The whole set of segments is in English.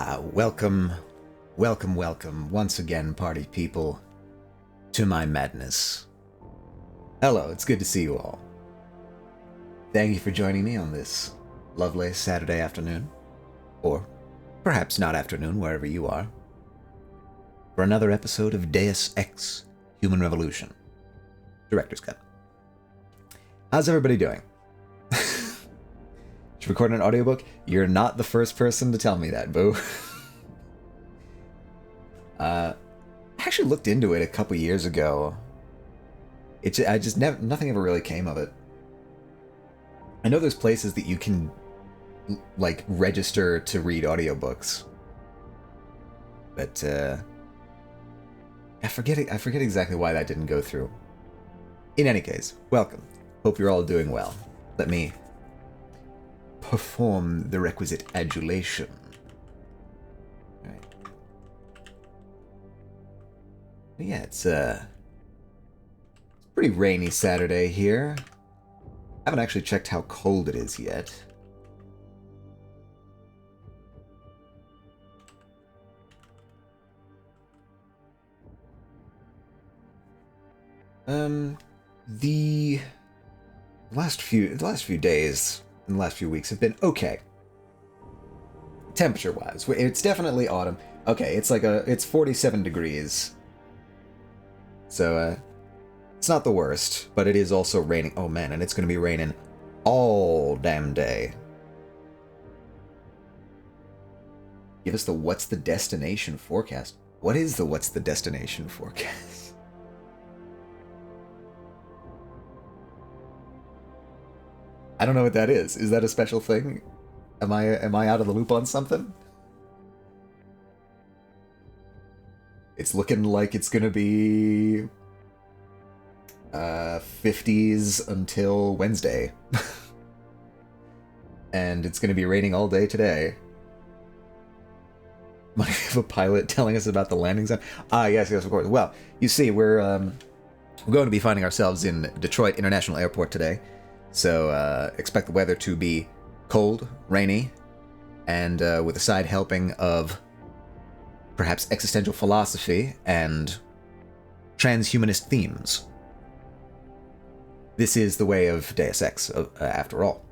Welcome, welcome once again, party people, to my madness. Hello, it's good to see you all. Thank you for joining me on this lovely Saturday afternoon, or perhaps not afternoon, wherever you are, for another episode of Deus Ex Human Revolution, Director's Cut. How's everybody doing? Should record an audiobook? You're not the first person to tell me that, boo. I actually looked into it a couple years ago. Nothing ever really came of it. I know there's places that you can, like, register to read audiobooks. But, I forget exactly why that didn't go through. In any case, welcome. Hope you're all doing well. Let me perform the requisite adulation. Alright. Yeah, it's pretty rainy Saturday here. I haven't actually checked how cold it is yet. The last few days and the last few weeks have been okay. Temperature-wise, it's definitely autumn. Okay, it's 47 degrees. So, it's not the worst, but it is also raining. Oh man, and it's going to be raining all damn day. Give us the what's the destination forecast. What is the what's the destination forecast? I don't know what that is. Is that a special thing? Am I out of the loop on something? It's looking like it's gonna be 50s until Wednesday. And it's gonna be raining all day today. Might have a pilot telling us about the landing zone. Yes, of course. Well, you see, we're going to be finding ourselves in Detroit International Airport today. So expect the weather to be cold, rainy, and with a side helping of perhaps existential philosophy and transhumanist themes. This is the way of Deus Ex, after all.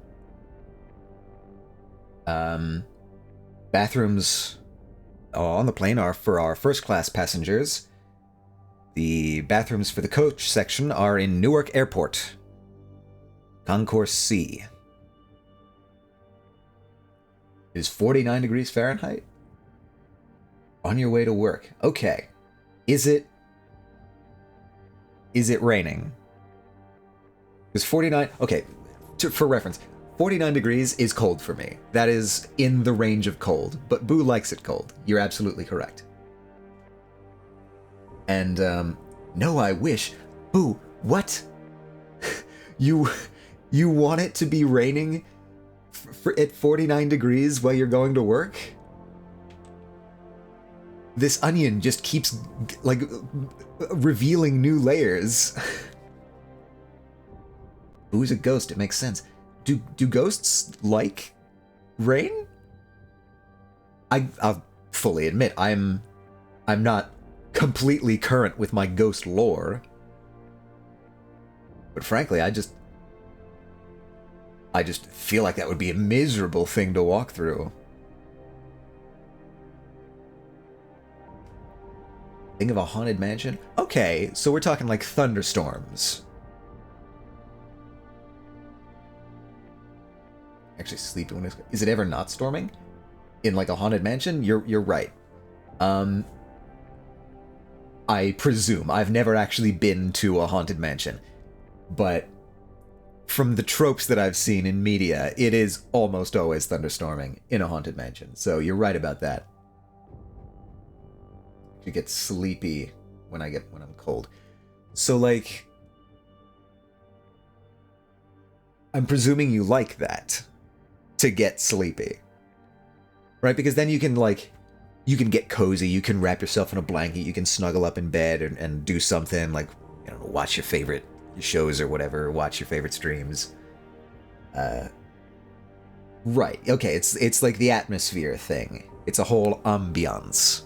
Bathrooms on the plane are for our first-class passengers. The bathrooms for the coach section are in Newark Airport. Concourse C. It is 49 degrees Fahrenheit? On your way to work. Okay. Is it raining? Because 49... Okay, for reference, 49 degrees is cold for me. That is in the range of cold. But Boo likes it cold. You're absolutely correct. And, no, I wish... Boo, what? You want it to be raining at 49 degrees while you're going to work? This onion just keeps, like, revealing new layers. Who's a ghost? It makes sense. Do ghosts like rain? I'll fully admit, I'm not completely current with my ghost lore. But frankly, I just feel like that would be a miserable thing to walk through. Think of a haunted mansion? Okay, so we're talking like thunderstorms. Actually, sleeping when it's... Is it ever not storming? In like a haunted mansion? You're right. I presume. I've never actually been to a haunted mansion. But from the tropes that I've seen in media, it is almost always thunderstorming in a haunted mansion. So you're right about that. I get sleepy when I'm cold. So like, I'm presuming you like that, to get sleepy, right? Because then you can get cozy, you can wrap yourself in a blanket, you can snuggle up in bed and do something like, I don't know, watch your favorite shows or whatever, watch your favorite streams. Right, okay, it's like the atmosphere thing. It's a whole ambiance.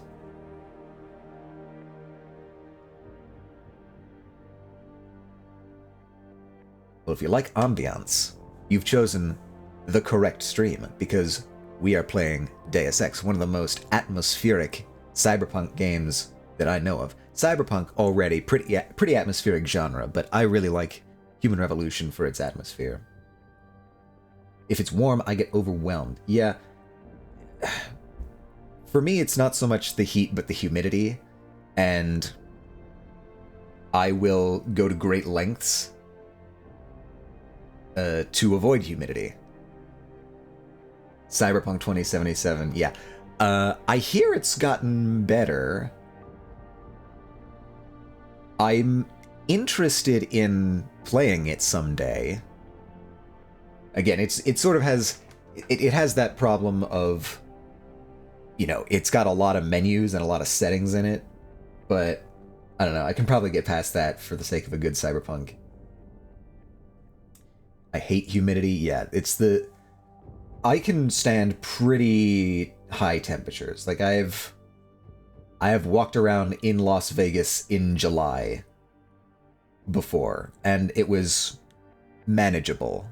Well, if you like ambiance, you've chosen the correct stream, because we are playing Deus Ex, one of the most atmospheric cyberpunk games that I know of. Cyberpunk already pretty atmospheric genre, but I really like Human Revolution for its atmosphere. If it's warm, I get overwhelmed. Yeah. For me, it's not so much the heat, but the humidity, and I will go to great lengths to avoid humidity. Cyberpunk 2077, yeah. I hear it's gotten better. I'm interested in playing it someday. Again, it sort of has... It has that problem of... You know, it's got a lot of menus and a lot of settings in it, but I don't know, I can probably get past that for the sake of a good Cyberpunk. I hate humidity, yeah, it's the... I can stand pretty high temperatures. Like, I have walked around in Las Vegas in July before, and it was manageable,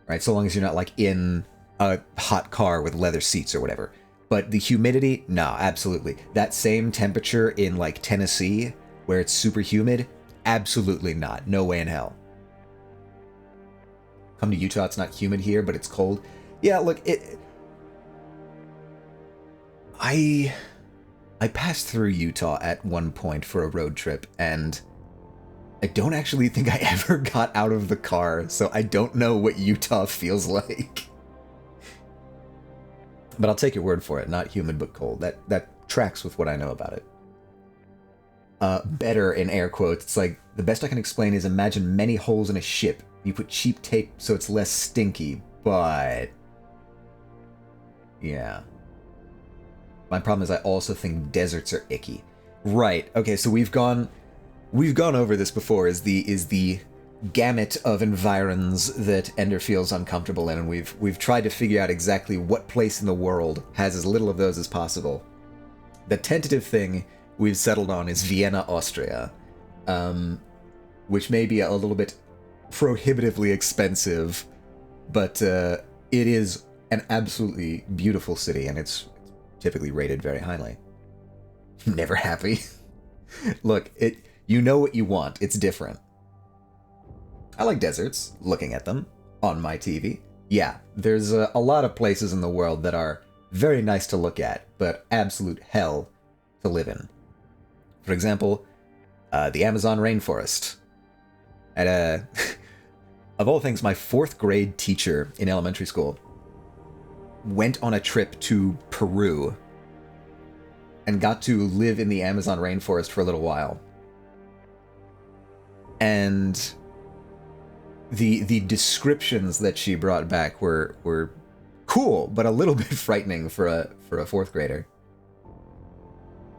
right? So long as you're not, like, in a hot car with leather seats or whatever. But the humidity, nah, absolutely. That same temperature in, like, Tennessee, where it's super humid, absolutely not. No way in hell. Come to Utah, it's not humid here, but it's cold. Yeah, look, I passed through Utah at one point for a road trip, and I don't actually think I ever got out of the car, so I don't know what Utah feels like. But I'll take your word for it. Not humid, but cold. That tracks with what I know about it. Better, in air quotes. It's like, the best I can explain is imagine many holes in a ship. You put cheap tape so it's less stinky, but... yeah. My problem is I also think deserts are icky. Right, okay, so we've gone over this before, is the gamut of environs that Ender feels uncomfortable in, and we've tried to figure out exactly what place in the world has as little of those as possible. The tentative thing we've settled on is Vienna, Austria, which may be a little bit prohibitively expensive, but it is an absolutely beautiful city, and it's typically rated very highly. Never happy. Look, you know what you want. It's different. I like deserts, looking at them on my TV. Yeah, there's a lot of places in the world that are very nice to look at, but absolute hell to live in. For example, the Amazon rainforest. At of all things, my 4th grade teacher in elementary school went on a trip to Peru and got to live in the Amazon rainforest for a little while. And the descriptions that she brought back were cool, but a little bit frightening for a 4th grader.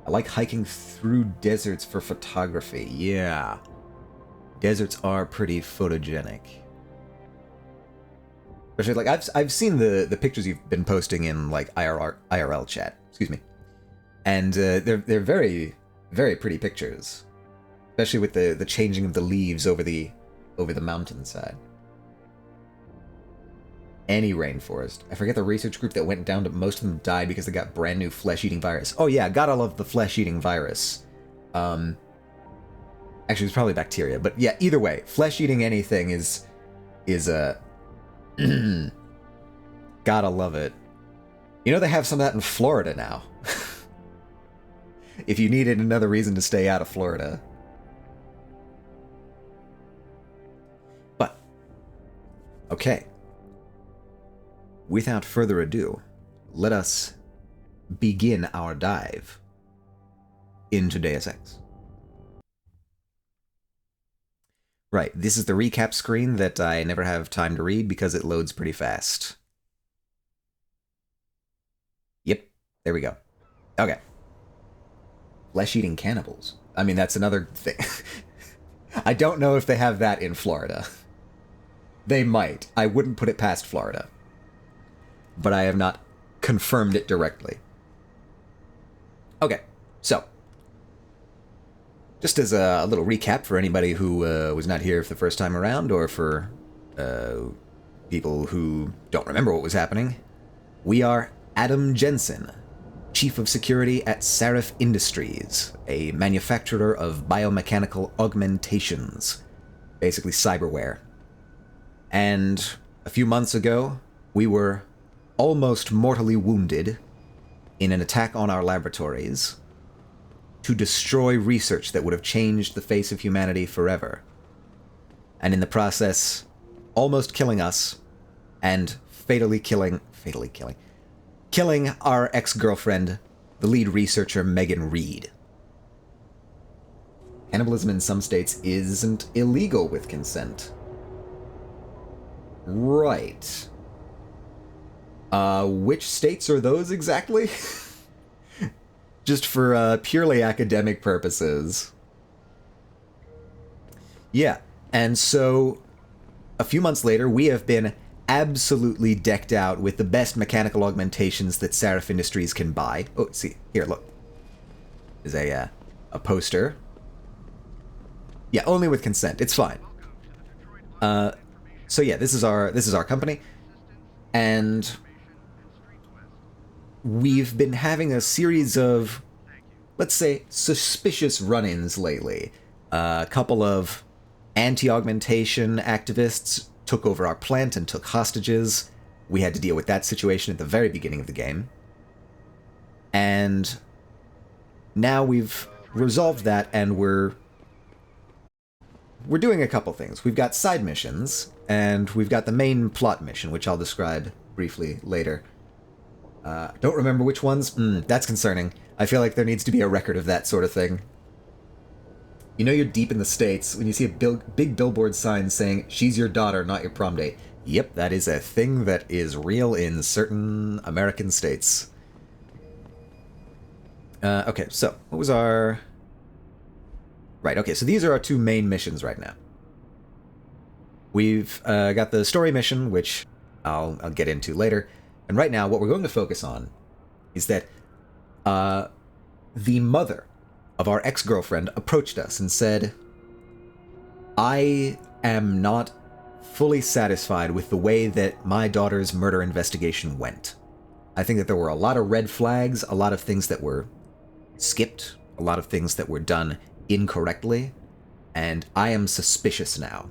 I like hiking through deserts for photography. Yeah. Deserts are pretty photogenic. Especially, like, I've seen the pictures you've been posting in, like, IRL chat. Excuse me. And they're very, very pretty pictures. Especially with the changing of the leaves over the mountainside. Any rainforest. I forget the research group that went down to, most of them died because they got brand new flesh-eating virus. Oh yeah, gotta love the flesh-eating virus. Actually, it's probably bacteria, but yeah, either way, flesh-eating anything is a... gotta love it. You know they have some of that in Florida now. If you needed another reason to stay out of Florida. But, okay. Without further ado, let us begin our dive into Deus Ex. Right, this is the recap screen that I never have time to read because it loads pretty fast. Yep, there we go. Okay. Flesh-eating cannibals. I mean, that's another thing. I don't know if they have that in Florida. They might. I wouldn't put it past Florida. But I have not confirmed it directly. Okay, so just as a little recap for anybody who was not here for the first time around, or for people who don't remember what was happening, we are Adam Jensen, Chief of Security at Sarif Industries, a manufacturer of biomechanical augmentations, basically cyberware. And a few months ago, we were almost mortally wounded in an attack on our laboratories to destroy research that would have changed the face of humanity forever. And in the process, almost killing us and fatally killing our ex-girlfriend, the lead researcher Megan Reed. Cannibalism in some states isn't illegal with consent. Right. Which states are those exactly? Just for purely academic purposes. Yeah, and so a few months later, we have been absolutely decked out with the best mechanical augmentations that Sarif Industries can buy. Oh, see, here, look. There's a poster. Yeah, only with consent. It's fine. So yeah, this is our company, and we've been having a series of, let's say, suspicious run-ins lately. A couple of anti-augmentation activists took over our plant and took hostages. We had to deal with that situation at the very beginning of the game. And now we've resolved that, and we're doing a couple things. We've got side missions, and we've got the main plot mission, which I'll describe briefly later. Don't remember which ones? That's concerning. I feel like there needs to be a record of that sort of thing. You know you're deep in the States when you see a big billboard sign saying, "She's your daughter, not your prom date." Yep, that is a thing that is real in certain American states. Okay, so what was our... Right, okay, so these are our two main missions right now. We've got the story mission, which I'll get into later. And right now, what we're going to focus on is that the mother of our ex-girlfriend approached us and said, "I am not fully satisfied with the way that my daughter's murder investigation went. I think that there were a lot of red flags, a lot of things that were skipped, a lot of things that were done incorrectly, and I am suspicious now."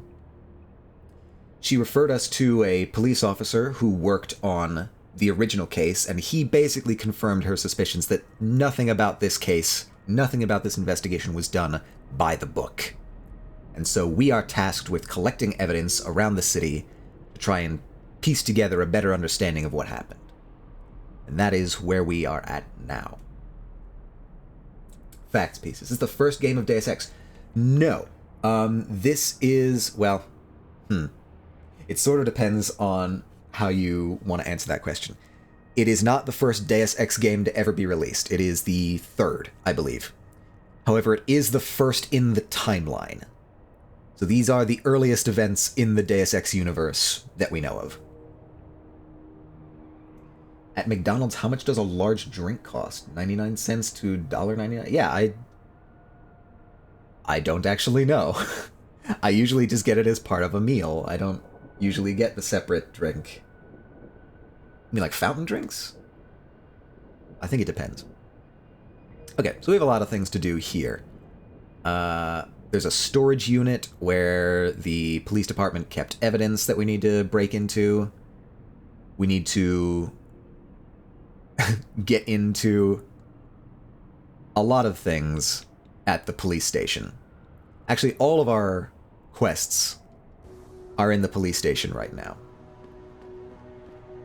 She referred us to a police officer who worked on the original case, and he basically confirmed her suspicions that nothing about this case, nothing about this investigation was done by the book. And so we are tasked with collecting evidence around the city to try and piece together a better understanding of what happened. And that is where we are at now. Facts pieces. Is this the first game of Deus Ex? No. This is, well, it sort of depends on how you want to answer that question. It is not the first Deus Ex game to ever be released. It is the third, I believe. However, it is the first in the timeline. So these are the earliest events in the Deus Ex universe that we know of. At McDonald's, how much does a large drink cost? 99 cents to $1.99? Yeah, I don't actually know. I usually just get it as part of a meal. I don't usually get the separate drink. You mean like fountain drinks? I think it depends. Okay, so we have a lot of things to do here. There's a storage unit where the police department kept evidence that we need to break into. We need to get into a lot of things at the police station. Actually, all of our quests are in the police station right now,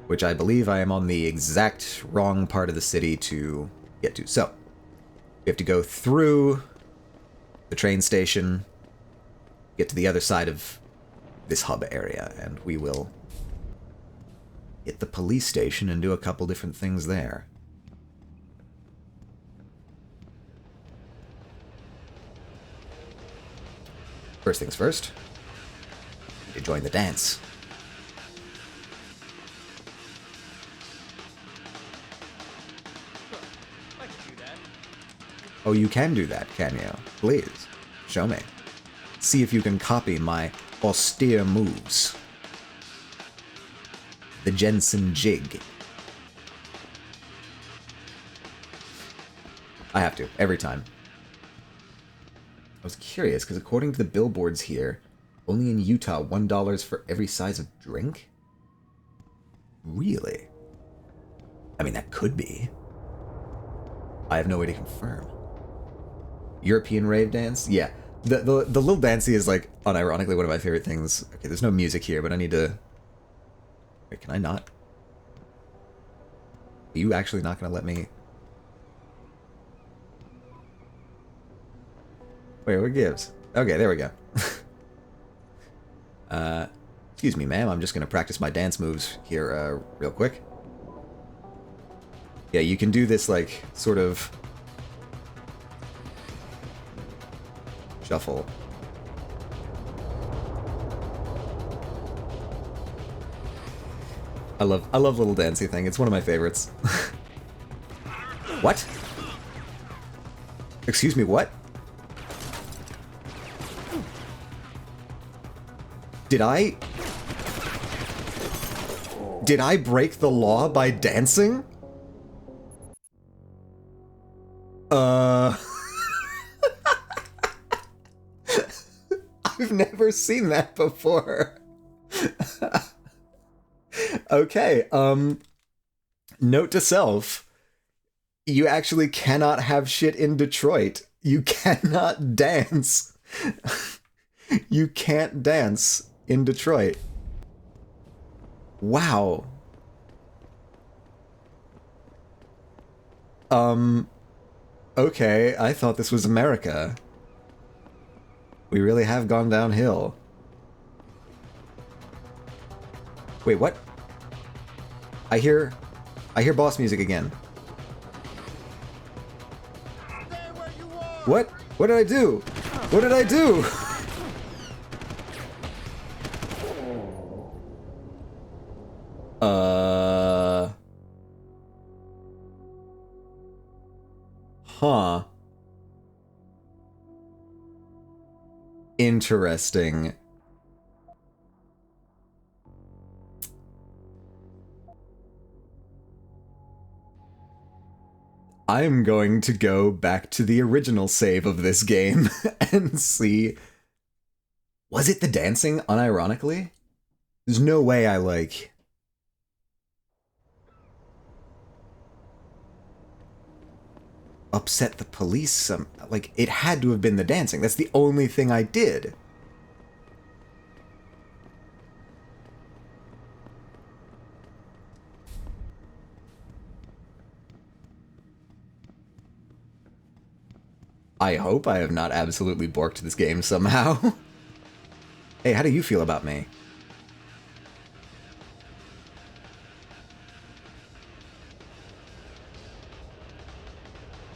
which I believe I am on the exact wrong part of the city to get to. So, we have to go through the train station, get to the other side of this hub area, and we will hit the police station and do a couple different things there. First things first, to join the dance. I can do that. Oh, you can do that, can you? Please, show me. See if you can copy my austere moves. The Jensen jig. I have to, every time. I was curious, because according to the billboards here, only in Utah, $1 for every size of drink? Really? I mean, that could be. I have no way to confirm. European rave dance? Yeah. The little dancey is, like, unironically one of my favorite things. Okay, there's no music here, but I need to... Wait, can I not? Are you actually not going to let me... Wait, what gives? Okay, there we go. Excuse me, ma'am. I'm just going to practice my dance moves here real quick. Yeah, you can do this, like, sort of... shuffle. I love little dancey thing. It's one of my favorites. What? Excuse me, what? Did I break the law by dancing? I've never seen that before. Okay, note to self. You actually cannot have shit in Detroit. You cannot dance. You can't dance in Detroit. Wow. Okay, I thought this was America. We really have gone downhill. Wait, what? I hear boss music again. What? What did I do? What did I do? Huh. Interesting. I'm going to go back to the original save of this game and see... Was it the dancing, unironically? There's no way I, like... upset the police. Like, it had to have been the dancing. That's the only thing I did. I hope I have not absolutely borked this game somehow. Hey, how do you feel about me?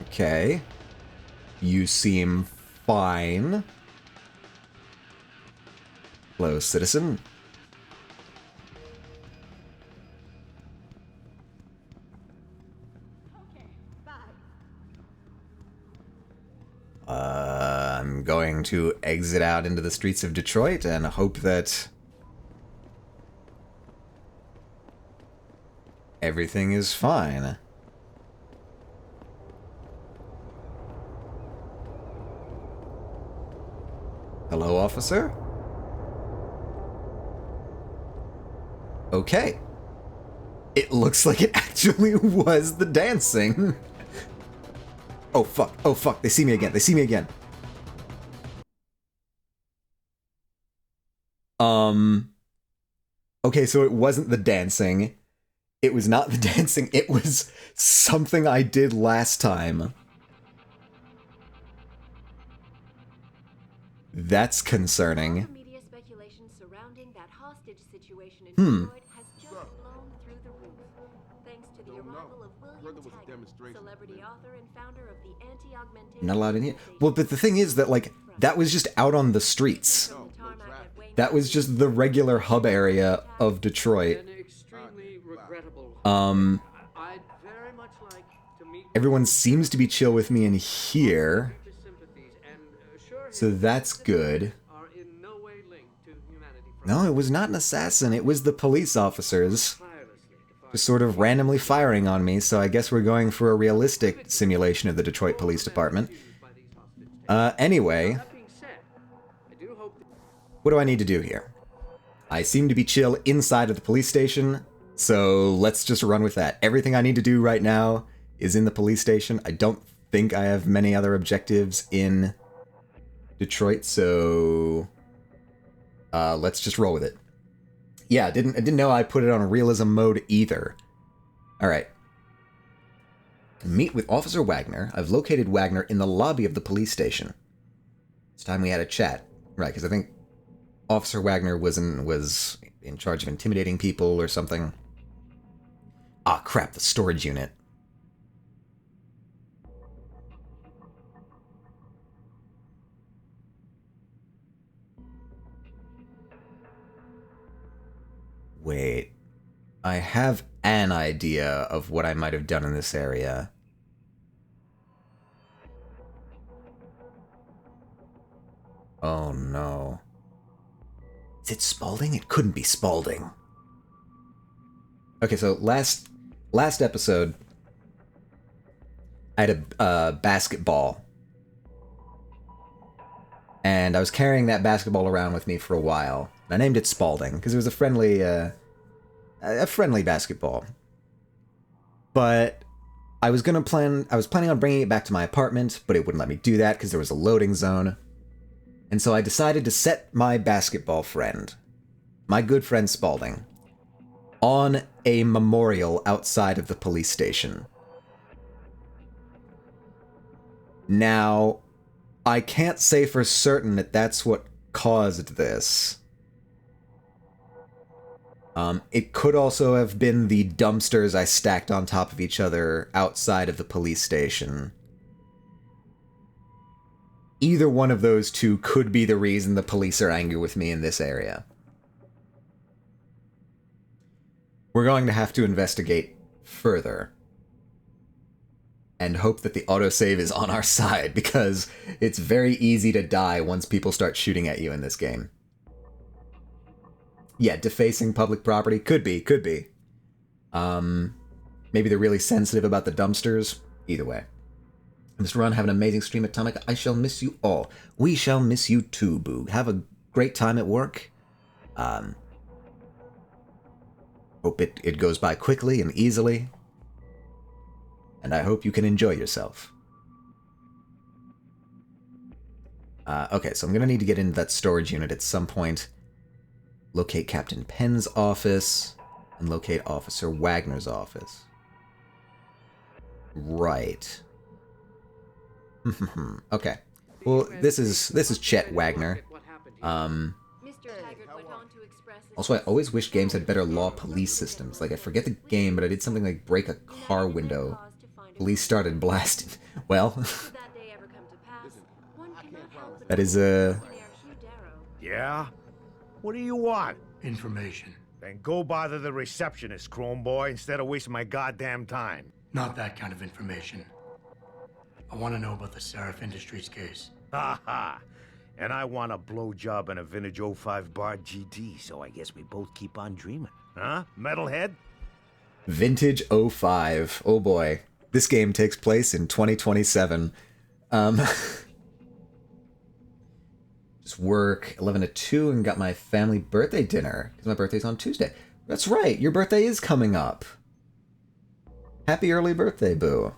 Okay. You seem fine. Hello, citizen. Okay, bye. I'm going to exit out into the streets of Detroit and hope that everything is fine. Hello, officer? Okay. It looks like it actually was the dancing. Oh, fuck. Oh, fuck. They see me again. They see me again. Okay, so it wasn't the dancing. It was not the dancing. It was something I did last time. That's concerning. Media speculation surrounding that hostage situation in Detroit has just blown through the roof. Thanks to the arrival of William Taggart, celebrity author and founder of the anti-augmentation. Not allowed in here. Well, but the thing is that, like, that was just out on the streets. That was just the regular hub area of Detroit. Extremely regrettable. Um, I'd very Everyone seems to be chill with me in here. So that's good. No, it was not an assassin. It was the police officers. Just sort of randomly firing on me, so I guess we're going for a realistic simulation of the Detroit Police Department. Anyway. What do I need to do here? I seem to be chill inside of the police station, so let's just run with that. Everything I need to do right now is in the police station. I don't think I have many other objectives in Detroit, so let's just roll with it. Yeah, I didn't know I put it on realism mode either. Alright. Meet with Officer Wagner. I've located Wagner in the lobby of the police station. It's time we had a chat. Right, because I think Officer Wagner was in charge of intimidating people or something. Ah, crap, the storage unit. Wait, I have an idea of what I might have done in this area. Oh no. Is it Spaulding? It couldn't be Spaulding. Okay, so last episode, I had a basketball. And I was carrying that basketball around with me for a while. I named it Spaulding, because it was a friendly basketball. But I was planning on bringing it back to my apartment, but it wouldn't let me do that because there was a loading zone. And so I decided to set my basketball friend, my good friend Spaulding, on a memorial outside of the police station. Now, I can't say for certain that that's what caused this. It could also have been the dumpsters I stacked on top of each other outside of the police station. Either one of those two could be the reason the police are angry with me in this area. We're going to have to investigate further. And hope that the autosave is on our side, because it's very easy to die once people start shooting at you in this game. Yeah, defacing public property. Could be. Maybe they're really sensitive about the dumpsters. Either way. Mr. Ron, have an amazing stream, Atomic. I shall miss you all. We shall miss you too, Boog. Have a great time at work. Hope it goes by quickly and easily. And I hope you can enjoy yourself. Okay, so I'm gonna need to get into that storage unit at some point. Locate Captain Penn's office, and locate Officer Wagner's office. Right. Okay. Well, this is Chet Wagner. Also, I always wish games had better law police systems. Like, I forget the game, but I did something like break a car window. Police started blasting. Well, that is Yeah? What do you want? Information. Then go bother the receptionist, Chrome Boy, instead of wasting my goddamn time. Not that kind of information. I want to know about the Seraph Industries case. Ha ha! And I want a blowjob in a vintage 05 Bard GT, so I guess we both keep on dreaming. Huh, metalhead? Vintage 05. Oh boy. This game takes place in 2027. Just work 11 to 2 and got my family birthday dinner, because my birthday's on Tuesday. That's right, your birthday is coming up. Happy early birthday, boo.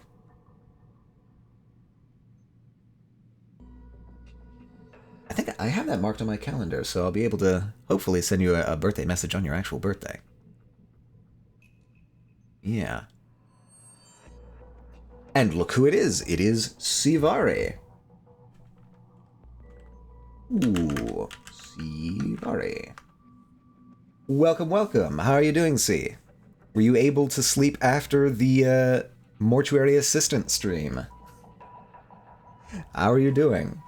I think I have that marked on my calendar, so I'll be able to hopefully send you a birthday message on your actual birthday. Yeah. And look who it is. It is Sivari. Ooh, Sivari. Welcome, welcome. How are you doing, C? Were you able to sleep after the mortuary assistant stream? How are you doing?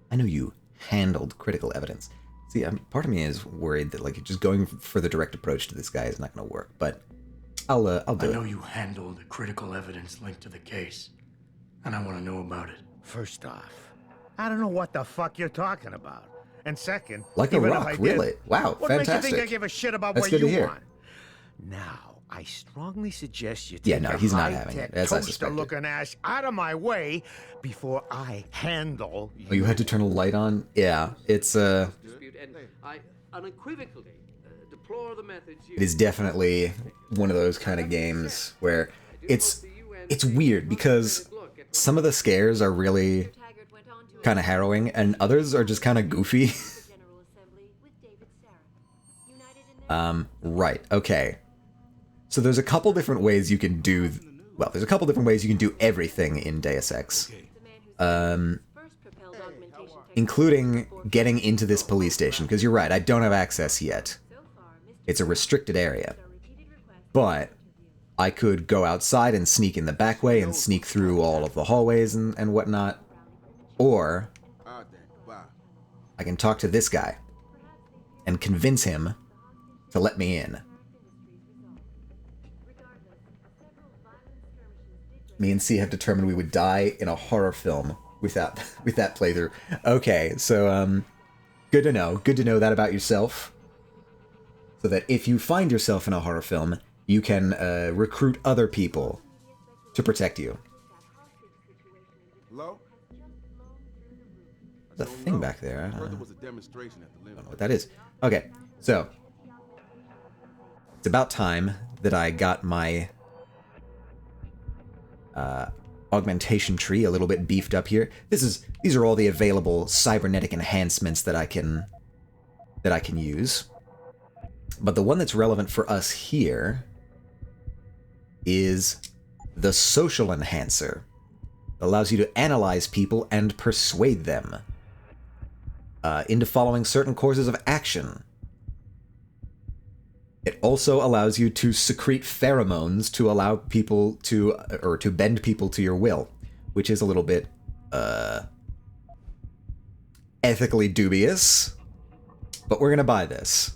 I know you handled critical evidence. See, part of me is worried that like just going for the direct approach to this guy is not going to work, but I'll do I know it. you handled the critical evidence linked to the case, and I want to know about it. First off, I don't know what the fuck you're talking about. And second, Like a even if rock, I did, really? Wow, what makes you fantastic. think I give a shit about That's what good to you hear. want? Now, I strongly suggest you take Yeah, no, your he's not having high-tech, it, as I suspected. toaster-looking ass out of my way before I handle you. Oh, you had to turn a light on? Yeah, it's Dispute, and I unequivocally deplore the methods it is definitely one of those kind of games where it's weird because some of the scares are really Taggart went on to kind of harrowing and others are just kind of goofy. the General Assembly with David Sarek. United in their Right, okay. So there's a couple different ways you can do there's a couple different ways you can do everything in Deus Ex, the man who first propelled augmentation technology including getting into this police station because you're right, I don't have access yet. so far, Mr. It's a restricted area. Our repeated requests But I could go outside and sneak in the back way and sneak through all of the hallways and whatnot. Or I can talk to this guy and convince him to let me in. Me and C have determined we would die in a horror film with that playthrough. Okay, so good to know. Good to know that about yourself. So that if you find yourself in a horror film, you can recruit other people to protect you. Hello? There's a thing back there. I Heard there don't was a demonstration at the know limit. what that is. Okay, so it's about time that I got my augmentation tree a little bit beefed up here. These are all the available cybernetic enhancements that I can use. But the one that's relevant for us here is the social enhancer. It allows you to analyze people and persuade them into following certain courses of action. It also allows you to secrete pheromones to allow people to, or to bend people to your will, which is a little bit, ethically dubious, but we're gonna buy this.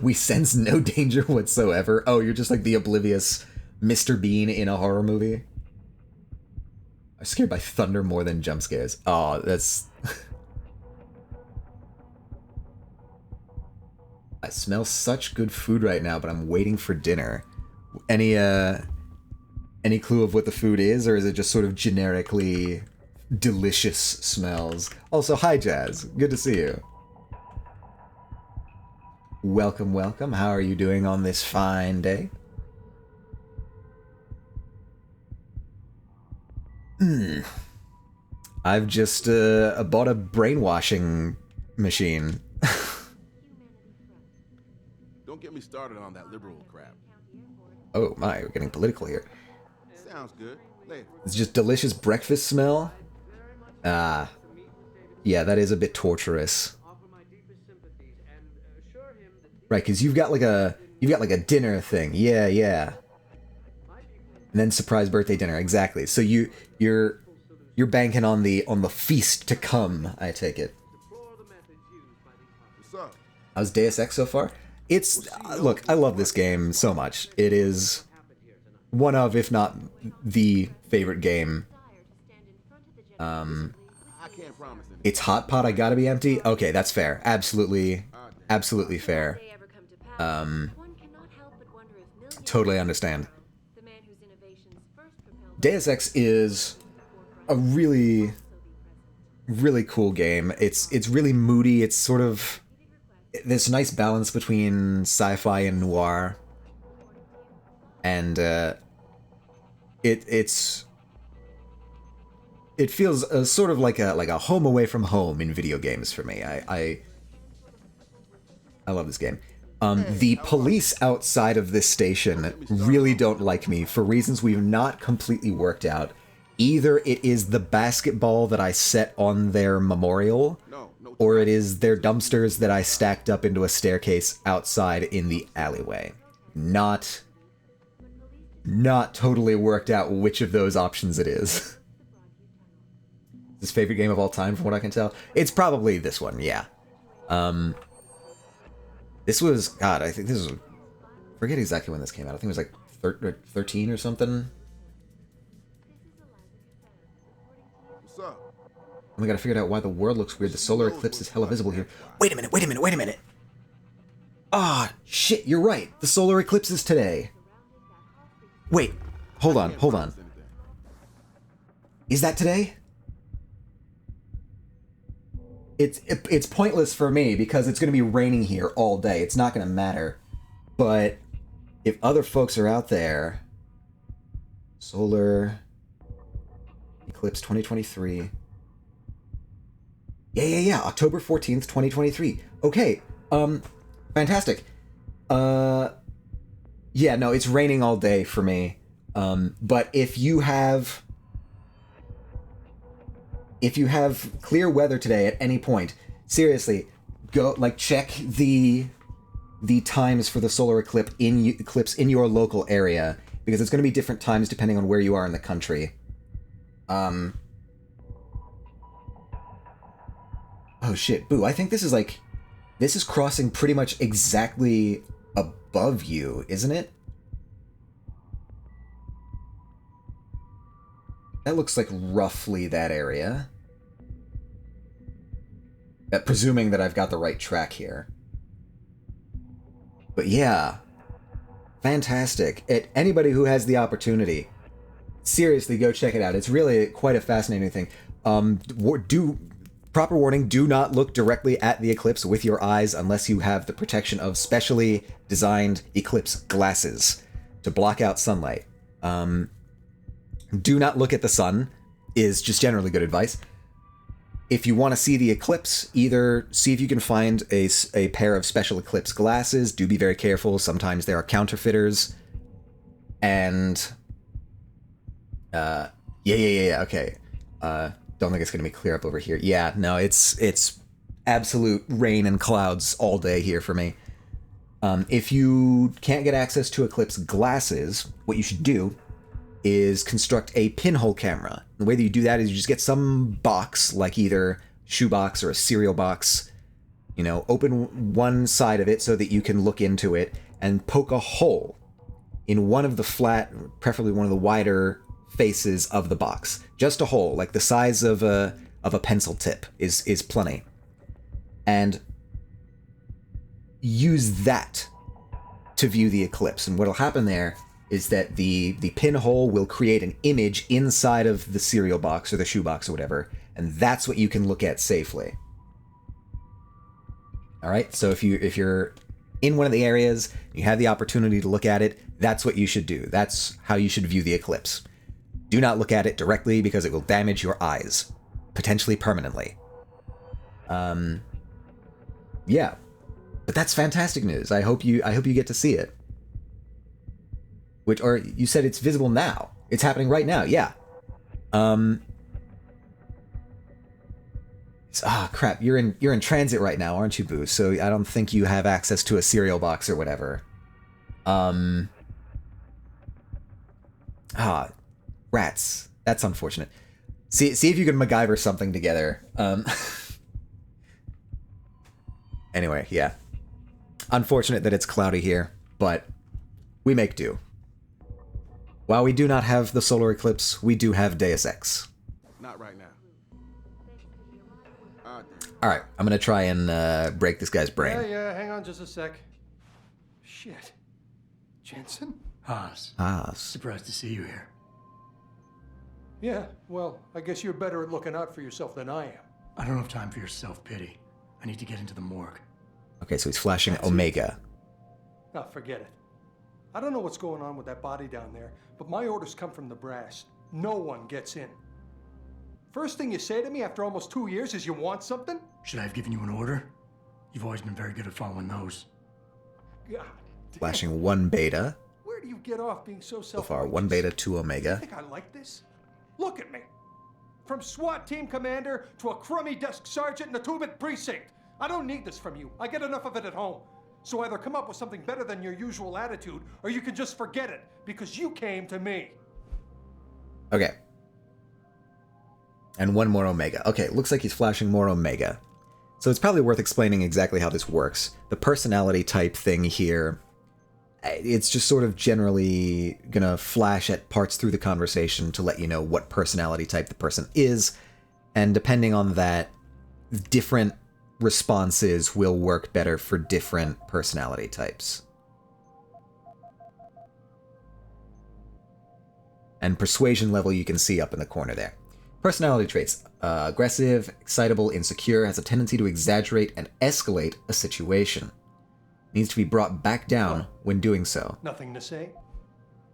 We sense no danger whatsoever. Oh, you're just like the oblivious Mr. Bean in a horror movie? I'm scared by thunder more than jump scares. Oh, that's... I smell such good food right now, but I'm waiting for dinner. Any clue of what the food is, or is it just sort of generically delicious smells? Also, hi Jazz, good to see you. Welcome, welcome. How are you doing on this fine day? I've just bought a brainwashing machine. Don't get me started on that liberal crap. Oh my, we're getting political here. Sounds good. Later. It's just delicious breakfast smell. Ah, yeah, that is a bit torturous. Right, because you've got like a dinner thing. Yeah, yeah. And then surprise birthday dinner, exactly. So you're banking on the feast to come, I take it. What's up? How's Deus Ex so far? It's look, I love this game so much. It is one of, if not the favorite game. I can't promise anything. It's hot pot, I gotta be empty. Okay, that's fair. Absolutely fair. they ever come to pass, one cannot help but wonder if millions Totally understand. the man whose innovations first propelled Deus Ex is a really cool game. It's really moody. It's sort of this nice balance between sci-fi and noir, and it feels sort of like a home away from home in video games for me. I love this game. The police outside of this station really don't like me for reasons we've not completely worked out. Either it is the basketball that I set on their memorial, or it is their dumpsters that I stacked up into a staircase outside in the alleyway. Not totally worked out which of those options it is. His favorite game of all time, from what I can tell. It's probably this one, yeah. This was, God, I think this was, forget exactly when this came out. I think it was like 13 or something. What's up? And we gotta figure out why the world looks weird. The solar eclipse is hella visible here. Wait a minute. Ah, shit, you're right. The solar eclipse is today. Wait, hold on. Is that today? It's pointless for me because it's going to be raining here all day. It's not going to matter. But if other folks are out there, solar eclipse 2023. Yeah. October 14th, 2023. Okay. Fantastic. Yeah, no, it's raining all day for me. But if you have clear weather today at any point, seriously, go check the times for the solar eclipse in your local area, because it's going to be different times depending on where you are in the country. Oh shit, Boo, I think this is crossing pretty much exactly above you, isn't it? That looks like roughly that area. Presuming that I've got the right track here. But yeah. Fantastic. Anybody who has the opportunity, seriously, go check it out. It's really quite a fascinating thing. Proper warning, do not look directly at the eclipse with your eyes unless you have the protection of specially designed eclipse glasses to block out sunlight. Do not look at the sun is just generally good advice. If you want to see the eclipse, either see if you can find a pair of special eclipse glasses. Do be very careful. Sometimes there are counterfeiters. And yeah, okay. Don't think it's going to be clear up over here. Yeah, no, it's absolute rain and clouds all day here for me. If you can't get access to eclipse glasses, what you should do is construct a pinhole camera. The way that you do that is you just get some box, like either shoebox or a cereal box, open one side of it so that you can look into it and poke a hole in one of the flat, preferably one of the wider faces of the box. Just a hole, like the size of a pencil tip is plenty. And use that to view the eclipse. And what'll happen there is that the pinhole will create an image inside of the cereal box or the shoebox or whatever, and that's what you can look at safely. All right, so if you're in one of the areas, you have the opportunity to look at it, that's what you should do. That's how you should view the eclipse. Do not look at it directly because it will damage your eyes, potentially permanently. Yeah, but that's fantastic news. I hope you get to see it. Or you said it's visible now. It's happening right now, yeah. Crap, you're in transit right now, aren't you, Boo? So I don't think you have access to a cereal box or whatever. Rats. That's unfortunate. See if you can MacGyver something together. Anyway, yeah. Unfortunate that it's cloudy here, but we make do. While we do not have the solar eclipse, we do have Deus Ex. Not right now. Alright, I'm gonna try and break this guy's brain. Yeah, hang on just a sec. Shit. Jensen? Haas. Surprised to see you here. Yeah, well, I guess you're better at looking out for yourself than I am. I don't have time for your self-pity. I need to get into the morgue. Okay, so he's flashing Omega. Oh, forget it. I don't know what's going on with that body down there, but my orders come from the brass. No one gets in. First thing you say to me after almost 2 years is you want something? Should I have given you an order? You've always been very good at following those. God damn. Flashing 1 beta. Where do you get off being so So far, 1 beta, 2 Omega. You think I like this? Look at me. From SWAT team commander to a crummy desk sergeant in the 2-bit precinct. I don't need this from you. I get enough of it at home. So either come up with something better than your usual attitude, or you can just forget it, because you came to me. Okay. And one more Omega. Okay, looks like he's flashing more Omega. So it's probably worth explaining exactly how this works. The personality type thing here, it's just sort of generally gonna flash at parts through the conversation to let you know what personality type the person is, and depending on that, different responses will work better for different personality types. And persuasion level you can see up in the corner there. Personality traits. Aggressive, excitable, insecure, has a tendency to exaggerate and escalate a situation. Needs to be brought back down when doing so. Nothing to say?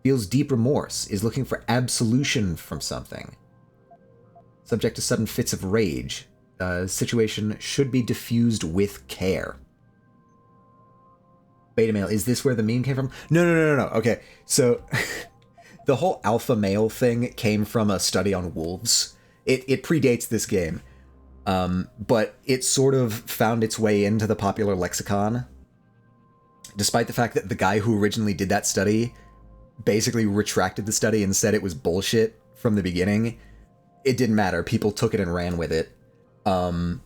Feels deep remorse, is looking for absolution from something. Subject to sudden fits of rage. Situation should be diffused with care. Beta male, is this where the meme came from? No. Okay, so the whole alpha male thing came from a study on wolves. It predates this game, but it sort of found its way into the popular lexicon, despite the fact that the guy who originally did that study basically retracted the study and said it was bullshit from the beginning. It didn't matter. People took it and ran with it. And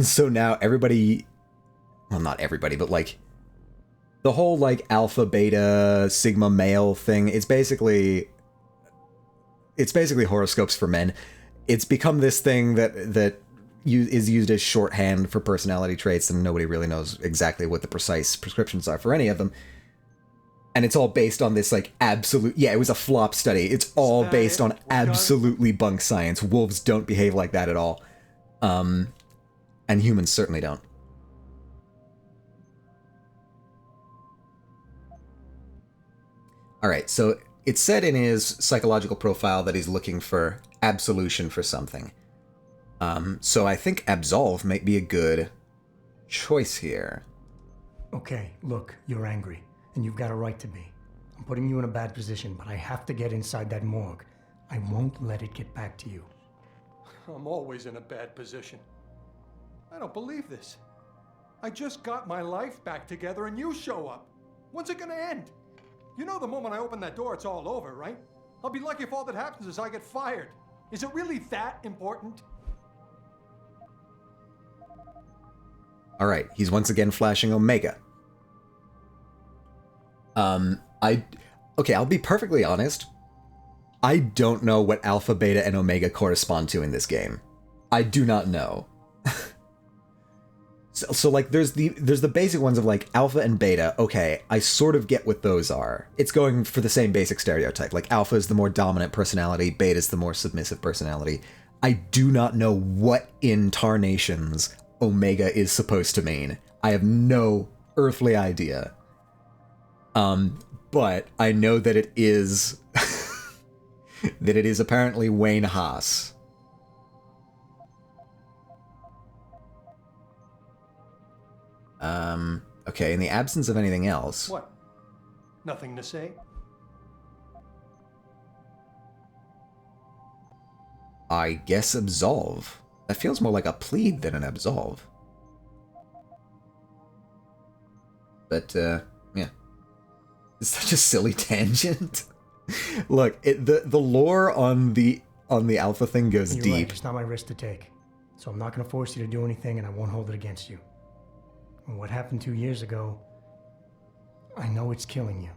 so now everybody, well, not everybody, but like the whole like alpha, beta, sigma male thing, it's basically horoscopes for men. It's become this thing that is used as shorthand for personality traits, and nobody really knows exactly what the precise prescriptions are for any of them. And it's all based on this, like, absolute... Yeah, it was a flop study. It's all based on absolutely bunk science. Wolves don't behave like that at all. And humans certainly don't. Alright, so it said in his psychological profile that he's looking for absolution for something. So I think absolve might be a good choice here. Okay, look, you're angry, and you've got a right to be. I'm putting you in a bad position, but I have to get inside that morgue. I won't let it get back to you. I'm always in a bad position. I don't believe this. I just got my life back together and you show up. When's it gonna end? You know the moment I open that door, it's all over, right? I'll be lucky if all that happens is I get fired. Is it really that important? Alright, he's once again flashing Omega. Okay, I'll be perfectly honest. I don't know what Alpha, Beta, and Omega correspond to in this game. I do not know. So like, there's the basic ones of, like, Alpha and Beta. Okay, I sort of get what those are. It's going for the same basic stereotype. Like, Alpha is the more dominant personality, Beta is the more submissive personality. I do not know what in tarnations Omega is supposed to mean. I have no earthly idea. But I know that it is... that it is apparently Wayne Haas. Okay, in the absence of anything else... What? Nothing to say? I guess absolve. That feels more like a plead than an absolve. But, yeah. It's such a silly tangent. Look, the lore on the alpha thing goes You're deep. right, it's not my risk to take. So I'm not going to force you to do anything, and I won't hold it against you. And what happened 2 years ago, I know it's killing you.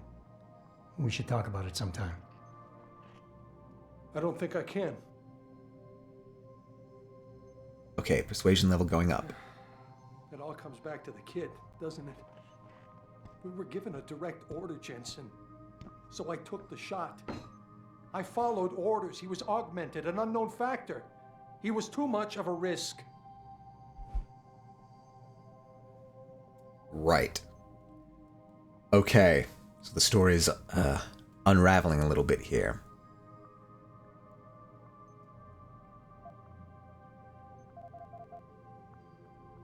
We should talk about it sometime. I don't think I can. Okay, persuasion level going up. It all comes back to the kid, doesn't it? We were given a direct order, Jensen. So I took the shot. I followed orders. He was augmented, an unknown factor. He was too much of a risk. Right. Okay, so the story's unraveling a little bit here.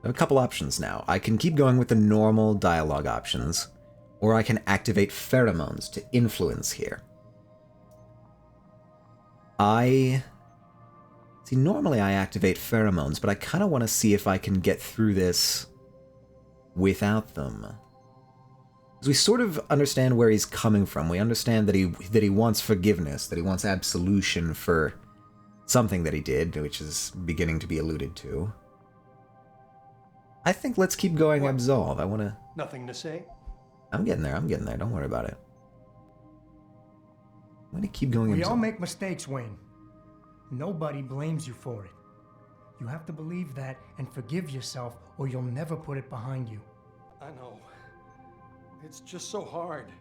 I have a couple options now. I can keep going with the normal dialogue options, or I can activate pheromones to influence here. See, normally I activate pheromones, but I kind of want to see if I can get through this without them. Because we sort of understand where he's coming from. We understand that he wants forgiveness, that he wants absolution for something that he did, which is beginning to be alluded to. I think let's keep going Absolve. I want to... Nothing to say? I'm getting there. Don't worry about it. I'm going to keep going We Absolve. all make mistakes, Wayne. Nobody blames you for it. You have to believe that and forgive yourself, or you'll never put it behind you. I know. It's just so hard.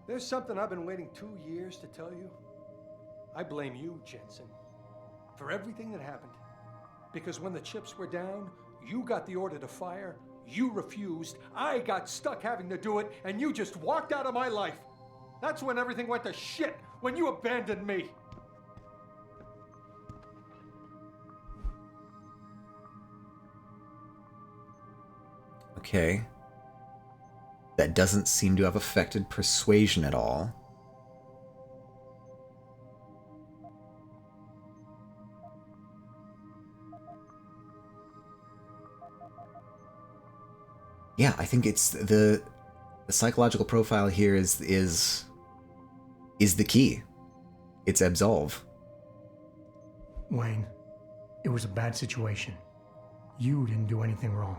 There's something I've been waiting 2 years to tell you. I blame you, Jensen, for everything that happened. Because when the chips were down, you got the order to fire, you refused, I got stuck having to do it, and you just walked out of my life. That's when everything went to shit, when you abandoned me. Okay. That doesn't seem to have affected persuasion at all. Yeah, I think it's the psychological profile here is the key. It's Absolve. Wayne, it was a bad situation. You didn't do anything wrong.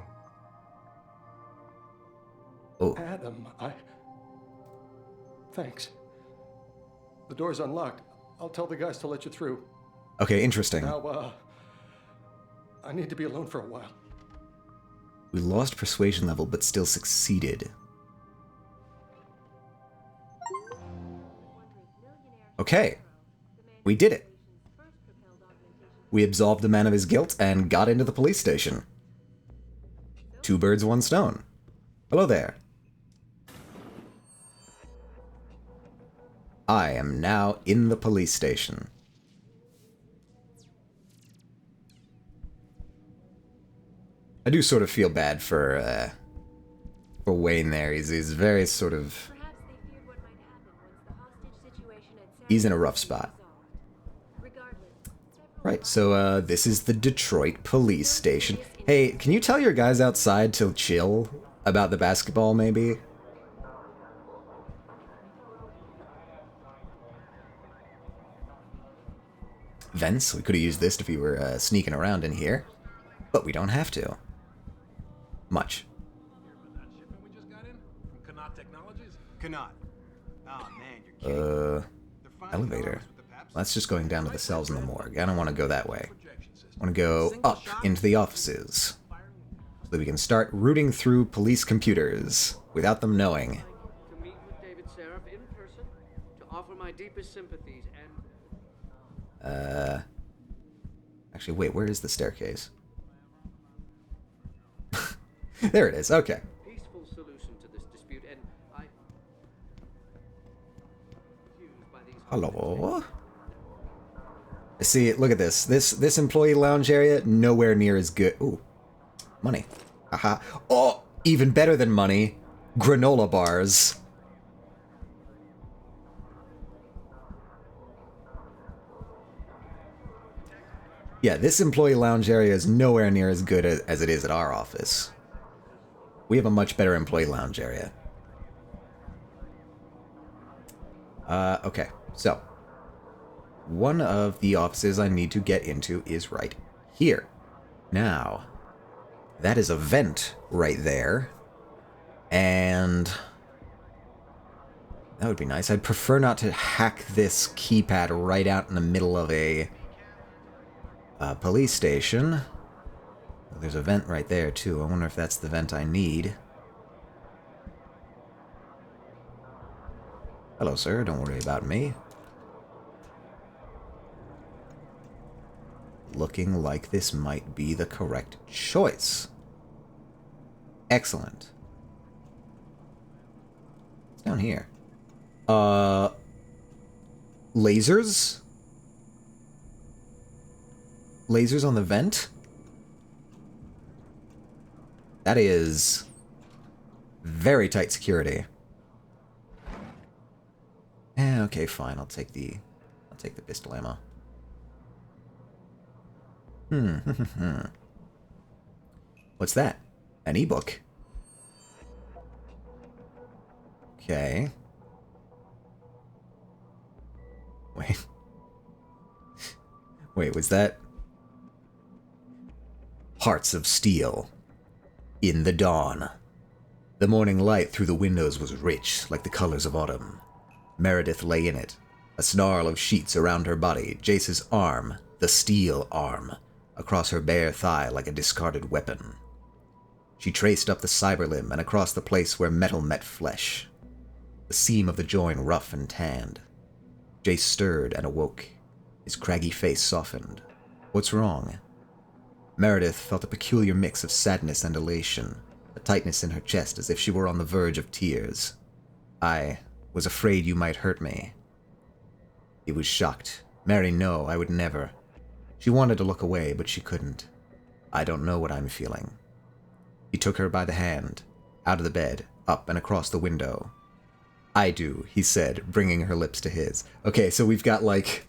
Oh. Adam, Thanks. The door's unlocked. I'll tell the guys to let you through. Okay, interesting. Now, I need to be alone for a while. We lost persuasion level, but still succeeded. Okay. We did it. We absolved the man of his guilt and got into the police station. 2 birds, 1 stone. Hello there. I am now in the police station. I do sort of feel bad for Wayne there. He's very sort of... He's in a rough spot. Right, so this is the Detroit police station. Hey, can you tell your guys outside to chill about the basketball, maybe? Vents, we could have used this if we were sneaking around in here, but we don't have to. Much. Elevator. That's just going down to the cells in the morgue. I don't want to go that way. I want to go up into the offices, so that we can start rooting through police computers without them knowing. To meet with David Seraph in person, to offer my deepest sympathies and... Actually, wait, where is the staircase? There it is, okay. Peaceful solution to this dispute, and I... Hello? See, look at this. This employee lounge area, nowhere near as good. Ooh, money. Haha. Oh, even better than money. Granola bars. Yeah, this employee lounge area is nowhere near as good as it is at our office. We have a much better employee lounge area. Okay, so one of the offices I need to get into is right here. Now, that is a vent right there, and that would be nice. I'd prefer not to hack this keypad right out in the middle of a police station. There's a vent right there, too. I wonder if that's the vent I need. Hello, sir. Don't worry about me. Looking like this might be the correct choice. Excellent. What's down here? Lasers? Lasers on the vent? That is very tight security. Okay, fine. I'll take the pistol ammo. What's that? An ebook. Okay. Wait. Wait, was that... Hearts of steel. In the dawn. The morning light through the windows was rich, like the colors of autumn. Meredith lay in it, a snarl of sheets around her body, Jace's arm, the steel arm, across her bare thigh like a discarded weapon. She traced up the cyber limb and across the place where metal met flesh, the seam of the joint rough and tanned. Jace stirred and awoke. His craggy face softened. What's wrong? Meredith felt a peculiar mix of sadness and elation, a tightness in her chest as if she were on the verge of tears. I was afraid you might hurt me. He was shocked. Mary, no, I would never. She wanted to look away, but she couldn't. I don't know what I'm feeling. He took her by the hand, out of the bed, up and across the window. I do, he said, bringing her lips to his. Okay, so we've got like...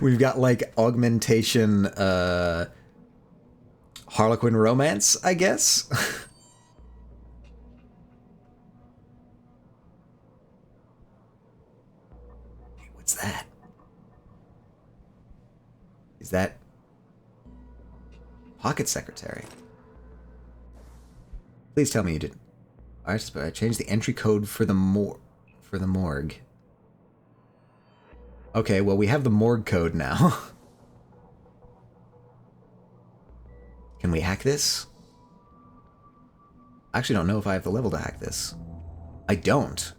we've got like augmentation, Harlequin romance, I guess? What's that? Is that... Pocket Secretary? Please tell me you didn't. I changed the entry code for the morgue. Okay, well, we have the morgue code now. Can we hack this? I actually don't know if I have the level to hack this. I don't.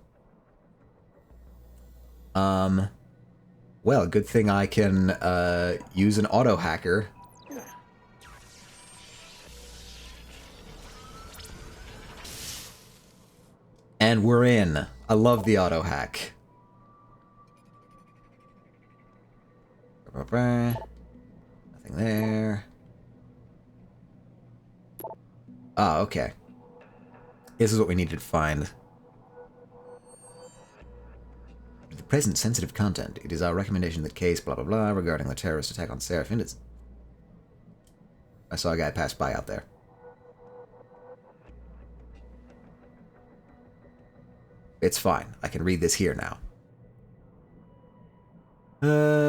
Well, good thing I can, use an auto-hacker. And we're in. I love the auto-hack. Nothing there. Ah, okay. This is what we needed to find. To the present sensitive content, it is our recommendation that case blah blah blah regarding the terrorist attack on Seraphin. I saw a guy pass by out there. It's fine. I can read this here now.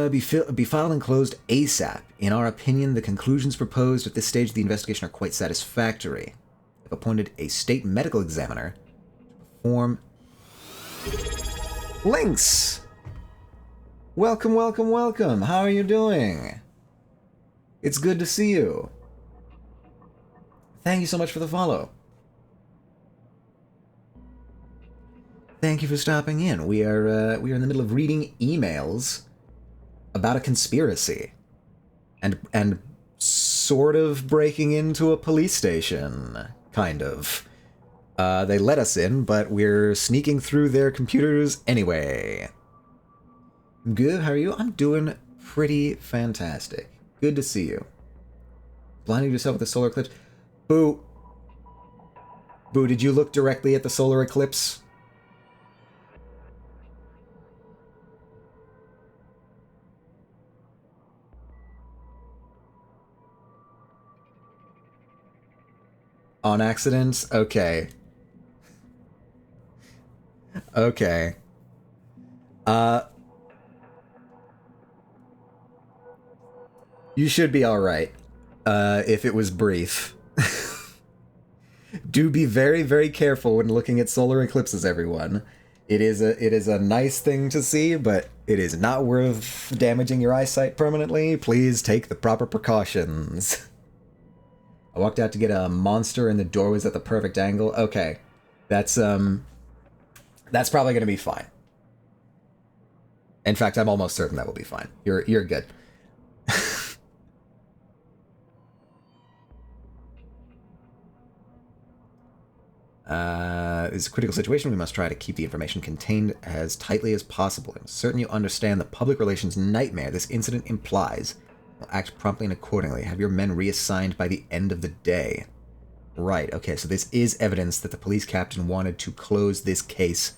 Be filed and closed ASAP. In our opinion, the conclusions proposed at this stage of the investigation are quite satisfactory. I've appointed a state medical examiner to perform... Lynx! Welcome, welcome, welcome. How are you doing? It's good to see you. Thank you so much for the follow. Thank you for stopping in. We are in the middle of reading emails about a conspiracy and sort of breaking into a police station, kind of. They let us in, but we're sneaking through their computers anyway. Good, how are you? I'm doing pretty fantastic. Good to see you. Blinding yourself with the solar eclipse? Boo. Boo, did you look directly at the solar eclipse? On accident? Okay. Okay. You should be alright. If it was brief. Do be very, very careful when looking at solar eclipses, everyone. It is a nice thing to see, but it is not worth damaging your eyesight permanently. Please take the proper precautions. I walked out to get a monster and the door was at the perfect angle. Okay. That's probably going to be fine. In fact, I'm almost certain that will be fine. You're good. It's a critical situation. We must try to keep the information contained as tightly as possible. I'm certain you understand the public relations nightmare this incident implies. We'll act promptly and accordingly. Have your men reassigned by the end of the day. Right, okay, so this is evidence that the police captain wanted to close this case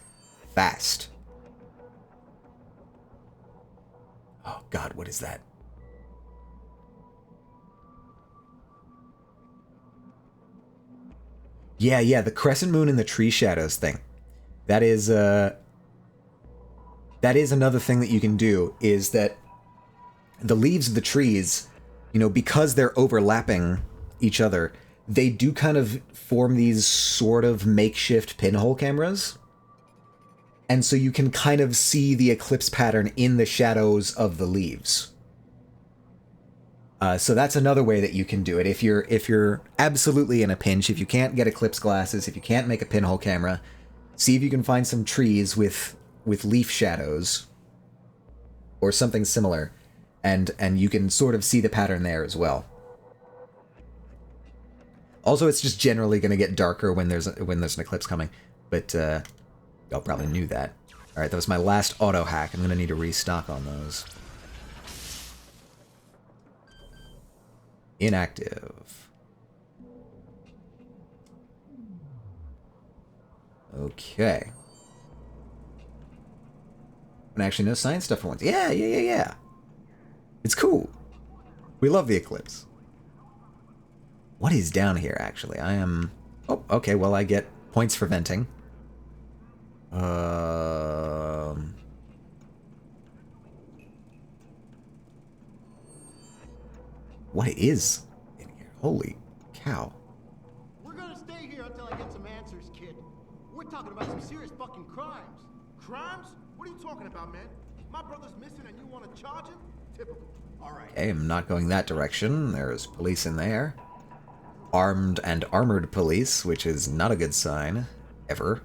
fast. Oh god, what is that? Yeah, the crescent moon and the tree shadows thing. That is another thing that you can do, is that the leaves of the trees, you know, because they're overlapping each other, they do kind of form these sort of makeshift pinhole cameras. And so you can kind of see the eclipse pattern in the shadows of the leaves. So that's another way that you can do it. If you're absolutely in a pinch, if you can't get eclipse glasses, if you can't make a pinhole camera, see if you can find some trees with leaf shadows or something similar, and you can sort of see the pattern there as well. Also, it's just generally going to get darker when there's an eclipse coming, but y'all probably knew that. All right, that was my last auto hack. I'm going to need to restock on those. Inactive. Okay. And actually, no science stuff for once. Yeah. It's cool. We love the eclipse. What is down here, actually? I am... Oh, okay, well, I get points for venting. What is in here? Holy cow. We're gonna stay here until I get some answers, kid. We're talking about some serious fucking crimes. Crimes? What are you talking about, man? My brother's missing and you want to charge him? Typical. All right. Okay, I'm not going that direction. There's police in there. Armed and armored police, which is not a good sign. Ever.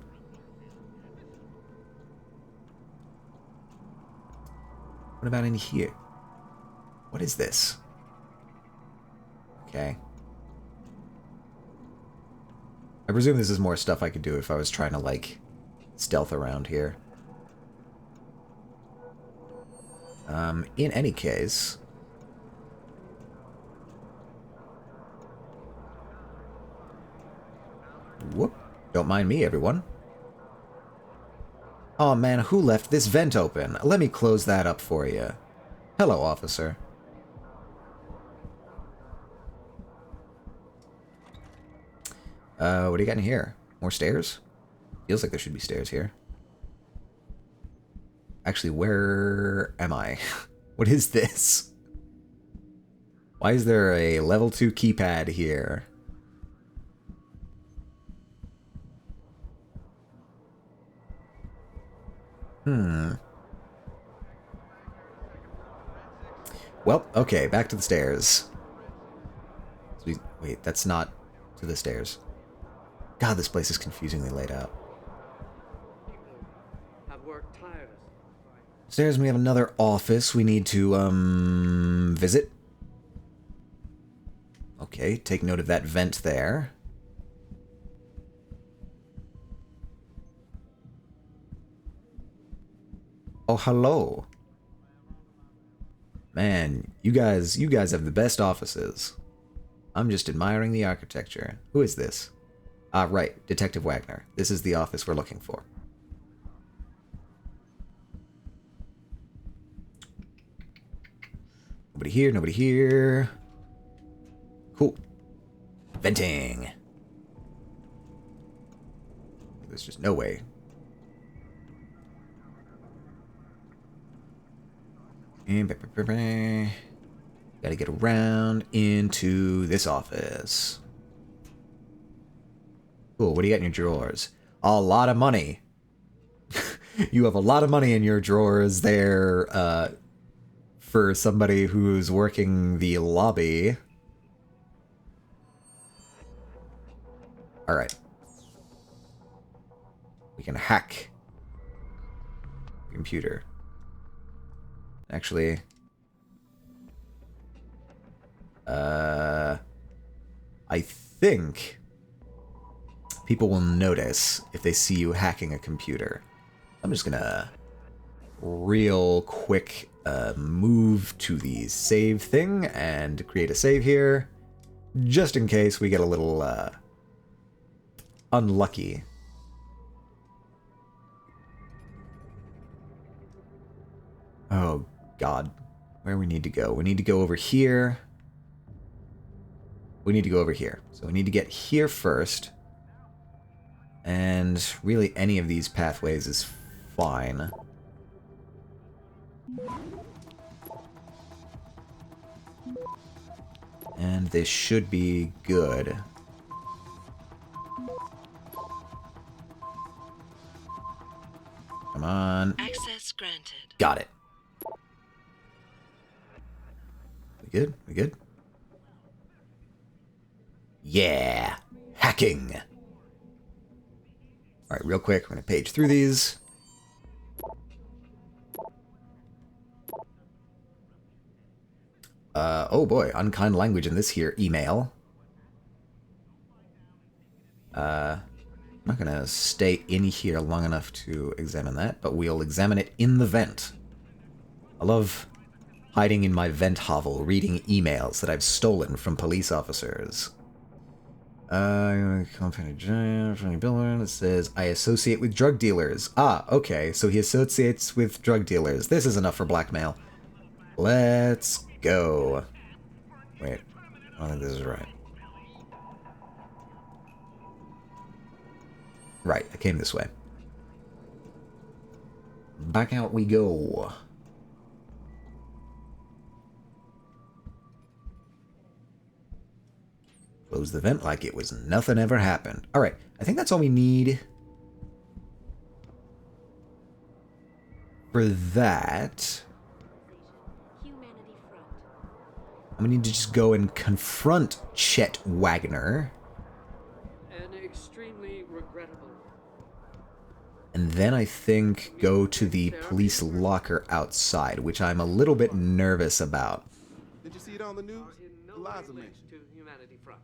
What about in here? What is this? Okay. I presume this is more stuff I could do if I was trying to, like, stealth around here. In any case... Whoop. Don't mind me, everyone. Oh man, who left this vent open? Let me close that up for you. Hello, officer. What do you got in here? More stairs? Feels like there should be stairs here. Actually, where am I? What is this? Why is there a level 2 keypad here? Well, okay, back to the stairs. Wait, that's not to the stairs. God, this place is confusingly laid out. Have worked tirelessly. Upstairs, we have another office we need to, visit. Okay, take note of that vent there. Oh, hello. Man, you guys have the best offices. I'm just admiring the architecture. Who is this? Ah, right, Detective Wagner. This is the office we're looking for. Nobody here, nobody here. Cool. Venting. There's just no way. And gotta get around into this office. Cool, what do you got in your drawers? A lot of money. You have a lot of money in your drawers there, for somebody who's working the lobby. Alright. We can hack the computer. Actually, I think people will notice if they see you hacking a computer. I'm just gonna real quick move to the save thing and create a save here, just in case we get a little unlucky. Oh God, where we need to go? We need to go over here. We need to go over here. So we need to get here first. And really any of these pathways is fine. And this should be good. Come on. Access granted. Got it. We good? We good? Yeah! Hacking! Alright, real quick, we're gonna page through these. Oh boy, unkind language in this here email. I'm not gonna stay in here long enough to examine that, but we'll examine it in the vent. I love hiding in my vent hovel, reading emails that I've stolen from police officers. Company billboard. It says, I associate with drug dealers. Ah, okay, so he associates with drug dealers. This is enough for blackmail. Let's go. Wait, I don't think this is right. Right, I came this way. Back out we go. Close the vent like it was nothing ever happened. Alright, I think that's all we need for that. Humanity Front. I'm gonna need to just go and confront Chet Wagner. An extremely regrettable. And then I think go to the police locker outside, which I'm a little bit nervous about. Did you see it on the news? In no Eliza way mentioned. linked to Humanity Front.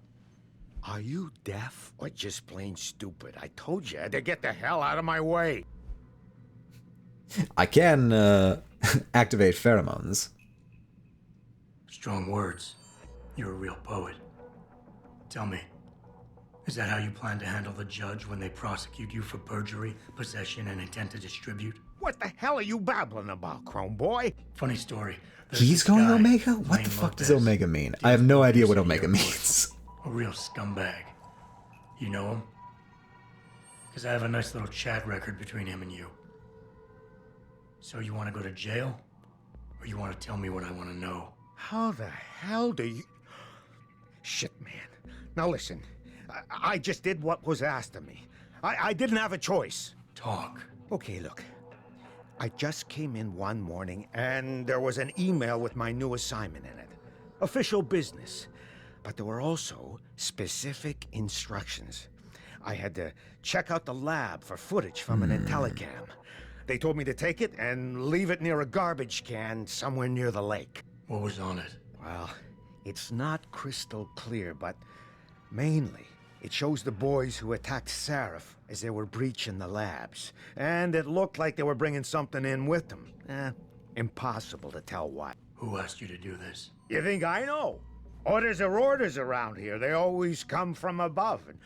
Are you deaf or just plain stupid? I told you to get the hell out of my way. I can activate pheromones. Strong words. You're a real poet. Tell me, is that how you plan to handle the judge when they prosecute you for perjury, possession, and intent to distribute? What the hell are you babbling about, Chrome Boy? Funny story. There's He's this going guy, Omega? What the Blaine fuck does Lopez. Omega mean? I have no idea what Omega Airport. means. A real scumbag. You know him? Because I have a nice little chat record between him and you. So you want to go to jail? Or you want to tell me what I want to know? How the hell do you... Shit, man. Now listen, I just did what was asked of me. I didn't have a choice. Talk. Okay, look. I just came in one morning and there was an email with my new assignment in it. Official business. But there were also specific instructions. I had to check out the lab for footage from an IntelliCam. They told me to take it and leave it near a garbage can somewhere near the lake. What was on it? Well, it's not crystal clear, but mainly it shows the boys who attacked Sarif as they were breaching the labs. And it looked like they were bringing something in with them. Impossible to tell what. Who asked you to do this? You think I know? Orders are orders around here. They always come from above. And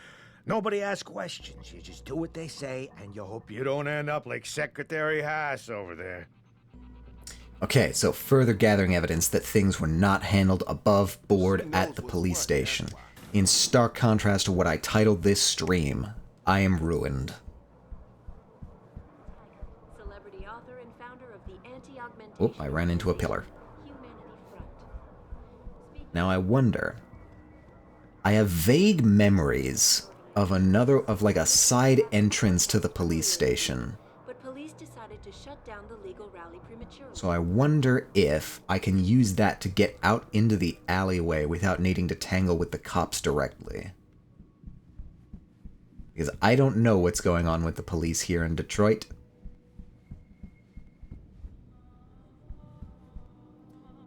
nobody asks questions. You just do what they say, and you hope you don't end up like Secretary Haas over there. Okay, so further gathering evidence that things were not handled above board at the police station. In stark contrast to what I titled this stream, I am ruined. Celebrity author and founder of the anti-augmentation. Oh, I ran into a pillar. Humanity Front. Now I wonder... I have vague memories of like a side entrance to the police station. But police decided to shut down the legal rally prematurely. So I wonder if I can use that to get out into the alleyway without needing to tangle with the cops directly. Because I don't know what's going on with the police here in Detroit.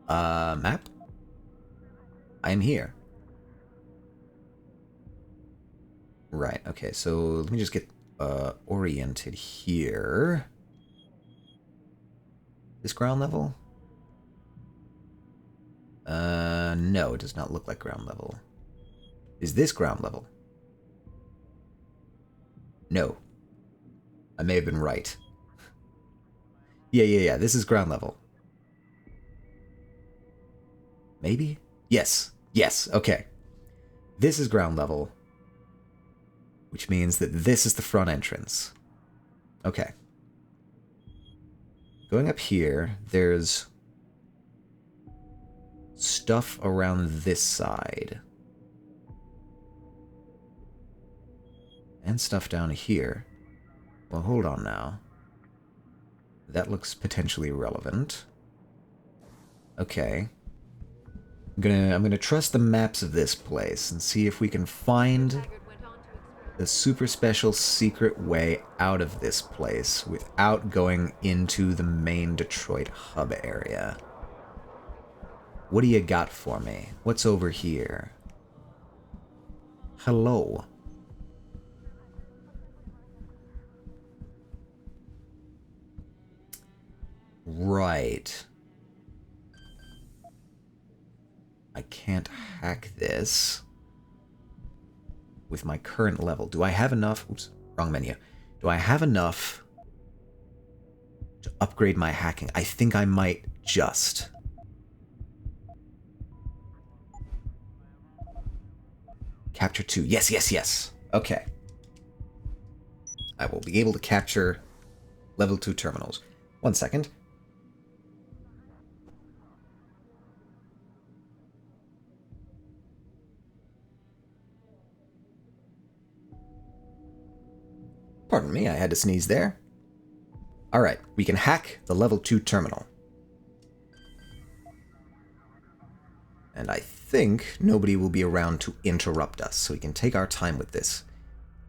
Map? I'm here. Right, okay, so let me just get oriented here. This ground level? No, it does not look like ground level. Is this ground level? No. I may have been right. Yeah, this is ground level. Maybe? Yes, okay. This is ground level. Which means that this is the front entrance. Okay. Going up here, there's stuff around this side. And stuff down here. Well, hold on now. That looks potentially relevant. Okay. I'm gonna trust the maps of this place and see if we can find the super special secret way out of this place without going into the main Detroit hub area. What do you got for me? What's over here? Hello. Right. I can't hack this with my current level. Do I have enough? Oops, wrong menu. Do I have enough to upgrade my hacking? I think I might just. Capture 2. Yes, yes, yes. Okay. I will be able to capture level 2 terminals. 1 second. Pardon me, I had to sneeze there. Alright, we can hack the level 2 terminal. And I think nobody will be around to interrupt us, so we can take our time with this.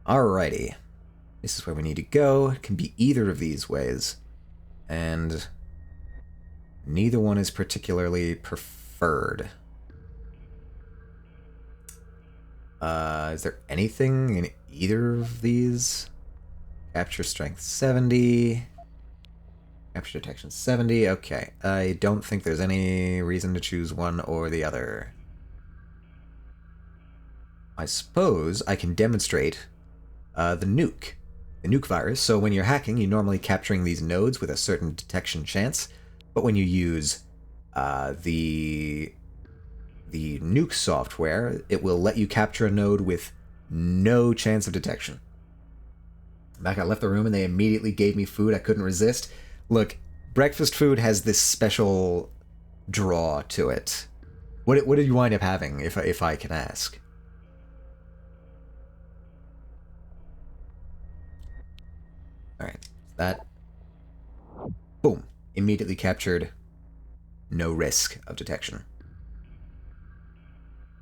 Alrighty. This is where we need to go. It can be either of these ways. And neither one is particularly preferred. Is there anything in either of these? Capture strength 70. Capture detection 70. Okay. I don't think there's any reason to choose one or the other. I suppose I can demonstrate the nuke virus. So when you're hacking, you're normally capturing these nodes with a certain detection chance. But when you use the nuke software, it will let you capture a node with no chance of detection. Back, I left the room and they immediately gave me food. I couldn't resist. Look, breakfast food has this special draw to it. What did you wind up having, if I can ask? Alright, that. Boom. Immediately captured. No risk of detection.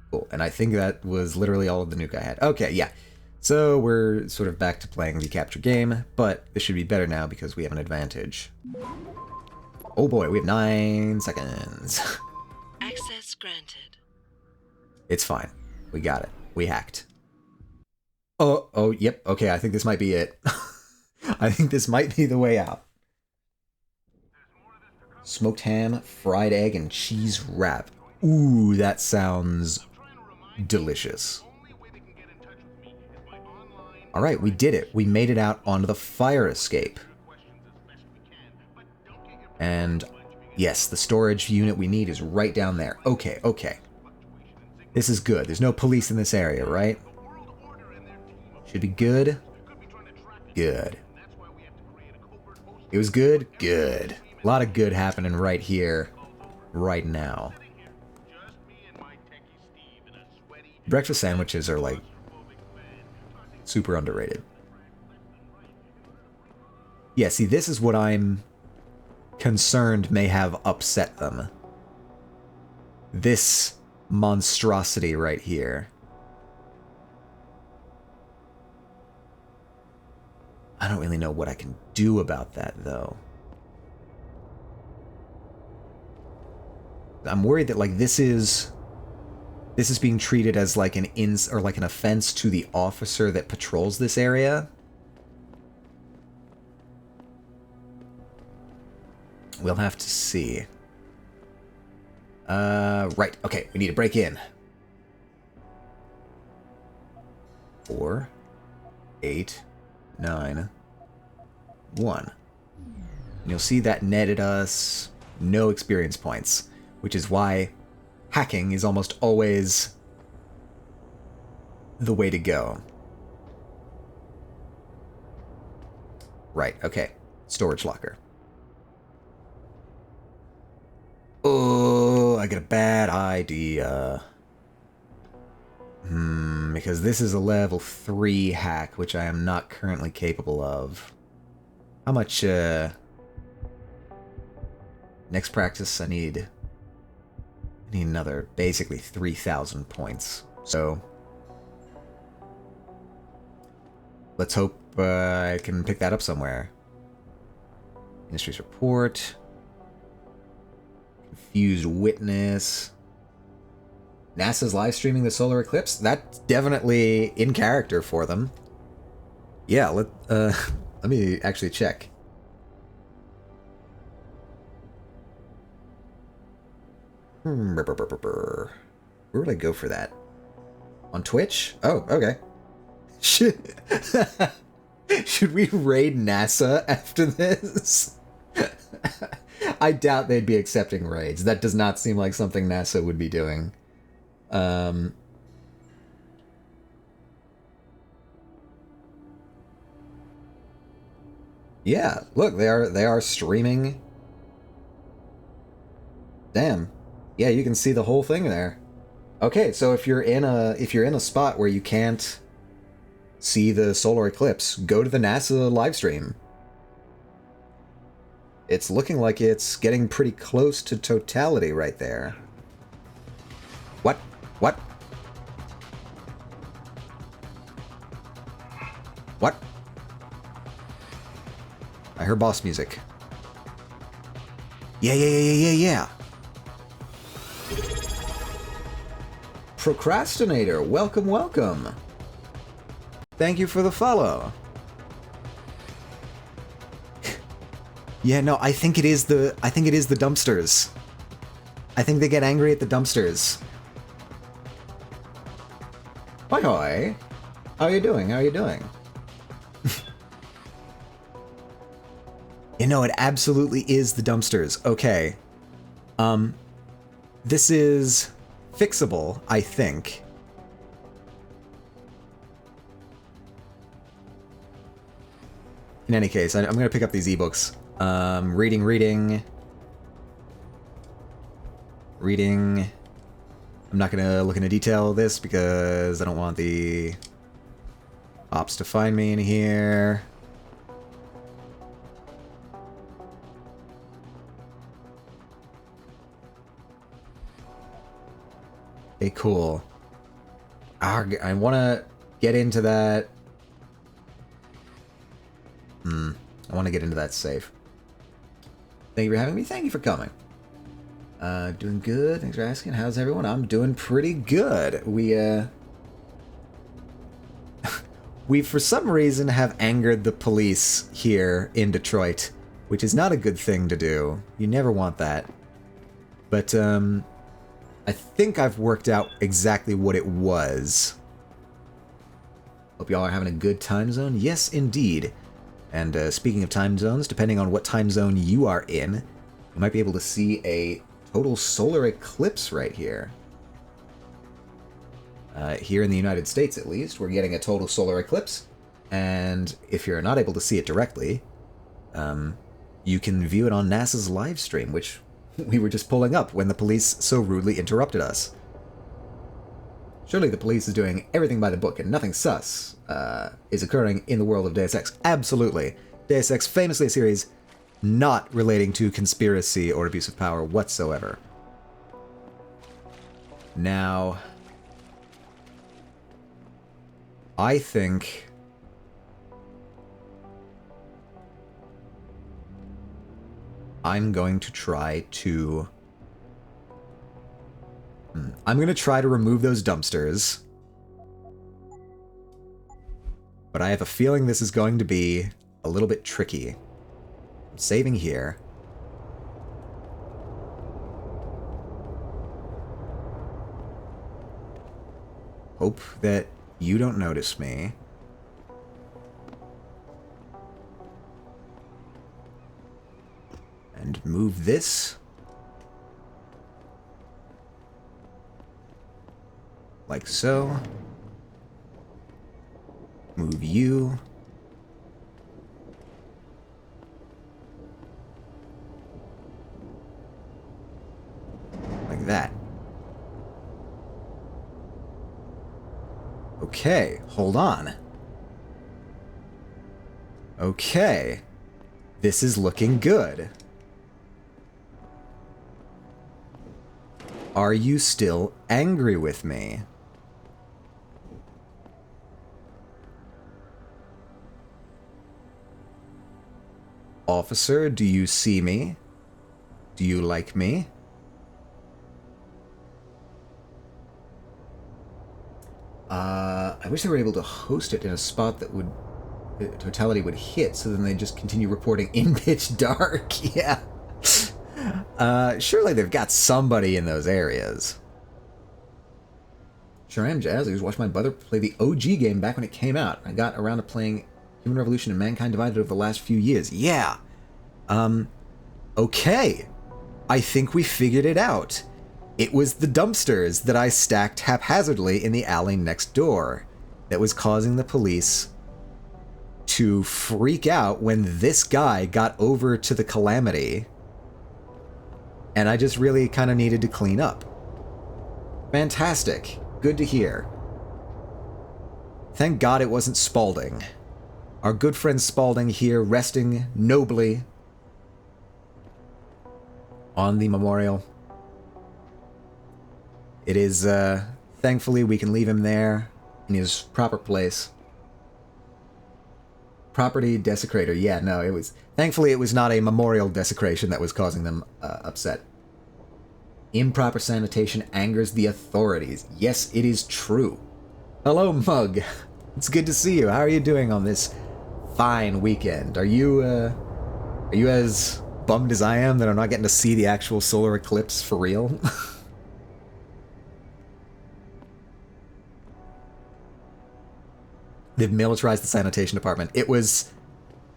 Cool, and I think that was literally all of the nuke I had. Okay, yeah. So we're sort of back to playing the capture game, but this should be better now because we have an advantage. Oh boy, we have 9 seconds. Access granted. It's fine. We got it. We hacked. Oh, yep. Okay, I think this might be it. I think this might be the way out. Smoked ham, fried egg, and cheese wrap. Ooh, that sounds delicious. Alright, we did it. We made it out onto the fire escape. And yes, the storage unit we need is right down there. Okay, okay. This is good. There's no police in this area, right? Should be good. Good. It was good? Good. A lot of good happening right here, right now. Breakfast sandwiches are like super underrated. Yeah, see, this is what I'm concerned may have upset them. This monstrosity right here. I don't really know what I can do about that, though. I'm worried that, like, this is being treated as like an an offense to the officer that patrols this area. We'll have to see. Right. Okay, we need to break in. 4, 8, 9, 1. And you'll see that netted us no experience points, which is why hacking is almost always the way to go. Right, okay. Storage locker. Oh, I get a bad idea. Because this is a level 3 hack, which I am not currently capable of. How much, next practice, I need another, basically 3,000 points. So, let's hope I can pick that up somewhere. Ministry's report. Confused witness. NASA's live streaming the solar eclipse? That's definitely in character for them. Yeah, let me actually check. Where would I go for that? On Twitch? Oh, okay. Should we raid NASA after this? I doubt they'd be accepting raids. That does not seem like something NASA would be doing. Yeah, look, they are streaming. Damn. Yeah, you can see the whole thing there. Okay, so if you're in a spot where you can't see the solar eclipse, go to the NASA live stream. It's looking like it's getting pretty close to totality right there. What? What? What? I heard boss music. Yeah. Procrastinator, welcome. Thank you for the follow. Yeah, no, I think it is the dumpsters. I think they get angry at the dumpsters. Hoi hoi. How you doing? You know, it absolutely is the dumpsters. Okay. This is fixable, I think. In any case, I'm going to pick up these ebooks. Reading. I'm not going to look into detail of this because I don't want the ops to find me in here. Okay, cool. I want to get into that. I want to get into that safe. Thank you for having me. Thank you for coming. Doing good. Thanks for asking. How's everyone? I'm doing pretty good. We for some reason have angered the police here in Detroit, which is not a good thing to do. You never want that. But, I think I've worked out exactly what it was. Hope y'all are having a good time zone. Yes, indeed. And speaking of time zones, depending on what time zone you are in, you might be able to see a total solar eclipse right here. Here in the United States, at least, we're getting a total solar eclipse. And if you're not able to see it directly, you can view it on NASA's live stream, which we were just pulling up when the police so rudely interrupted us. Surely the police is doing everything by the book and nothing sus is occurring in the world of Deus Ex. Absolutely. Deus Ex, famously a series not relating to conspiracy or abuse of power whatsoever. Now, I think I'm going to try to... I'm going to try to remove those dumpsters. But I have a feeling this is going to be a little bit tricky. I'm saving here. Hope that you don't notice me. And move this. Like so. Move you. Like like that. Okay, hold on. Okay. This is looking good. Are you still angry with me? Officer, do you see me? Do you like me? I wish they were able to host it in a spot that would the totality would hit, so then they just continue reporting in pitch dark. Yeah. Surely they've got somebody in those areas. Sure am, Jazz. I just watched my brother play the OG game back when it came out. I got around to playing Human Revolution and Mankind Divided over the last few years. Yeah. Okay. I think we figured it out. It was the dumpsters that I stacked haphazardly in the alley next door that was causing the police to freak out when this guy got over to the Calamity. And I just really kind of needed to clean up. Fantastic. Good to hear. Thank God it wasn't Spaulding. Our good friend Spaulding here resting nobly on the memorial. It is, thankfully we can leave him there in his proper place. Property desecrator. Yeah, no, it was... Thankfully it was not a memorial desecration that was causing them upset. Improper sanitation angers the authorities. Yes, it is true. Hello, Mug. It's good to see you. How are you doing on this fine weekend? Are you as bummed as I am that I'm not getting to see the actual solar eclipse for real? They've militarized the sanitation department. It was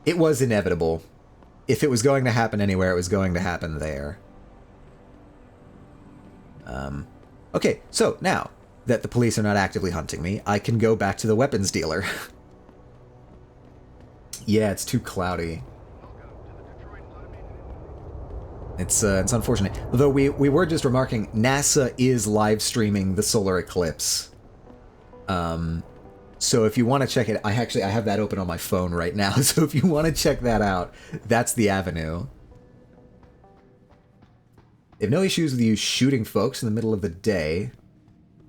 inevitable. If it was going to happen anywhere, it was going to happen there. Okay, so now that the police are not actively hunting me, I can go back to the weapons dealer. Yeah, it's too cloudy. It's unfortunate. Although we were just remarking, NASA is live streaming the solar eclipse. So if you want to check it, I have that open on my phone right now. So if you want to check that out, that's the avenue. They have no issues with you shooting folks in the middle of the day,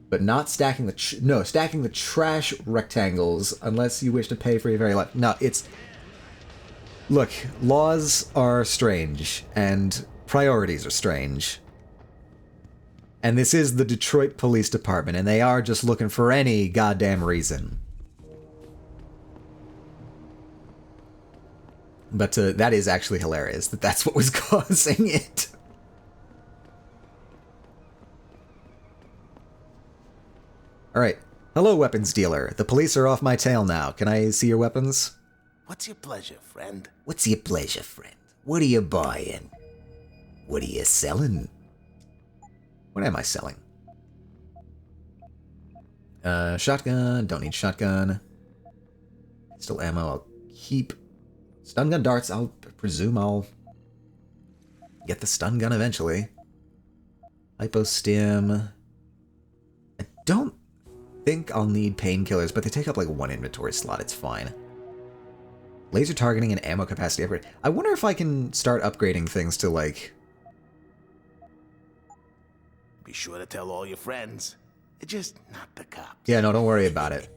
but not stacking the stacking the trash rectangles unless you wish to pay for your very life. No, it's... Look, laws are strange, and priorities are strange. And this is the Detroit Police Department, and they are just looking for any goddamn reason. But that is actually hilarious, that that's what was causing it. Alright. Hello, weapons dealer. The police are off my tail now. Can I see your weapons? What's your pleasure, friend? What's your pleasure, friend? What are you buying? What are you selling? What am I selling? Shotgun. Don't need shotgun. Pistol ammo. I'll keep. Stun gun darts. I'll presume I'll get the stun gun eventually. Hypostim. I don't think I'll need painkillers, but they take up like one inventory slot. It's fine. Laser targeting and ammo capacity upgrade. I wonder if I can start upgrading things to like... Be sure to tell all your friends. Just not the cops. Yeah, no, don't worry about it.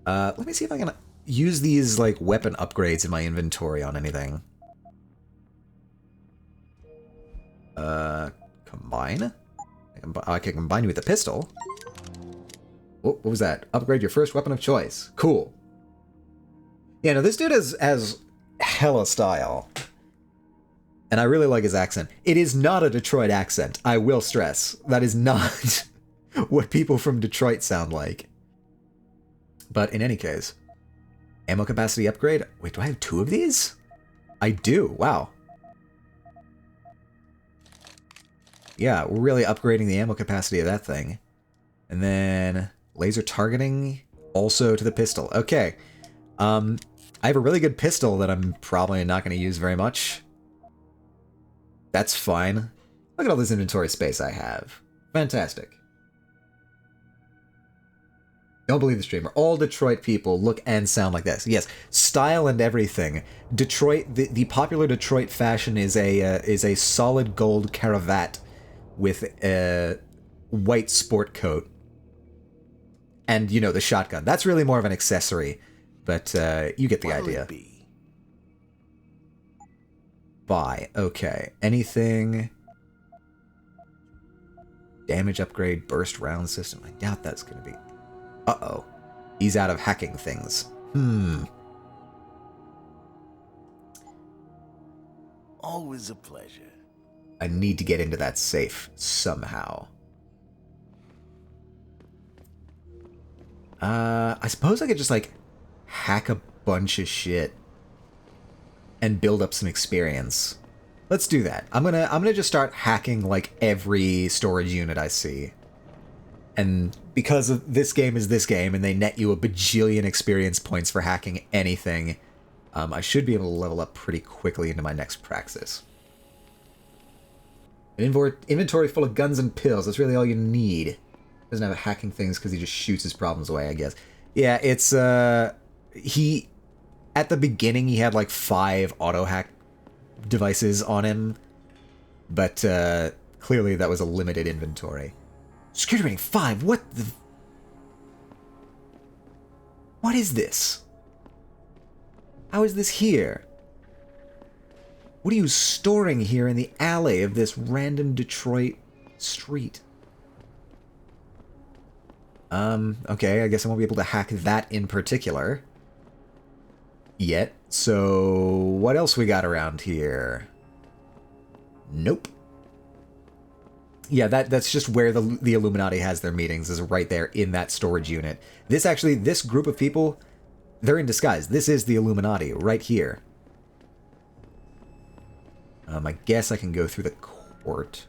Let me see if I can use these like weapon upgrades in my inventory on anything. Combine? I can combine you with the pistol. What was that? Upgrade your first weapon of choice. Cool. Yeah, no, this dude has hella style. And I really like his accent. It is not a Detroit accent, I will stress. That is not what people from Detroit sound like. But in any case, ammo capacity upgrade. Wait, do I have 2 of these? I do. Wow. Yeah, we're really upgrading the ammo capacity of that thing. And then laser targeting also to the pistol. Okay. I have a really good pistol that I'm probably not going to use very much. That's fine. Look at all this inventory space I have. Fantastic. Don't believe the streamer. All Detroit people look and sound like this. Yes, style and everything. Detroit, the popular Detroit fashion is a solid gold cravat with a white sport coat. And, you know, the shotgun. That's really more of an accessory. But you get the idea. Buy. Okay. Anything? Damage upgrade, burst round system. I doubt that's going to be... Uh-oh. He's out of hacking things. Always a pleasure. I need to get into that safe somehow. I suppose I could just, like, hack a bunch of shit and build up some experience. Let's do that. I'm gonna just start hacking, like, every storage unit I see. And because of this game is this game, and they net you a bajillion experience points for hacking anything, I should be able to level up pretty quickly into my next praxis. An inventory full of guns and pills. That's really all you need. Doesn't have hacking things because he just shoots his problems away, I guess. Yeah, it's, he... At the beginning, he had, like, 5 auto-hack devices on him. But, clearly that was a limited inventory. Security rating 5? What the... What is this? How is this here? What are you storing here in the alley of this random Detroit street? Okay, I guess I won't be able to hack that in particular. Yet. So, what else we got around here? Nope. Yeah, that's just where the Illuminati has their meetings, is right there in that storage unit. This group of people, they're in disguise. This is the Illuminati, right here. I guess I can go through the court.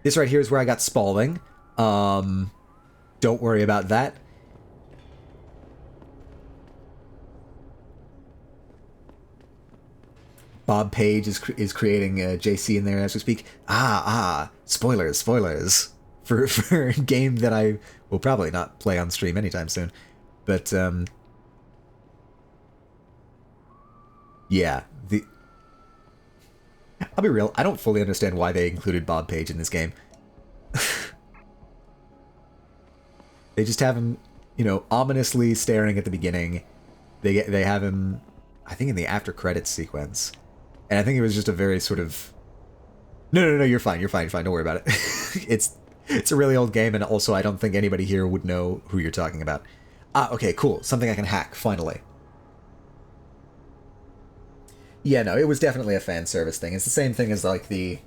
This right here is where I got Spaulding. Don't worry about that. Bob Page is creating JC in there as we speak. Spoilers for a game that I will probably not play on stream anytime soon. But yeah, I'll be real. I don't fully understand why they included Bob Page in this game. They just have him, you know, ominously staring at the beginning. They have him, I think, in the after credits sequence. And I think it was just a very sort of... No, you're fine, don't worry about it. It's a really old game, and also I don't think anybody here would know who you're talking about. Okay, cool. Something I can hack, finally. Yeah, no, it was definitely a fan service thing. It's the same thing as, like, the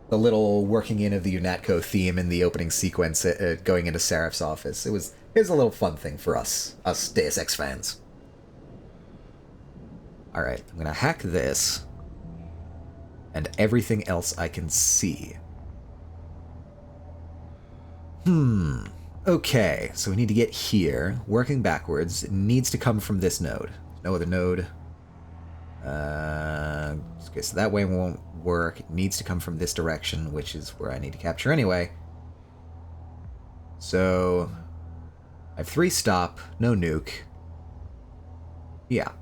little working in of the UNATCO theme in the opening sequence going into Seraph's office. It was a little fun thing for us Deus Ex fans. Alright, I'm gonna hack this. And everything else I can see. Okay, so we need to get here. Working backwards. It needs to come from this node. No other node. Okay, so that way won't work. It needs to come from this direction, which is where I need to capture anyway. So, I have 3 stop, no nuke. Yeah.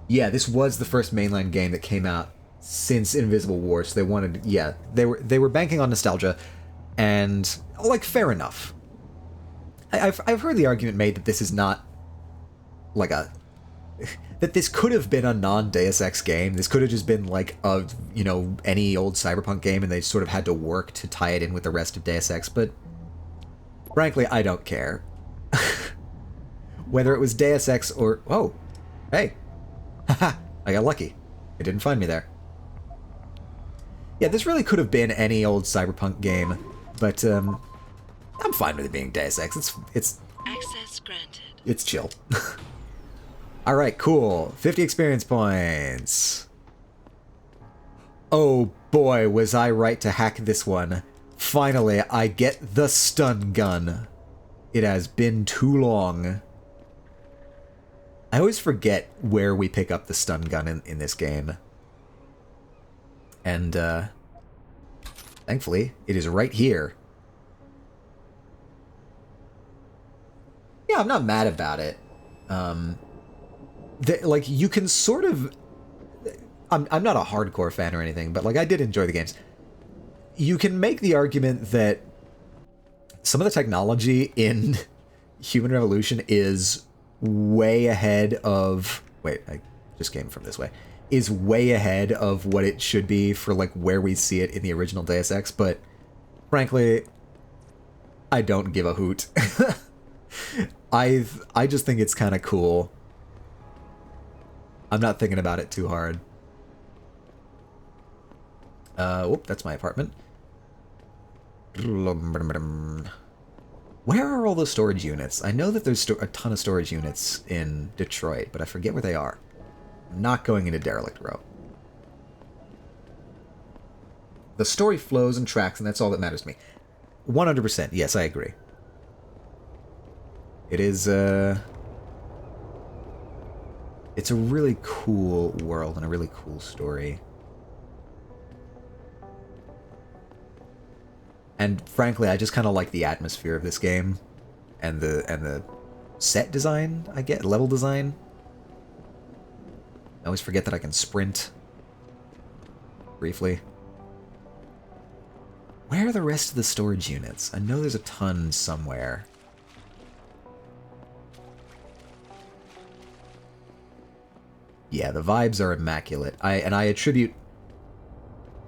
Yeah, this was the first mainline game that came out since Invisible War, so they wanted... Yeah, they were banking on nostalgia, and, like, fair enough. I've heard the argument made that this is not, like, that this could have been a non-Deus Ex game. This could have just been, like, you know, any old Cyberpunk game, and they sort of had to work to tie it in with the rest of Deus Ex, but... Frankly, I don't care. Whether it was Deus Ex or... Oh, hey. Haha, I got lucky. It didn't find me there. Yeah, this really could have been any old Cyberpunk game, but I'm fine with it being Deus Ex. It's Access granted. It's chill. Alright, cool. 50 experience points. Oh boy, was I right to hack this one. Finally, I get the stun gun. It has been too long. I always forget where we pick up the stun gun in this game. And, thankfully, it is right here. Yeah, I'm not mad about it. Like, you can sort of... I'm not a hardcore fan or anything, but, like, I did enjoy the games. You can make the argument that some of the technology in Human Revolution is way ahead of... Wait, I just came from this way. Is way ahead of what it should be for, like, where we see it in the original Deus Ex, but frankly, I don't give a hoot. I just think it's kind of cool. I'm not thinking about it too hard. Whoop, that's my apartment. Where are all the storage units? I know that there's a ton of storage units in Detroit, but I forget where they are. I'm not going into Derelict Row. The story flows and tracks, and that's all that matters to me. 100%, yes, I agree. It is, it's a really cool world and a really cool story. And frankly, I just kind of like the atmosphere of this game, and the set design, I get, level design. I always forget that I can sprint. Briefly. Where are the rest of the storage units? I know there's a ton somewhere. Yeah, the vibes are immaculate. I attribute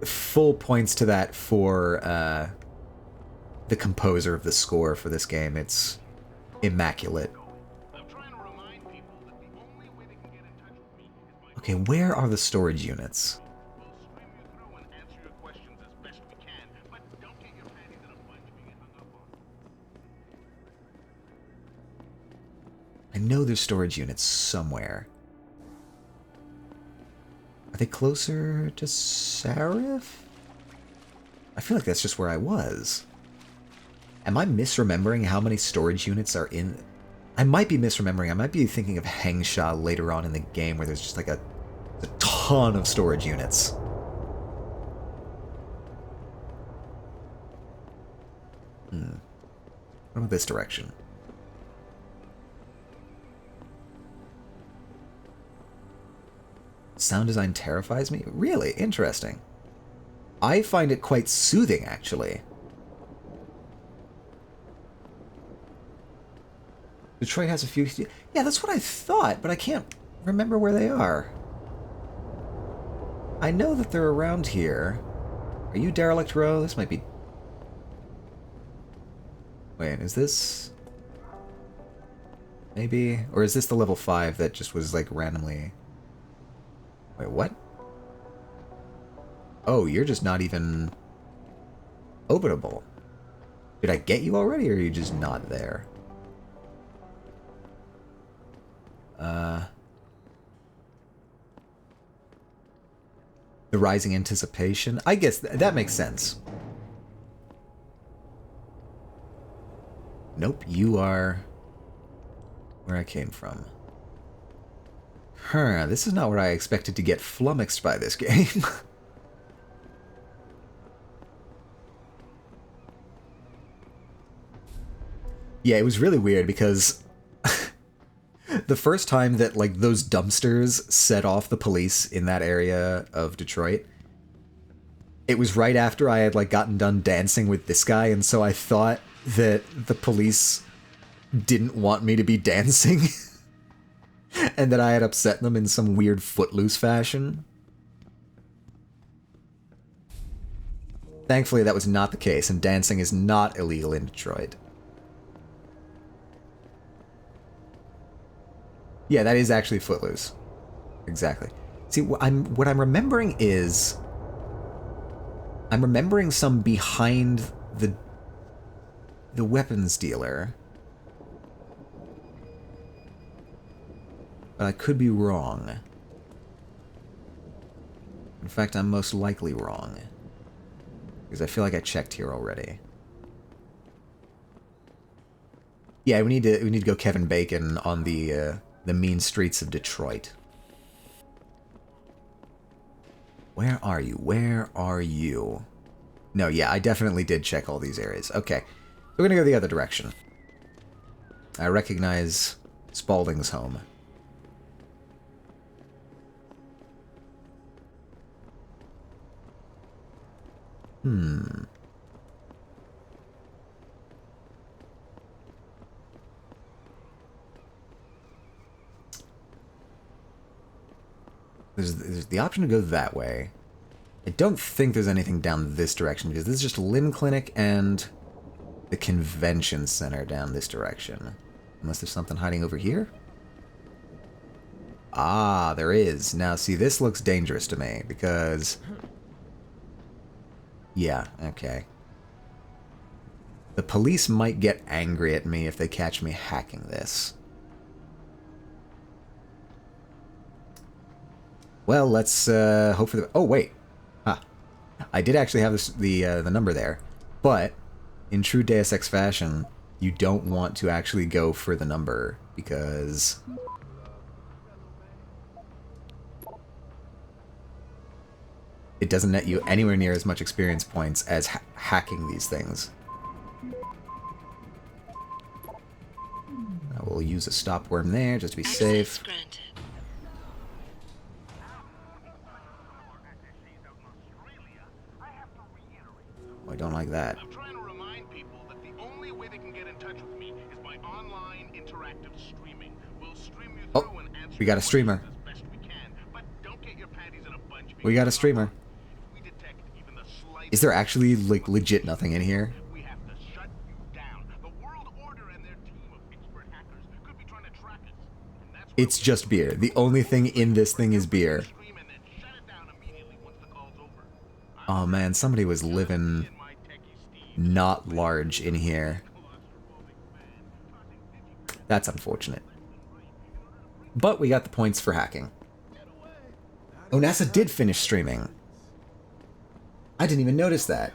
full points to that for the composer of the score for this game. It's immaculate. Okay, where are the storage units? I know there's storage units somewhere. Are they closer to Sarif? I feel like that's just where I was. Am I misremembering how many storage units are in... I might be misremembering. I might be thinking of Hengsha later on in the game where there's just like a ton of storage units. What about this direction? Sound design terrifies me? Really? Interesting. I find it quite soothing, actually. Detroit has a few... Yeah, that's what I thought, but I can't remember where they are. I know that they're around here. Are you Derelict Row? This might be... Wait, is this... Maybe? Or is this the level 5 that just was, like, randomly... Wait, what? Oh, you're just not even... openable. Did I get you already, or are you just not there? The rising anticipation? I guess that makes sense. Nope, you are where I came from. This is not where I expected to get flummoxed by this game. Yeah, it was really weird because the first time that, like, those dumpsters set off the police in that area of Detroit, it was right after I had, like, gotten done dancing with this guy, and so I thought that the police didn't want me to be dancing, and that I had upset them in some weird footloose fashion. Thankfully, that was not the case, and dancing is not illegal in Detroit. Yeah, that is actually Footloose. Exactly. See, what I'm remembering is... I'm remembering some behind the weapons dealer. But I could be wrong. In fact, I'm most likely wrong. Because I feel like I checked here already. Yeah, we need to go Kevin Bacon on the mean streets of Detroit. Where are you? Where are you? No, yeah, I definitely did check all these areas. Okay. We're gonna go the other direction. I recognize Spaulding's home. There's the option to go that way. I don't think there's anything down this direction, because this is just Limb Clinic and the Convention Center down this direction. Unless there's something hiding over here? Ah, there is. Now, see, this looks dangerous to me, because... Yeah, okay. The police might get angry at me if they catch me hacking this. Well, let's hope for the... Oh, wait. Ah, I did actually have the number there. But, in true Deus Ex fashion, you don't want to actually go for the number, because... it doesn't net you anywhere near as much experience points as hacking these things. I will use a stop worm there, just to be safe. Oh, I don't like that. I'm trying to remind people that the only way they can get in touch with me is by online interactive streaming. We'll stream you through and answer we got a streamer. as best we can, but don't get your panties in a bunch. We got a streamer. We detect even the slightest. Is there actually, like, legit nothing in here? We have to shut you down. The World Order and their team of expert hackers could be trying to track us. And that's It's just beer. The only thing in this thing is beer. stream and then shut it down immediately once the call's over. Oh man, somebody was living not large in here. That's unfortunate. But we got the points for hacking. Oh, NASA did finish streaming. I didn't even notice that.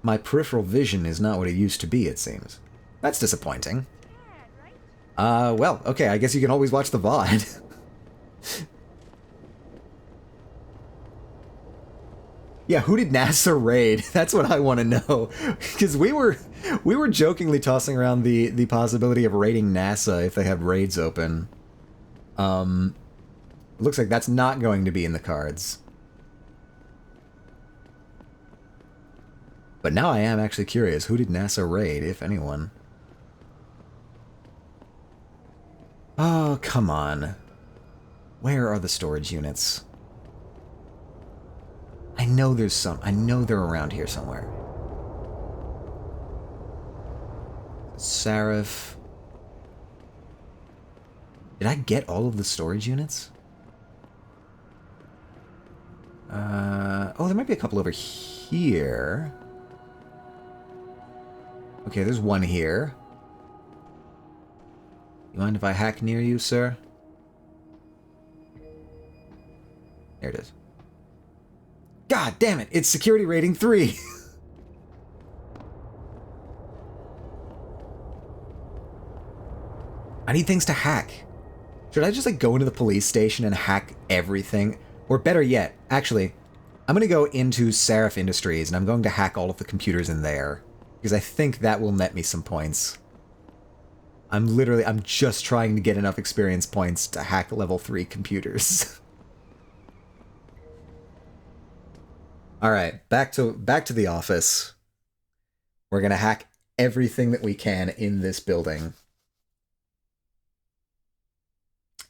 My peripheral vision is not what it used to be, it seems. That's disappointing. Well, okay, I guess you can always watch the VOD. Yeah, who did NASA raid? That's what I want to know. Because we were jokingly tossing around the possibility of raiding NASA if they have raids open. Looks like that's not going to be in the cards. But now I am actually curious. Who did NASA raid, if anyone? Oh, come on. Where are the storage units? I know there's some. I know they're around here somewhere. Sarif. Did I get all of the storage units? Oh, there might be a couple over here. Okay, there's one here. You mind if I hack near you, sir? There it is. God damn it, it's security rating 3. I need things to hack. Should I just like go into the police station and hack everything? Or better yet, actually, I'm gonna go into Sarif Industries and I'm going to hack all of the computers in there. Because I think that will net me some points. I'm just trying to get enough experience points to hack level 3 computers. Alright, back to the office. We're gonna hack everything that we can in this building.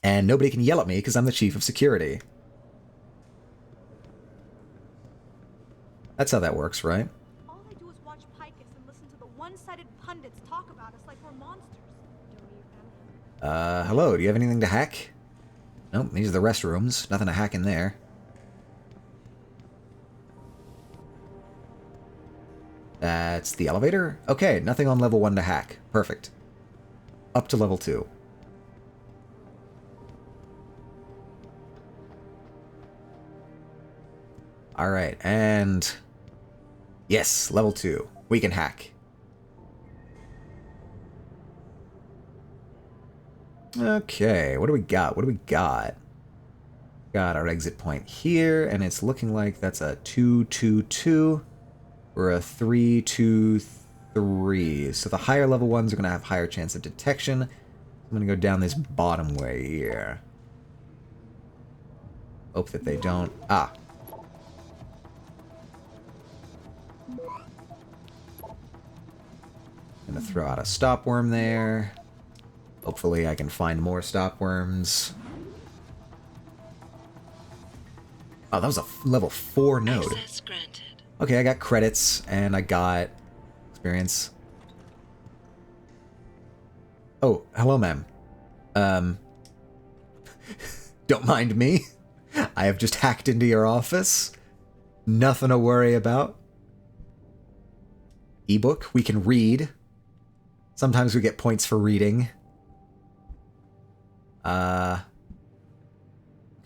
And nobody can yell at me because I'm the chief of security. That's how that works, right? All they do is watch Picus and listen to the one-sided pundits talk about us like we're monsters. Hello, do you have anything to hack? Nope, these are the restrooms. Nothing to hack in there. That's the elevator? Okay, nothing on level 1 to hack. Perfect. Up to level 2. Alright, and... yes, level 2. We can hack. Okay, what do we got? What do we got? Got our exit point here, and it's looking like that's a 222 or a 323. So the higher level ones are going to have higher chance of detection. I'm going to go down this bottom way here. Hope that they don't... Ah. Gonna throw out a stopworm there. Hopefully I can find more stopworms. Oh, that was a level 4 node. Access granted. Okay, I got credits and I got experience. Oh, hello, ma'am. Don't mind me. I have just hacked into your office. Nothing to worry about. Ebook, we can read. Sometimes we get points for reading. Kind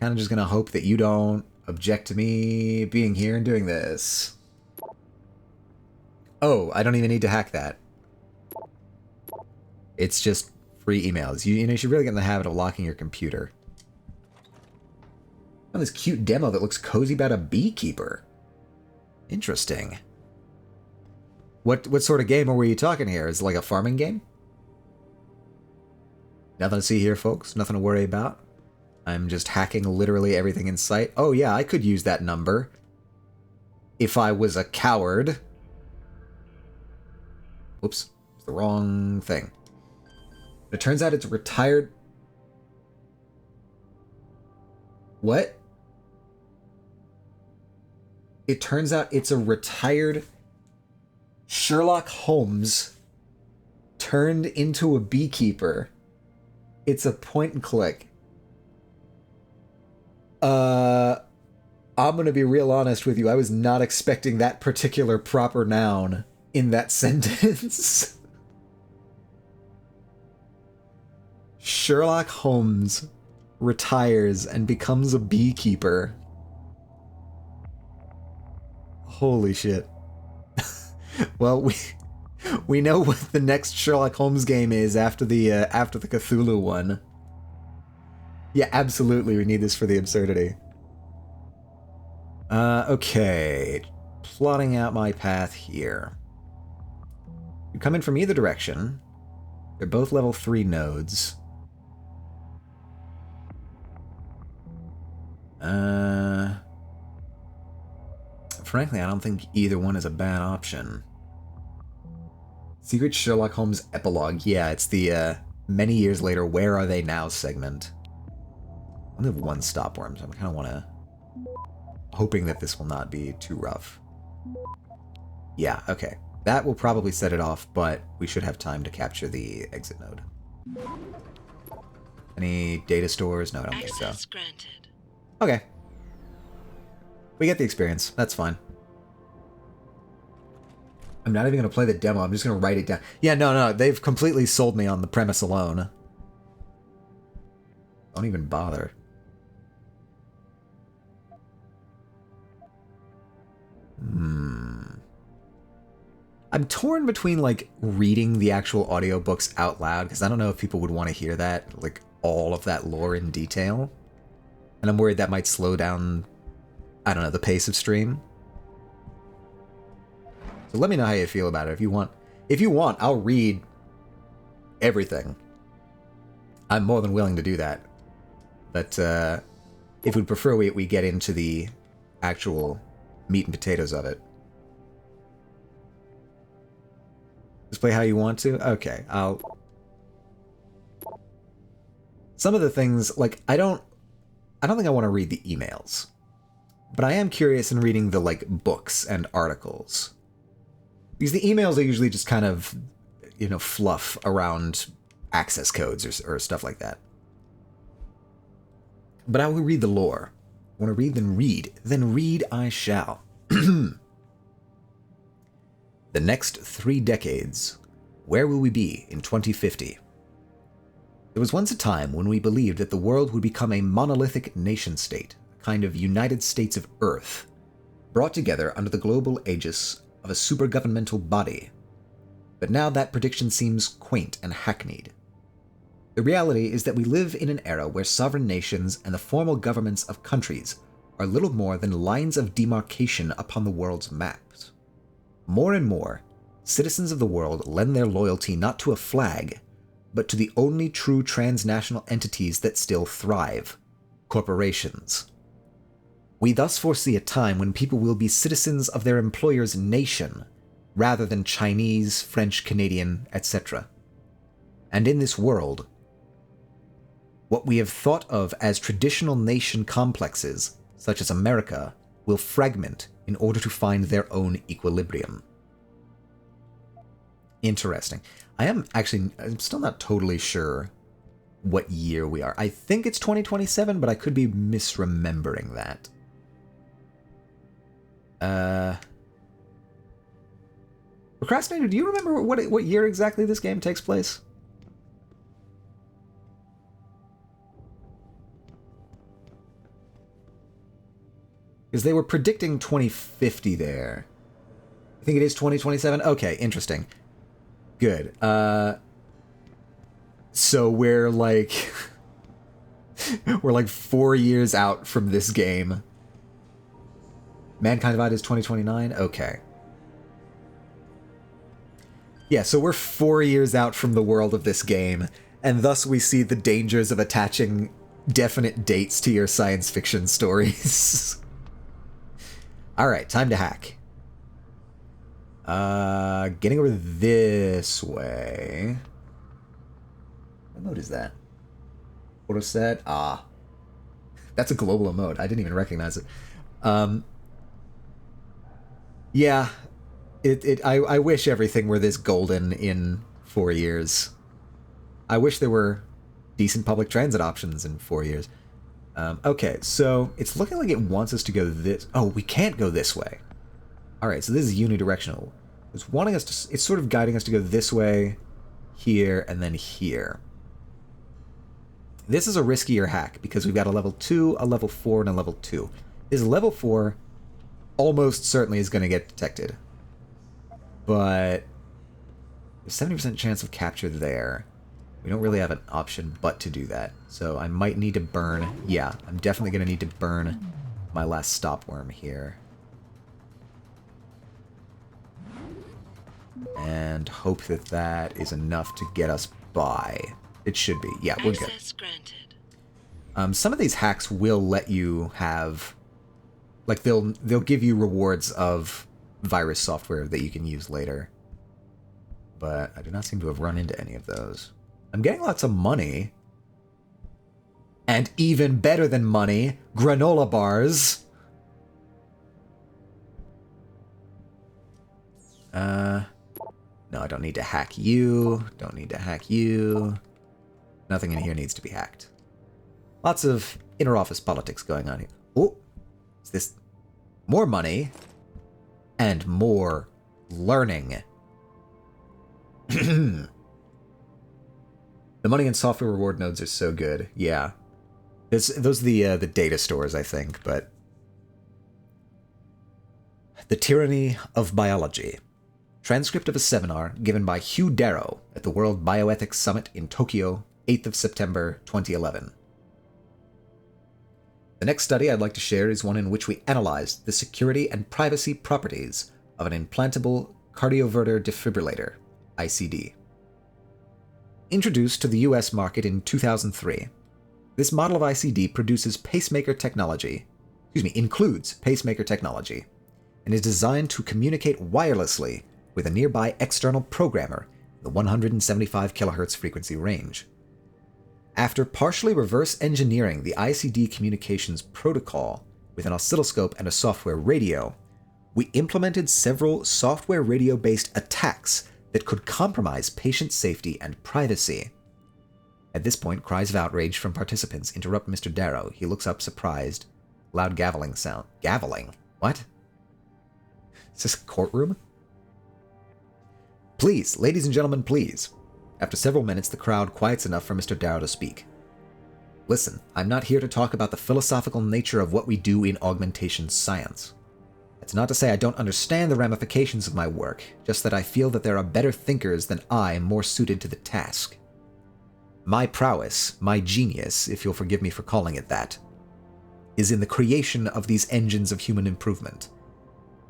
of just gonna hope that you don't object to me being here and doing this. Oh, I don't even need to hack that. It's just free emails. You know, you should really get in the habit of locking your computer. Oh, this cute demo that looks cozy about a beekeeper. Interesting. What sort of game are we talking here? Is it like a farming game? Nothing to see here, folks. Nothing to worry about. I'm just hacking literally everything in sight. Oh yeah, I could use that number. If I was a coward. Whoops. It's the wrong thing. It turns out it's retired... What? It turns out it's a retired Sherlock Holmes turned into a beekeeper. It's a point and click. I'm gonna be real honest with you. I was not expecting that particular proper noun in that sentence. Sherlock Holmes retires and becomes a beekeeper. Holy shit. Well, we know what the next Sherlock Holmes game is after the Cthulhu one. Yeah, absolutely, we need this for the absurdity. Okay. Plotting out my path here. You come in from either direction. They're both level 3 nodes. Frankly, I don't think either one is a bad option. Secret Sherlock Holmes epilogue. Yeah, it's the many years later, where are they now segment. I only have one stopworm, so I kind of want to... hoping that this will not be too rough. Yeah, okay. That will probably set it off, but we should have time to capture the exit node. Any data stores? No, I don't think so. Access granted. Okay. We get the experience. That's fine. I'm not even going to play the demo. I'm just going to write it down. Yeah, no. They've completely sold me on the premise alone. Don't even bother. I'm torn between, like, reading the actual audiobooks out loud, because I don't know if people would want to hear that, like, all of that lore in detail. And I'm worried that might slow down, I don't know, the pace of stream. So let me know how you feel about it. If you want, I'll read everything. I'm more than willing to do that. But if you'd prefer we get into the actual meat and potatoes of it. Just play how you want to? Okay, I'll... Some of the things, like, I don't think I want to read the emails. But I am curious in reading the, like, books and articles. Because the emails are usually just kind of, you know, fluff around access codes or stuff like that. But I will read the lore. Want to read, then read. Then read I shall. The next 3 decades. Where will we be in 2050? There was once a time when we believed that the world would become a monolithic nation-state, a kind of United States of Earth, brought together under the global aegis of a super-governmental body. But now that prediction seems quaint and hackneyed. The reality is that we live in an era where sovereign nations and the formal governments of countries are little more than lines of demarcation upon the world's maps. More and more, citizens of the world lend their loyalty not to a flag, but to the only true transnational entities that still thrive: corporations. We thus foresee a time when people will be citizens of their employer's nation, rather than Chinese, French, Canadian, etc. And in this world, what we have thought of as traditional nation complexes, such as America, will fragment in order to find their own equilibrium. Interesting. I'm still not totally sure what year we are. I think it's 2027, but I could be misremembering that. Procrastinator, do you remember what year exactly this game takes place? Because they were predicting 2050 there. I think it is 2027. Okay, interesting. Good. So we're like... we're like 4 years out from this game. Mankind Divided is 2029? Okay. Yeah, so we're 4 years out from the world of this game, and thus we see the dangers of attaching definite dates to your science fiction stories. Alright, time to hack. Getting over this way. What mode is that? Photo set? Ah. That's a global mode. I didn't even recognize it. Yeah. I wish everything were this golden in 4 years. I wish there were decent public transit options in 4 years. Okay, so it's looking like it wants us to go this... Oh, we can't go this way. Alright, so this is unidirectional. It's wanting us to... It's sort of guiding us to go this way, here, and then here. This is a riskier hack, because we've got a level 2, a level 4, and a level 2. This level 4 almost certainly is going to get detected. But... there's 70% chance of capture there. We don't really have an option but to do that. So I might need to burn... Yeah, I'm definitely going to need to burn my last stopworm here. And hope that that is enough to get us by. It should be. Yeah, we're good. Access granted. Some of these hacks will let you have... like, they'll give you rewards of virus software that you can use later. But I do not seem to have run into any of those. I'm getting lots of money. And even better than money, granola bars. No, I don't need to hack you. Don't need to hack you. Nothing in here needs to be hacked. Lots of inter-office politics going on here. Oh, is this more money and more learning? The money and software reward nodes are so good. Yeah. Those are the data stores, I think, but... The Tyranny of Biology. Transcript of a seminar given by Hugh Darrow at the World Bioethics Summit in Tokyo, 8th of September, 2011. The next study I'd like to share is one in which we analyzed the security and privacy properties of an implantable cardioverter defibrillator, ICD. Introduced to the US market in 2003, this model of ICD includes pacemaker technology, and is designed to communicate wirelessly with a nearby external programmer in the 175 kHz frequency range. After partially reverse engineering the ICD communications protocol with an oscilloscope and a software radio, we implemented several software radio-based attacks that could compromise patient safety and privacy. At this point, cries of outrage from participants interrupt Mr. Darrow. He looks up surprised. Loud gaveling sound. Gaveling? What? Is this a courtroom? Please, ladies and gentlemen, please. After several minutes, the crowd quiets enough for Mr. Darrow to speak. Listen, I'm not here to talk about the philosophical nature of what we do in augmentation science. That's not to say I don't understand the ramifications of my work, just that I feel that there are better thinkers than I more suited to the task. My prowess, my genius, if you'll forgive me for calling it that, is in the creation of these engines of human improvement.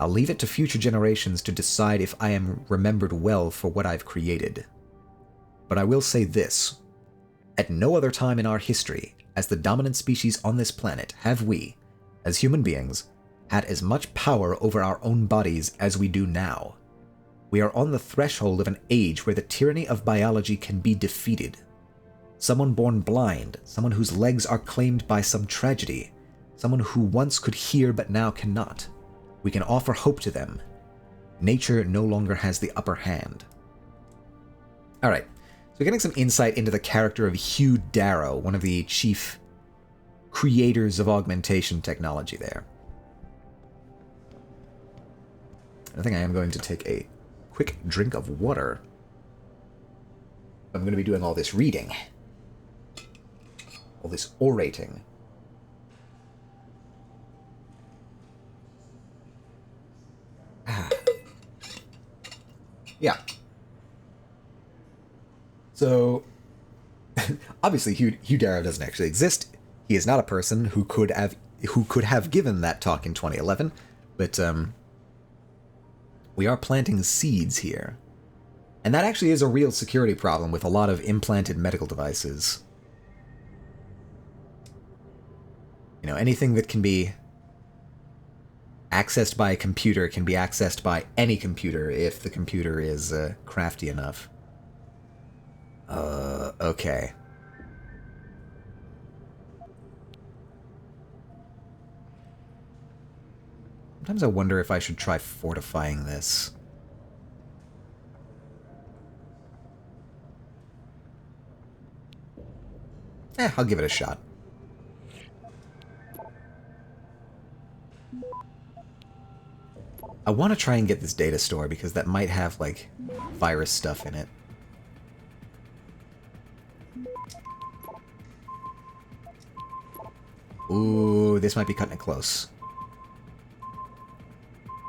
I'll leave it to future generations to decide if I am remembered well for what I've created. But I will say this. At no other time in our history, as the dominant species on this planet, have we, as human beings, had as much power over our own bodies as we do now. We are on the threshold of an age where the tyranny of biology can be defeated. Someone born blind, someone whose legs are claimed by some tragedy, someone who once could hear but now cannot. We can offer hope to them. Nature no longer has the upper hand. Alright, so we're getting some insight into the character of Hugh Darrow, one of the chief creators of augmentation technology there. I think I am going to take a quick drink of water. I'm going to be doing all this reading. All this orating. Yeah. So, obviously Hugh Darrow doesn't actually exist. He is not a person who could have given that talk in 2011, but we are planting seeds here. And that actually is a real security problem with a lot of implanted medical devices. You know, anything that can be accessed by a computer can be accessed by any computer if the computer is crafty enough. Okay. Sometimes I wonder if I should try fortifying this. I'll give it a shot. I want to try and get this data store because that might have, like, virus stuff in it. Ooh, this might be cutting it close.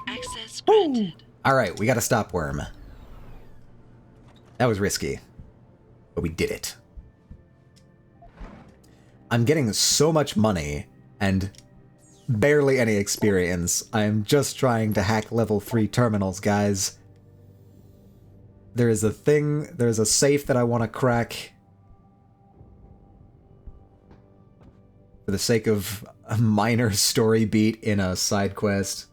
Access granted. Alright, we got a stop worm. That was risky, but we did it. I'm getting so much money and barely any experience. I am just trying to hack level 3 terminals, guys. There is a safe that I want to crack. For the sake of a minor story beat in a side quest.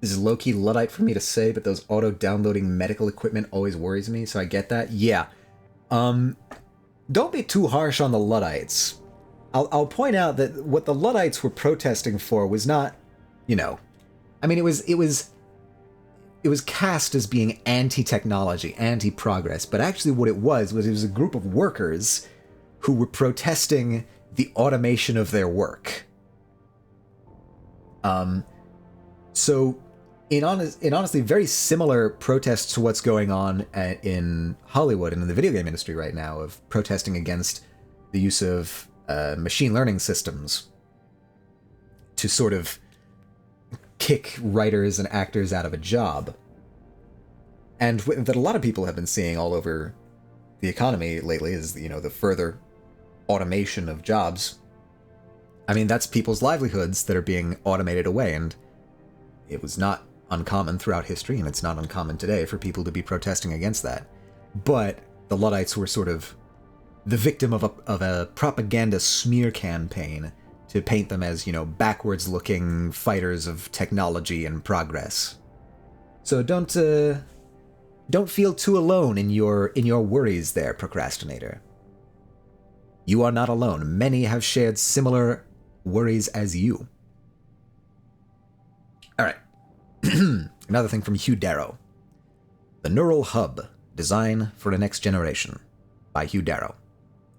This is low-key Luddite for me to say, but those auto-downloading medical equipment always worries me, so I get that. Yeah. Don't be too harsh on the Luddites. I'll point out that what the Luddites were protesting for was not, you know, I mean, it was cast as being anti-technology, anti-progress, but actually what it was a group of workers who were protesting the automation of their work. So, in honestly very similar protests to what's going on in Hollywood and in the video game industry right now, of protesting against the use of machine learning systems to sort of kick writers and actors out of a job. And that a lot of people have been seeing all over the economy lately is, you know, the further automation of jobs. I mean, that's people's livelihoods that are being automated away, and it was not uncommon throughout history, and it's not uncommon today for people to be protesting against that. But the Luddites were sort of the victim of a propaganda smear campaign to paint them as, you know, backwards-looking fighters of technology and progress. So don't feel too alone in your worries there, procrastinator. You are not alone. Many have shared similar worries as you. Alright. Another thing from Hugh Darrow. The Neural Hub, Design for the Next Generation, by Hugh Darrow.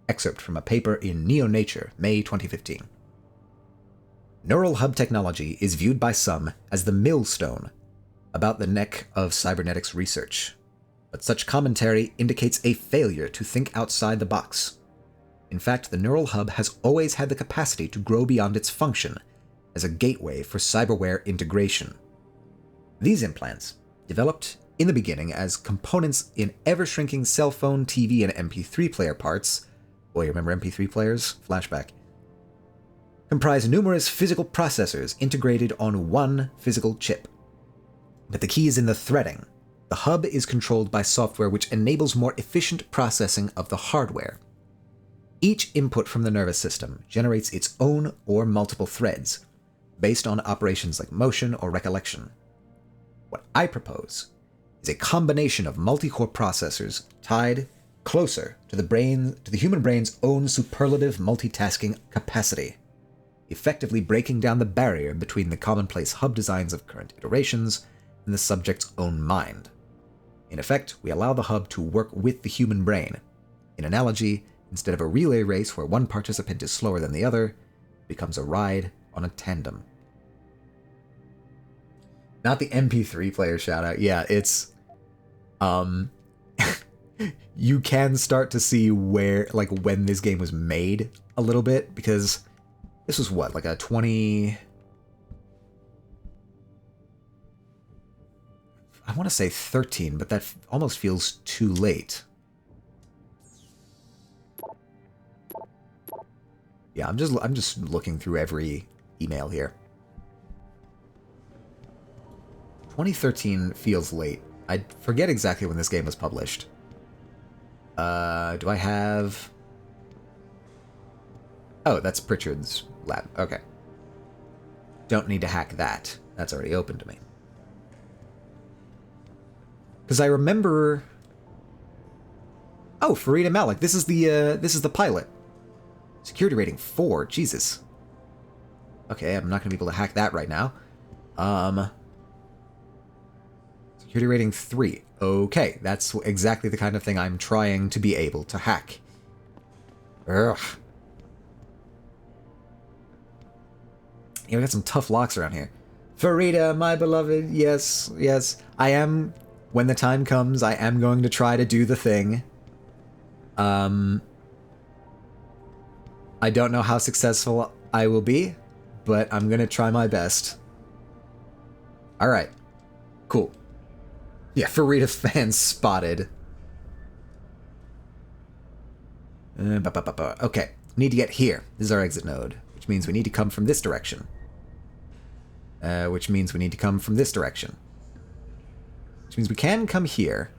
Excerpt from a paper in Neo Nature, May 2015. Neural Hub technology is viewed by some as the millstone about the neck of cybernetics research, but such commentary indicates a failure to think outside the box. In fact, the Neural Hub has always had the capacity to grow beyond its function as a gateway for cyberware integration. These implants, developed in the beginning as components in ever-shrinking cell phone, TV, and MP3 player parts. Boy, you remember MP3 players? Flashback. Comprise numerous physical processors integrated on one physical chip. But the key is in the threading. The hub is controlled by software which enables more efficient processing of the hardware. Each input from the nervous system generates its own or multiple threads, based on operations like motion or recollection. What I propose is a combination of multi-core processors tied closer to the human brain's own superlative multitasking capacity, effectively breaking down the barrier between the commonplace hub designs of current iterations and the subject's own mind. In effect, we allow the hub to work with the human brain. In analogy, instead of a relay race where one participant is slower than the other, it becomes a ride on a tandem. Not the MP3 player shout out. Yeah, it's you can start to see where, like, when this game was made a little bit, because this was what, like a 20... I want to say 13, but that almost feels too late. Yeah, I'm just looking through every email here. 2013 feels late. I forget exactly when this game was published. Do I have... Oh, that's Pritchard's lab. Okay. Don't need to hack that. That's already open to me. Because I remember... Oh, Farida Malik. This is the pilot. Security rating 4. Jesus. Okay, I'm not going to be able to hack that right now. Security rating 3. Okay, that's exactly the kind of thing I'm trying to be able to hack. Ugh. Yeah, we got some tough locks around here. Farida, my beloved, yes, yes. I am, when the time comes, I am going to try to do the thing. I don't know how successful I will be, but I'm gonna try my best. Alright. Cool. Yeah, Farida fans spotted. Okay, need to get here. This is our exit node, which means we need to come from this direction. Which means we need to come from this direction. Which means we can come here.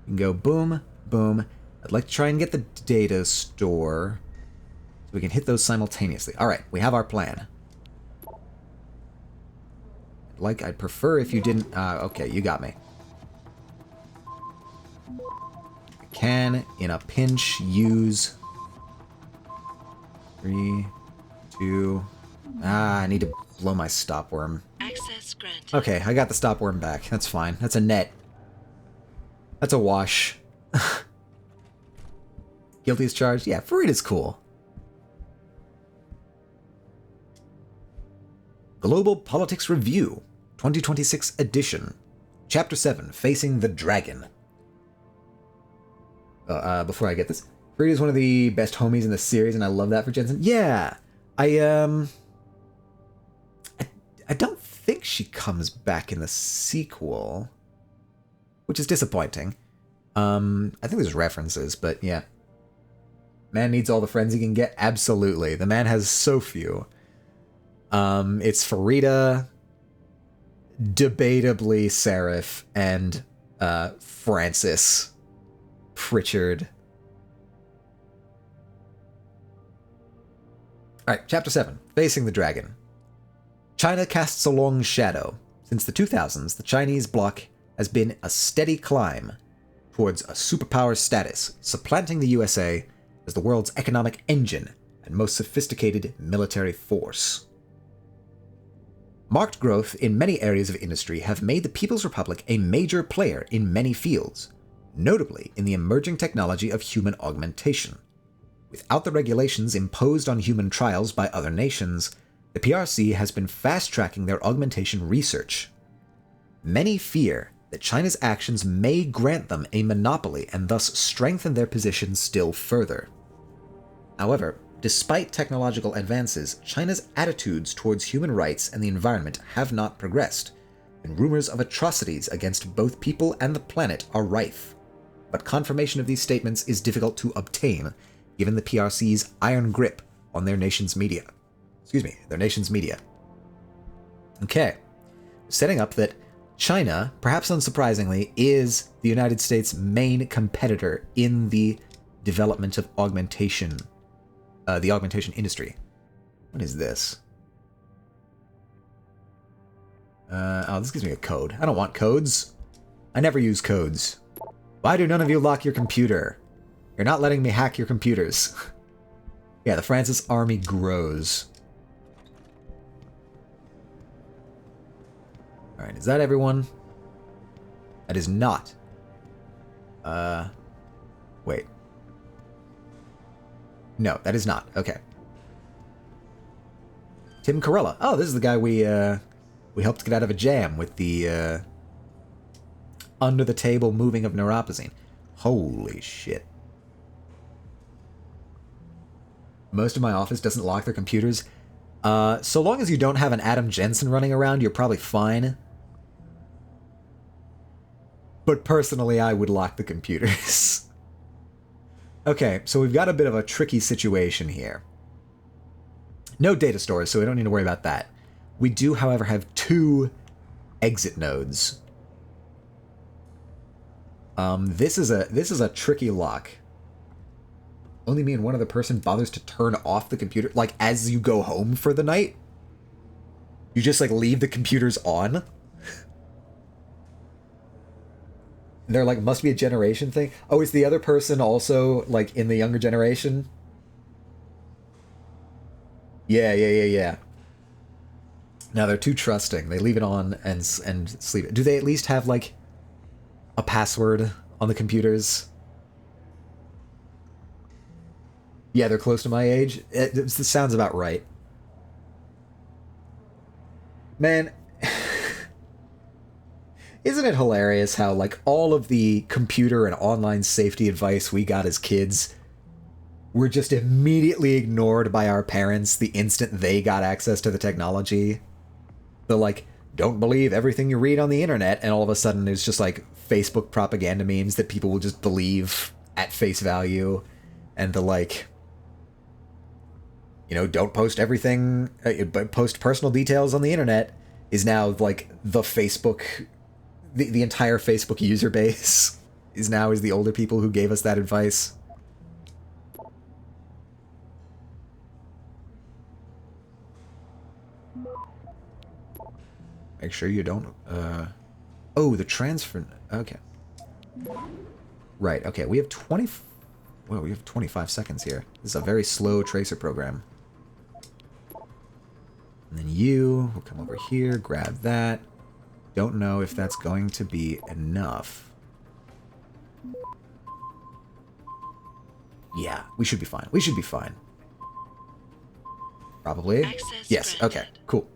We can go boom, boom. I'd like to try and get the data store so we can hit those simultaneously. Alright, we have our plan. I'd prefer if you didn't... okay, you got me. I can, in a pinch, use... 3, 2... I need to blow my stopworm. Access granted. Okay, I got the stopworm back. That's fine. That's a net. That's a wash. Guilty as charged? Yeah, Farida's cool. Global Politics Review, 2026 edition. Chapter 7, Facing the Dragon. Before I get this, Farida's one of the best homies in the series, and I love that for Jensen. Yeah, I don't think she comes back in the sequel, which is disappointing. I think there's references, but yeah. Man needs all the friends he can get? Absolutely. The man has so few. It's Farida, debatably Seraph, and Francis Pritchard. Alright, Chapter 7, Facing the Dragon. China casts a long shadow. Since the 2000s, the Chinese bloc has been a steady climb towards a superpower status, supplanting the USA as the world's economic engine and most sophisticated military force. Marked growth in many areas of industry have made the People's Republic a major player in many fields, notably in the emerging technology of human augmentation. Without the regulations imposed on human trials by other nations, the PRC has been fast-tracking their augmentation research. Many fear that China's actions may grant them a monopoly and thus strengthen their position still further. However, despite technological advances, China's attitudes towards human rights and the environment have not progressed, and rumors of atrocities against both people and the planet are rife. But confirmation of these statements is difficult to obtain, given the PRC's iron grip on their nation's media. Their nation's media. Okay. Setting up that China, perhaps unsurprisingly, is the United States' main competitor in the development of augmentation, the augmentation industry. What is this? Oh, this gives me a code. I don't want codes. I never use codes. Why do none of you lock your computer? You're not letting me hack your computers. Yeah, the Francis army grows. Alright, is that everyone? That is not. Wait. No, that is not. Okay. Tim Corella. Oh, this is the guy we helped get out of a jam with the, under-the-table moving of neuropozyne. Holy shit. Most of my office doesn't lock their computers. So long as you don't have an Adam Jensen running around, you're probably fine. But personally, I would lock the computers. Okay, so we've got a bit of a tricky situation here. No data stores, so we don't need to worry about that. We do, however, have 2 exit nodes. This is a tricky lock. Only me and one other person bothers to turn off the computer, like, as you go home for the night. You just, like, leave the computers on. They're like, must be a generation thing. Oh, is the other person also, like, in the younger generation? Yeah. Now, they're too trusting. They leave it on and sleep. Do they at least have, like, a password on the computers? Yeah, they're close to my age. This sounds about right. Man, isn't it hilarious how, like, all of the computer and online safety advice we got as kids were just immediately ignored by our parents the instant they got access to the technology? The, like, don't believe everything you read on the internet, and all of a sudden there's just, like, Facebook propaganda memes that people will just believe at face value, and the, like, you know, don't post everything, but post personal details on the internet is now, like, the Facebook, the entire Facebook user base is the older people who gave us that advice. Make sure you don't, oh, the transfer, okay. Right, okay, we have 25 seconds here. This is a very slow tracer program. And then you will come over here, grab that. Don't know if that's going to be enough. Yeah, we should be fine. We should be fine. Probably. Access yes, granted. okay, cool.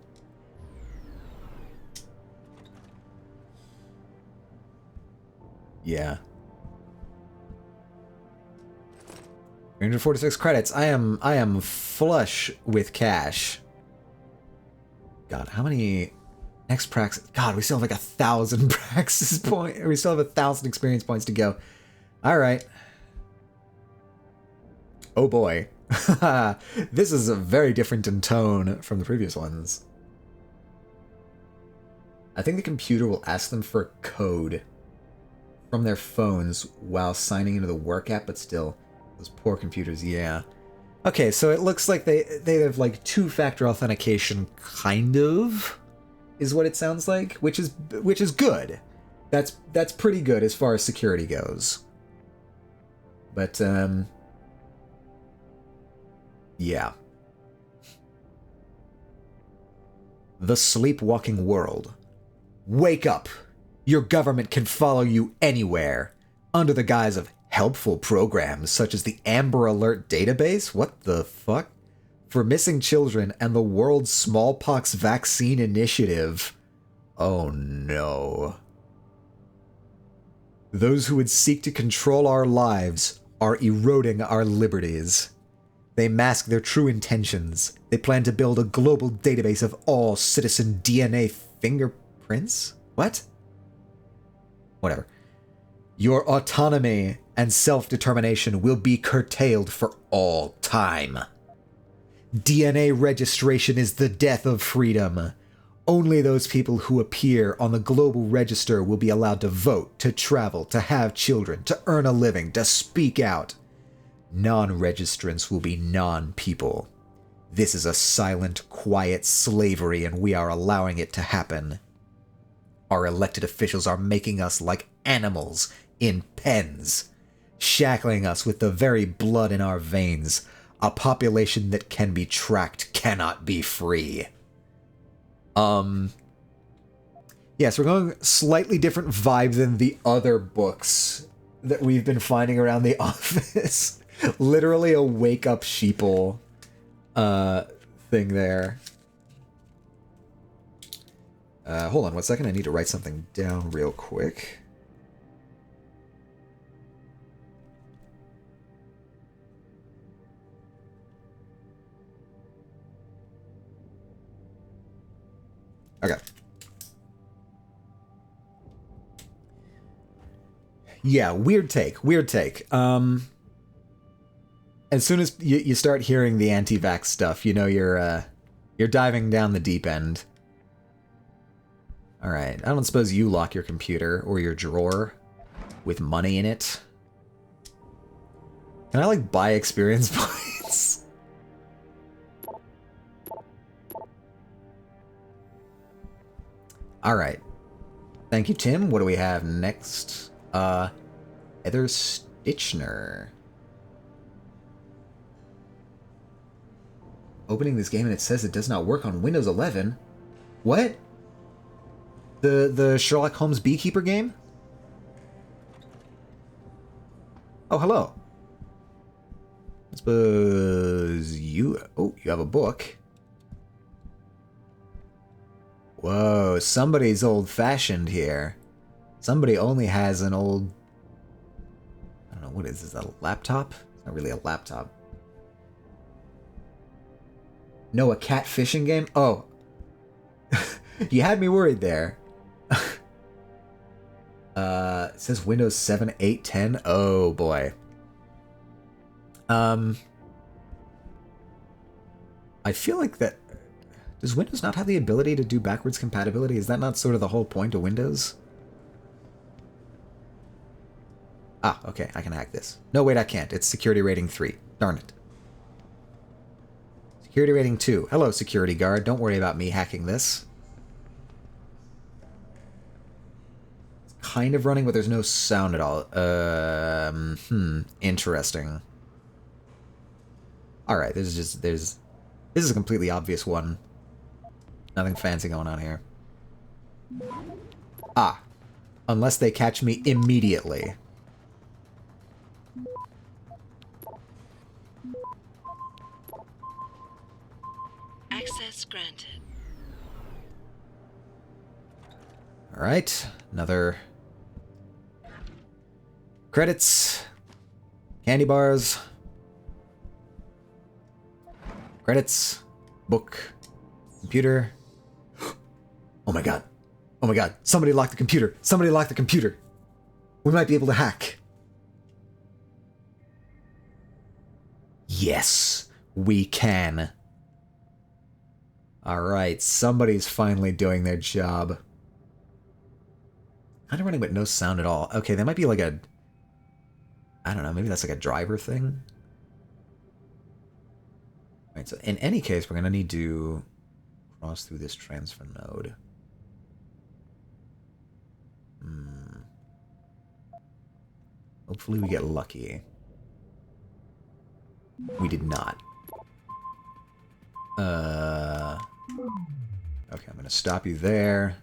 Yeah. 346 credits. I am flush with cash. God, how many next praxis? God, we still have like 1,000 praxis points. We still have 1,000 experience points to go. All right. Oh boy. This is a very different in tone from the previous ones. I think the computer will ask them for a code from their phones while signing into the work app, but still, those poor computers, yeah. Okay, so it looks like they have like 2-factor authentication, kind of, is what it sounds like, which is good. That's pretty good as far as security goes. But yeah. The sleepwalking world. Wake up! Your government can follow you anywhere, under the guise of helpful programs such as the Amber Alert database? What the fuck? For missing children and the World Smallpox Vaccine Initiative. Oh no. Those who would seek to control our lives are eroding our liberties. They mask their true intentions. They plan to build a global database of all citizen DNA fingerprints? What? Whatever. Your autonomy and self-determination will be curtailed for all time. DNA registration is the death of freedom. Only those people who appear on the global register will be allowed to vote, to travel, to have children, to earn a living, to speak out. Non-registrants will be non-people. This is a silent, quiet slavery, and we are allowing it to happen. Our elected officials are making us like animals in pens, shackling us with the very blood in our veins. A population that can be tracked cannot be free. Yes, we're going slightly different vibe than the other books that we've been finding around the office. Literally a wake-up sheeple thing there. Hold on one second, I need to write something down real quick. Okay. Yeah, weird take. As soon as you start hearing the anti-vax stuff, you know you're diving down the deep end. Alright, I don't suppose you lock your computer or your drawer with money in it. Can I, like, buy experience points? Alright. Thank you, Tim. What do we have next? Heather Stitchner. Opening this game and it says it does not work on Windows 11. What? The Sherlock Holmes Beekeeper game? Oh, hello. I suppose you... Oh, you have a book. Whoa, somebody's old-fashioned here. Somebody only has an old... I don't know, what is this, a laptop? It's not really a laptop. No, a cat fishing game? Oh. You had me worried there. It says Windows 7, 8, 10. Oh, boy. I feel like that... Does Windows not have the ability to do backwards compatibility? Is that not sort of the whole point of Windows? Ah, okay, I can hack this. No, wait, I can't. It's security rating 3. Darn it. Security rating 2. Hello, security guard. Don't worry about me hacking this. It's kind of running, but there's no sound at all. Interesting. Alright, this is a completely obvious one. Nothing fancy going on here. Ah. Unless they catch me immediately. Access granted. Alright. Another... Credits. Candy bars. Credits. Book. Computer. Oh my god. Oh my god. Somebody locked the computer. Somebody locked the computer. We might be able to hack. Yes, we can. Alright, somebody's finally doing their job. Kind of running with no sound at all. Okay, that might be like a... I don't know, maybe that's like a driver thing? Alright, so in any case, we're going to need to cross through this transfer node. Hopefully we get lucky. We did not. Okay, I'm going to stop you there.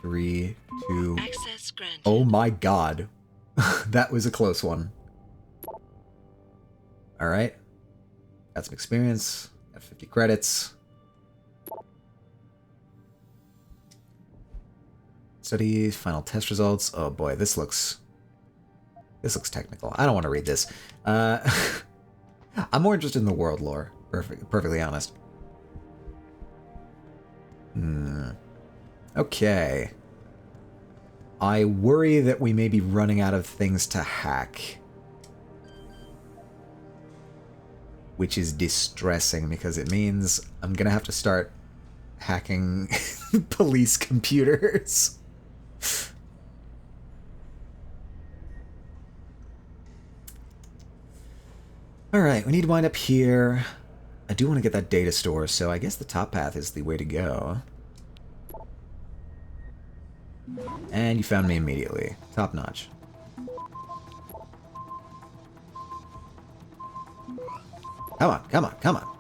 3, 2... Access granted. Oh my god. That was a close one. Alright. Got some experience. Got 50 credits. Studies, final test results. Oh boy, this looks technical. I don't want to read this. I'm more interested in the world lore, perfectly honest. Okay. I worry that we may be running out of things to hack. Which is distressing because it means I'm gonna have to start hacking police computers. Alright, we need to wind up here. I do want to get that data store, so I guess the top path is the way to go. And you found me immediately. Top notch. Come on, come on, come on.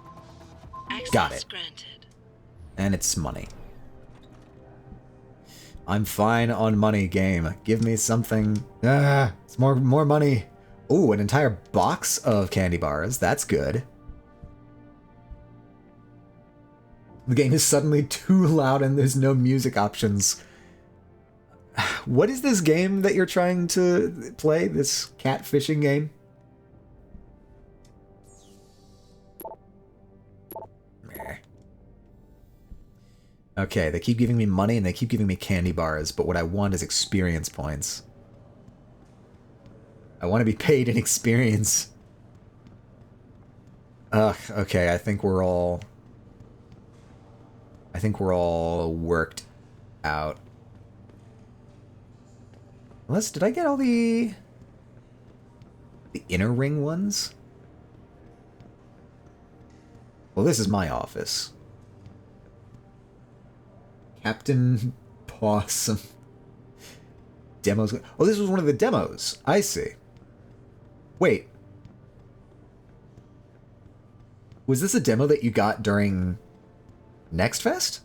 Access Got it. Granted. And it's money. I'm fine on money, game. Give me something. It's more money. Ooh, an entire box of candy bars. That's good. The game is suddenly too loud and there's no music options. What is this game that you're trying to play? This catfishing game? Meh. Okay, they keep giving me money and they keep giving me candy bars, but what I want is experience points. I want to be paid in experience. Ugh, okay, I think we're all worked out. Unless, did I get all the inner ring ones? Well, this is my office. Captain Possum. Demos. Oh, this was one of the demos. I see. Wait. Was this a demo that you got during Next Fest?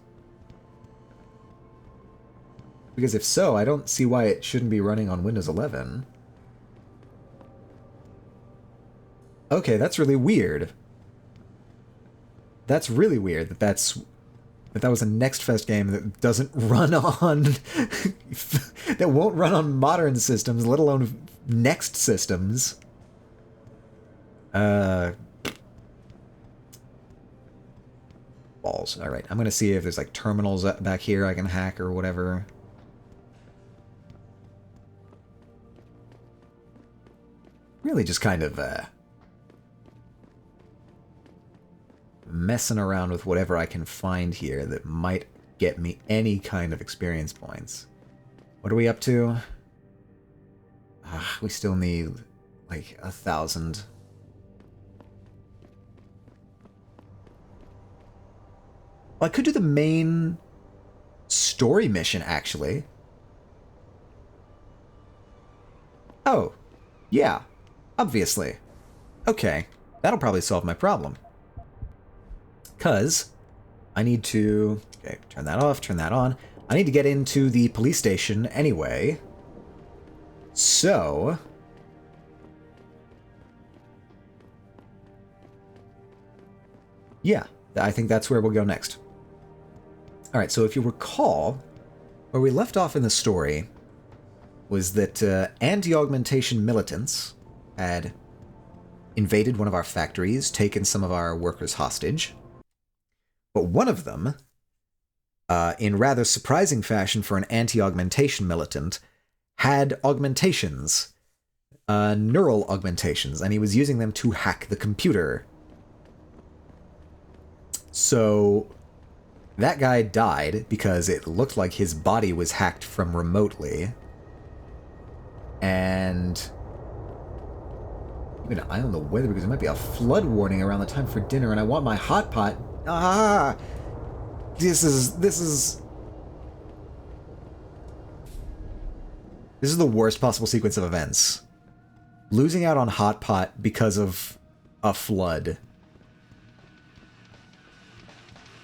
Because if so, I don't see why it shouldn't be running on Windows 11. Okay, that's really weird. That's really weird that was a Next Fest game that doesn't run on that won't run on modern systems, let alone Next systems. Balls. Alright, I'm gonna see if there's like terminals back here I can hack or whatever. Really just kind of messing around with whatever I can find here that might get me any kind of experience points. What are we up to? We still need like 1,000. Well, I could do the main story mission, actually. Oh, yeah, obviously. Okay, that'll probably solve my problem. Because I need to... Okay, turn that off, turn that on. I need to get into the police station anyway. So... yeah, I think that's where we'll go next. Alright, so if you recall, where we left off in the story was that anti-augmentation militants had invaded one of our factories, taken some of our workers hostage. But one of them, in rather surprising fashion for an anti-augmentation militant, had augmentations, neural augmentations, and he was using them to hack the computer. So that guy died because it looked like his body was hacked from remotely. And keep an eye on the weather because there might be a flood warning around the time for dinner, and I want my hot pot. Ah! This is the worst possible sequence of events. Losing out on hot pot because of a flood.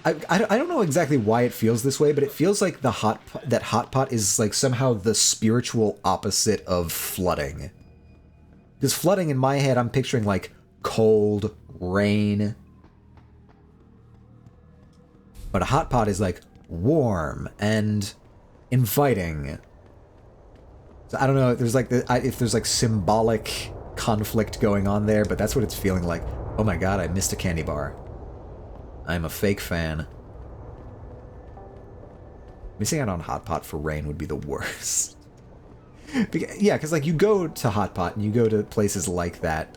I don't know exactly why it feels this way, but it feels like that hot pot is like somehow the spiritual opposite of flooding. Because flooding in my head, I'm picturing like cold rain. But a hot pot is like warm and inviting. So I don't know if there's like if there's like symbolic conflict going on there, but that's what it's feeling like. Oh my god, I missed a candy bar. I'm a fake fan. Missing out on Hotpot for rain would be the worst. Yeah, because, like, you go to Hotpot and you go to places like that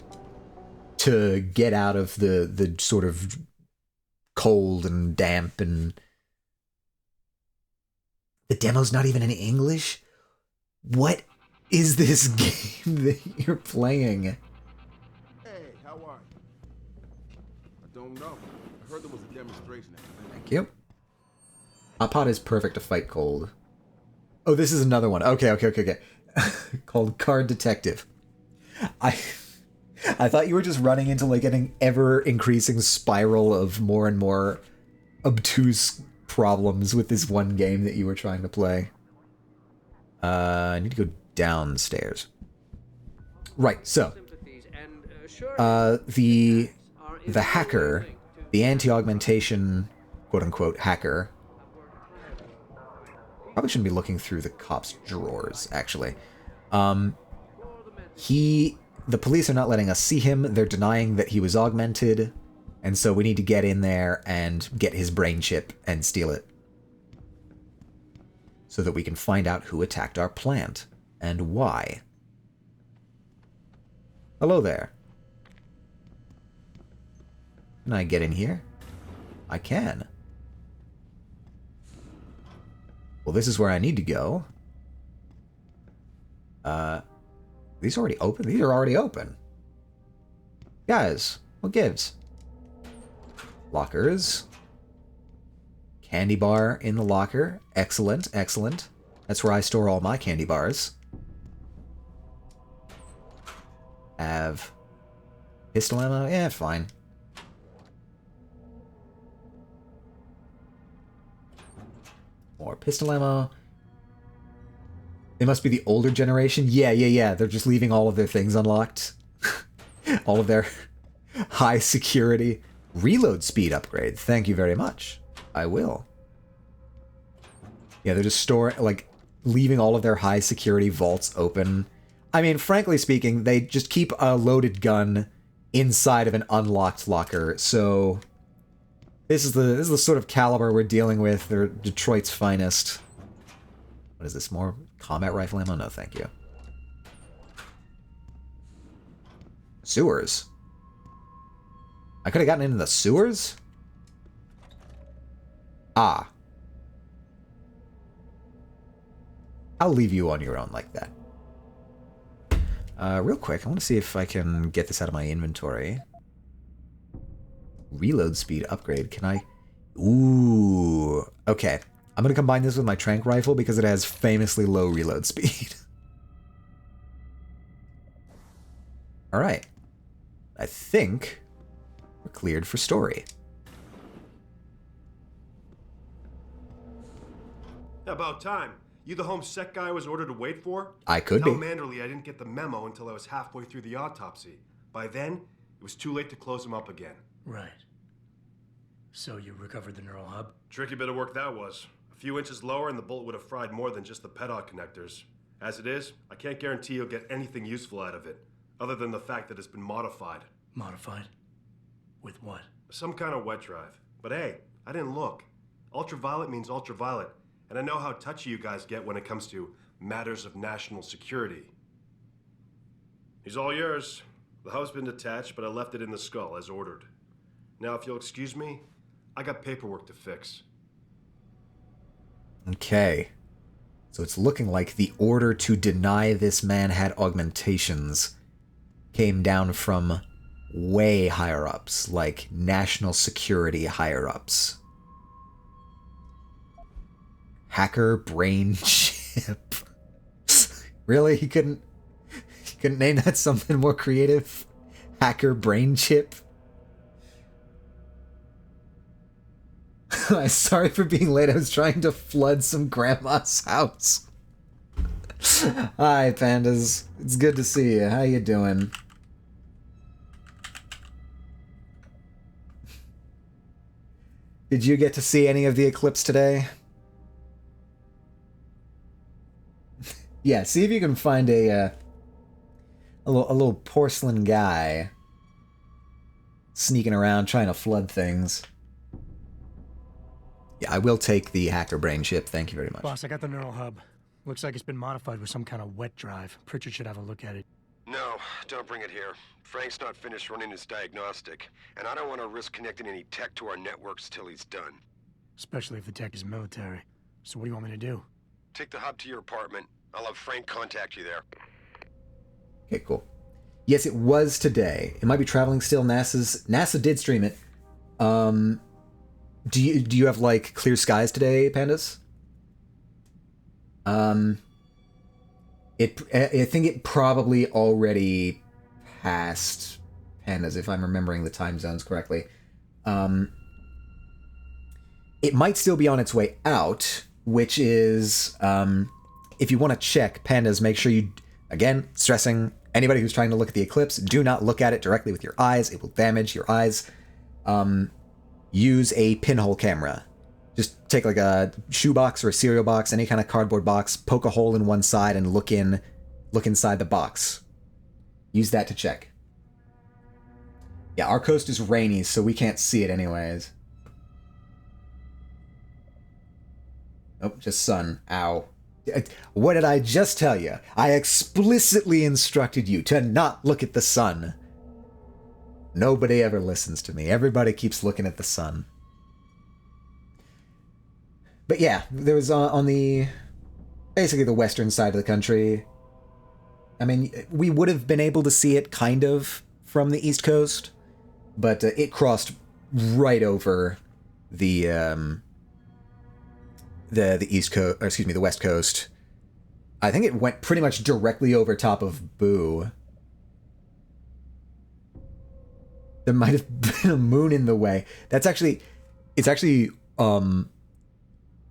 to get out of the sort of cold and damp, and the demo's not even in English? What is this game that you're playing? Hey, how are you? I don't know. I heard there was a demonstration. Thank you. Hotpot is perfect to fight cold. Oh, this is another one. Okay. Called Card Detective. I thought you were just running into like an ever-increasing spiral of more and more obtuse problems with this one game that you were trying to play. I need to go downstairs. Right, so the hacker, the anti-augmentation quote-unquote hacker, probably shouldn't be looking through the cops' drawers, actually. The police are not letting us see him. They're denying that he was augmented, and so we need to get in there and get his brain chip and steal it, so that we can find out who attacked our plant and why. Hello there. Can I get in here? I can. Well, this is where I need to go. These already open? These are already open. Guys, what gives? Lockers. Candy bar in the locker. Excellent, excellent. That's where I store all my candy bars. Have pistol ammo? Yeah, fine. More pistol ammo. They must be the older generation. Yeah. They're just leaving all of their things unlocked. All of their high security. Reload speed upgrade. Thank you very much. I will. Yeah, they're just leaving all of their high security vaults open. I mean, frankly speaking, they just keep a loaded gun inside of an unlocked locker. So this is the sort of caliber we're dealing with. They're Detroit's finest. What is this? More combat rifle ammo? No, thank you. Sewers. I could have gotten into the sewers? Ah. I'll leave you on your own like that. Real quick, I want to see if I can get this out of my inventory. Reload speed upgrade. Can I? Ooh. Okay. I'm going to combine this with my tranq rifle because it has famously low reload speed. Alright. I think we're cleared for story. About time. You the home sec guy I was ordered to wait for? I could Tell be. Manderley I didn't get the memo until I was halfway through the autopsy. By then, it was too late to close him up again. Right. So you recovered the neural hub? Tricky bit of work that was. A few inches lower and the bullet would have fried more than just the pedal connectors. As it is, I can't guarantee you'll get anything useful out of it, other than the fact that it's been modified. Modified? With what? Some kind of wet drive. But hey, I didn't look. Ultraviolet means ultraviolet, and I know how touchy you guys get when it comes to matters of national security. He's all yours. The hub's been detached, but I left it in the skull as ordered. Now, if you'll excuse me, I got paperwork to fix. Okay. So it's looking like the order to deny this man had augmentations came down from way higher ups, like national security higher ups. Hacker brain chip. Really? He couldn't name that something more creative? Hacker brain chip? I'm sorry for being late. I was trying to flood some grandma's house. Hi, pandas. It's good to see you. How you doing? Did you get to see any of the eclipse today? Yeah, see if you can find a little porcelain guy sneaking around trying to flood things. Yeah, I will take the hacker brain chip. Thank you very much. Boss, I got the neural hub. Looks like it's been modified with some kind of wet drive. Pritchard should have a look at it. No, don't bring it here. Frank's not finished running his diagnostic, and I don't want to risk connecting any tech to our networks till he's done. Especially if the tech is military. So what do you want me to do? Take the hub to your apartment. I'll have Frank contact you there. Okay, cool. Yes, it was today. It might be traveling still. NASA did stream it. Do you have like clear skies today, Pandas? I think it probably already passed Pandas, if I'm remembering the time zones correctly. It might still be on its way out, which is, if you want to check Pandas, make sure you, again, stressing anybody who's trying to look at the eclipse, do not look at it directly with your eyes. It will damage your eyes. Use a pinhole camera. Just take like a shoebox or a cereal box, any kind of cardboard box, poke a hole in one side and look inside the box. Use that to check. Yeah, our coast is rainy, so we can't see it anyways. Oh, just sun. Ow. What did I just tell you? I explicitly instructed you to not look at the sun. Nobody ever listens to me. Everybody keeps looking at the sun. But yeah, there was on basically the western side of the country. I mean, we would have been able to see it kind of from the East Coast, but it crossed right over the East Coast, or excuse me, the West Coast. I think it went pretty much directly over top of Boo. There might have been a moon in the way. It's actually,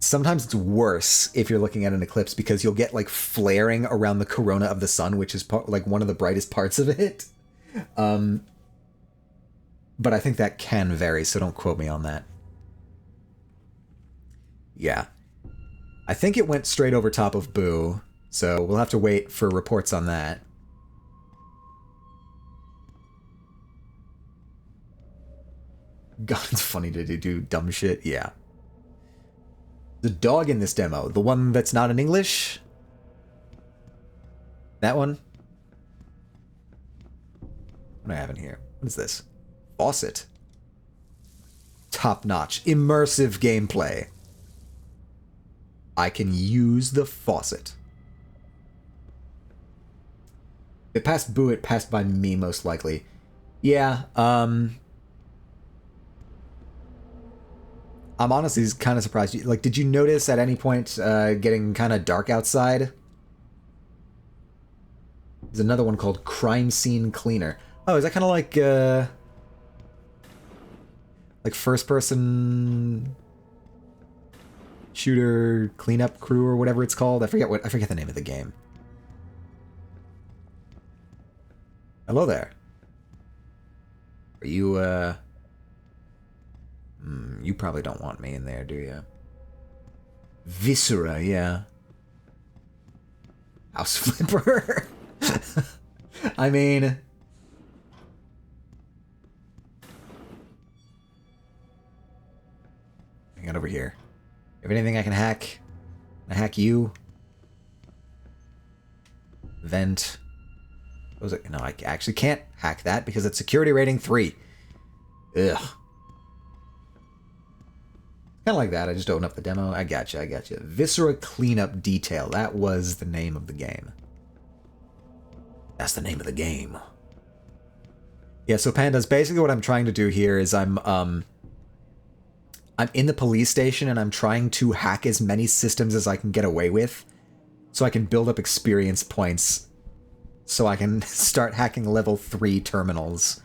sometimes it's worse if you're looking at an eclipse because you'll get like flaring around the corona of the sun, which is like one of the brightest parts of it. But I think that can vary, so don't quote me on that. Yeah. I think it went straight over top of Boo, so we'll have to wait for reports on that. God, it's funny to do dumb shit. Yeah. The dog in this demo, the one that's not in English? That one? What do I have in here? What is this? Faucet. Top-notch. Immersive gameplay. I can use the faucet. It passed Boo, it passed by me most likely. Yeah, I'm honestly kind of surprised. Like, did you notice at any point getting kind of dark outside? There's another one called Crime Scene Cleaner. Oh, is that kind of like first-person shooter cleanup crew or whatever it's called? I forget the name of the game. Hello there. Are you you probably don't want me in there, do you? Viscera, yeah. House flipper. I mean, hang on over here. Have anything I can hack? Can I hack you? Vent. What was it? No, I actually can't hack that because it's security rating 3. Ugh. Kind of like that. I just opened up the demo. I gotcha. Viscera Cleanup Detail. That was the name of the game. That's the name of the game. Yeah, so Pandas, basically what I'm trying to do here is I'm in the police station and I'm trying to hack as many systems as I can get away with so I can build up experience points so I can start hacking level 3 terminals.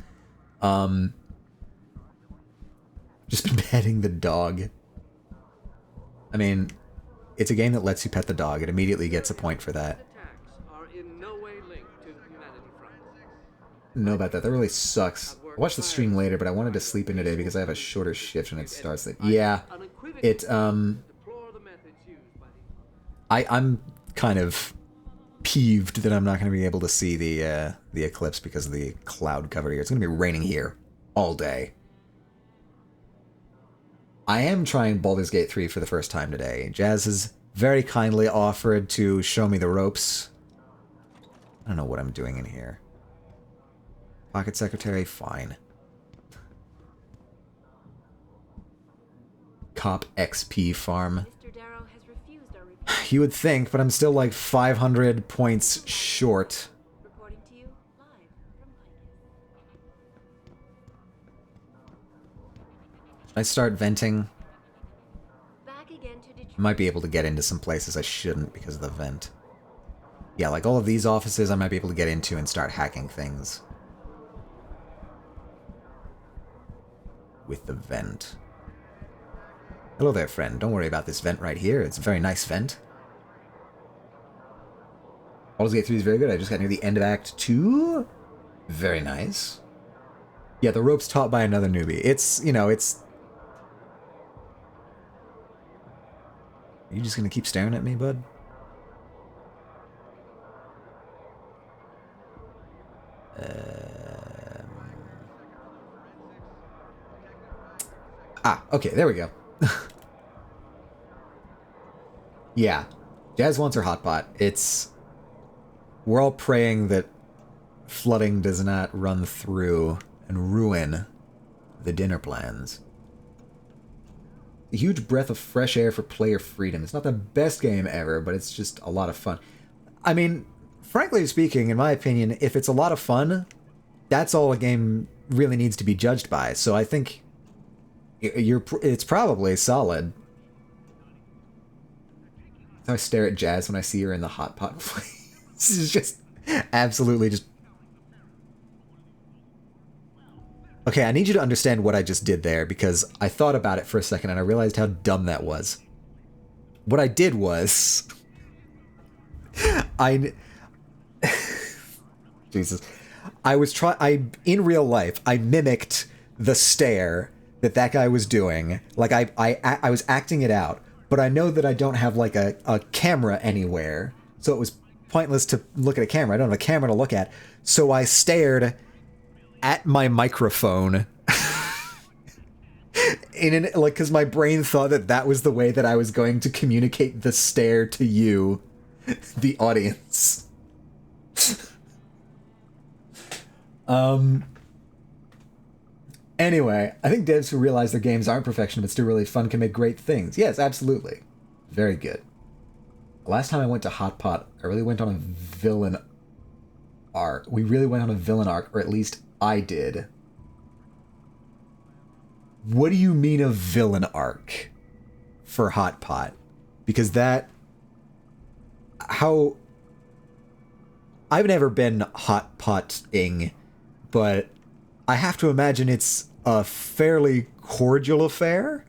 Just been petting the dog. I mean, it's a game that lets you pet the dog. It immediately gets a point for that. Know about that. That really sucks. I'll watch the stream later, but I wanted to sleep in today because I have a shorter shift when it starts. Yeah, I'm kind of peeved that I'm not going to be able to see the eclipse because of the cloud cover here. It's going to be raining here all day. I am trying Baldur's Gate 3 for the first time today. Jazz has very kindly offered to show me the ropes. I don't know what I'm doing in here. Pocket secretary, fine. Cop XP farm. Mr. Darrow has refused our report. You would think, but I'm still like 500 points short. Reporting to you live from Picus. Should I start venting? Back again to Detroit. I might be able to get into some places I shouldn't because of the vent. Yeah, like all of these offices I might be able to get into and start hacking things. With the vent. Hello there, friend. Don't worry about this vent right here. It's a very nice vent. Baldur's Gate 3 is very good. I just got near the end of Act 2. Very nice. Yeah, the rope's taught by another newbie. It's, you know, it's... Are you just gonna keep staring at me, bud? Okay, there we go. Yeah, Jazz wants her hotpot. It's... We're all praying that flooding does not run through and ruin the dinner plans. A huge breath of fresh air for player freedom. It's not the best game ever, but it's just a lot of fun. I mean, frankly speaking, in my opinion, if it's a lot of fun, that's all a game really needs to be judged by. So I think it's probably solid. I stare at Jazz when I see her in the hot pot place. This is just absolutely just... Okay, I need you to understand what I just did there, because I thought about it for a second and I realized how dumb that was. What I did was... Jesus. In real life, I mimicked the stare that guy was doing. Like, I was acting it out, but I know that I don't have, like, a camera anywhere, so it was pointless to look at a camera. I don't have a camera to look at, so I stared at my microphone. Because my brain thought that was the way that I was going to communicate the stare to you, the audience. Anyway, I think devs who realize their games aren't perfection but still really fun can make great things. Yes, absolutely. Very good. The last time I went to Hotpot, I really went on a villain arc. We really went on a villain arc, or at least I did. What do you mean a villain arc for Hotpot? Because that... How... I've never been hotpotting, but I have to imagine it's a fairly cordial affair?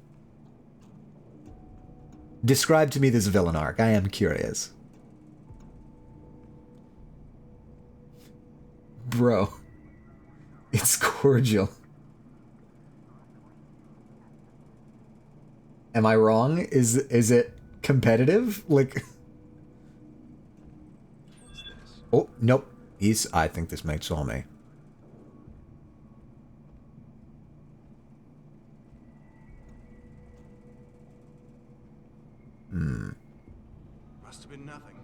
Describe to me this villain arc. I am curious. Bro. It's cordial. Am I wrong? Is it competitive? Like... Oh, nope. I think this mate saw me. Must have been nothing.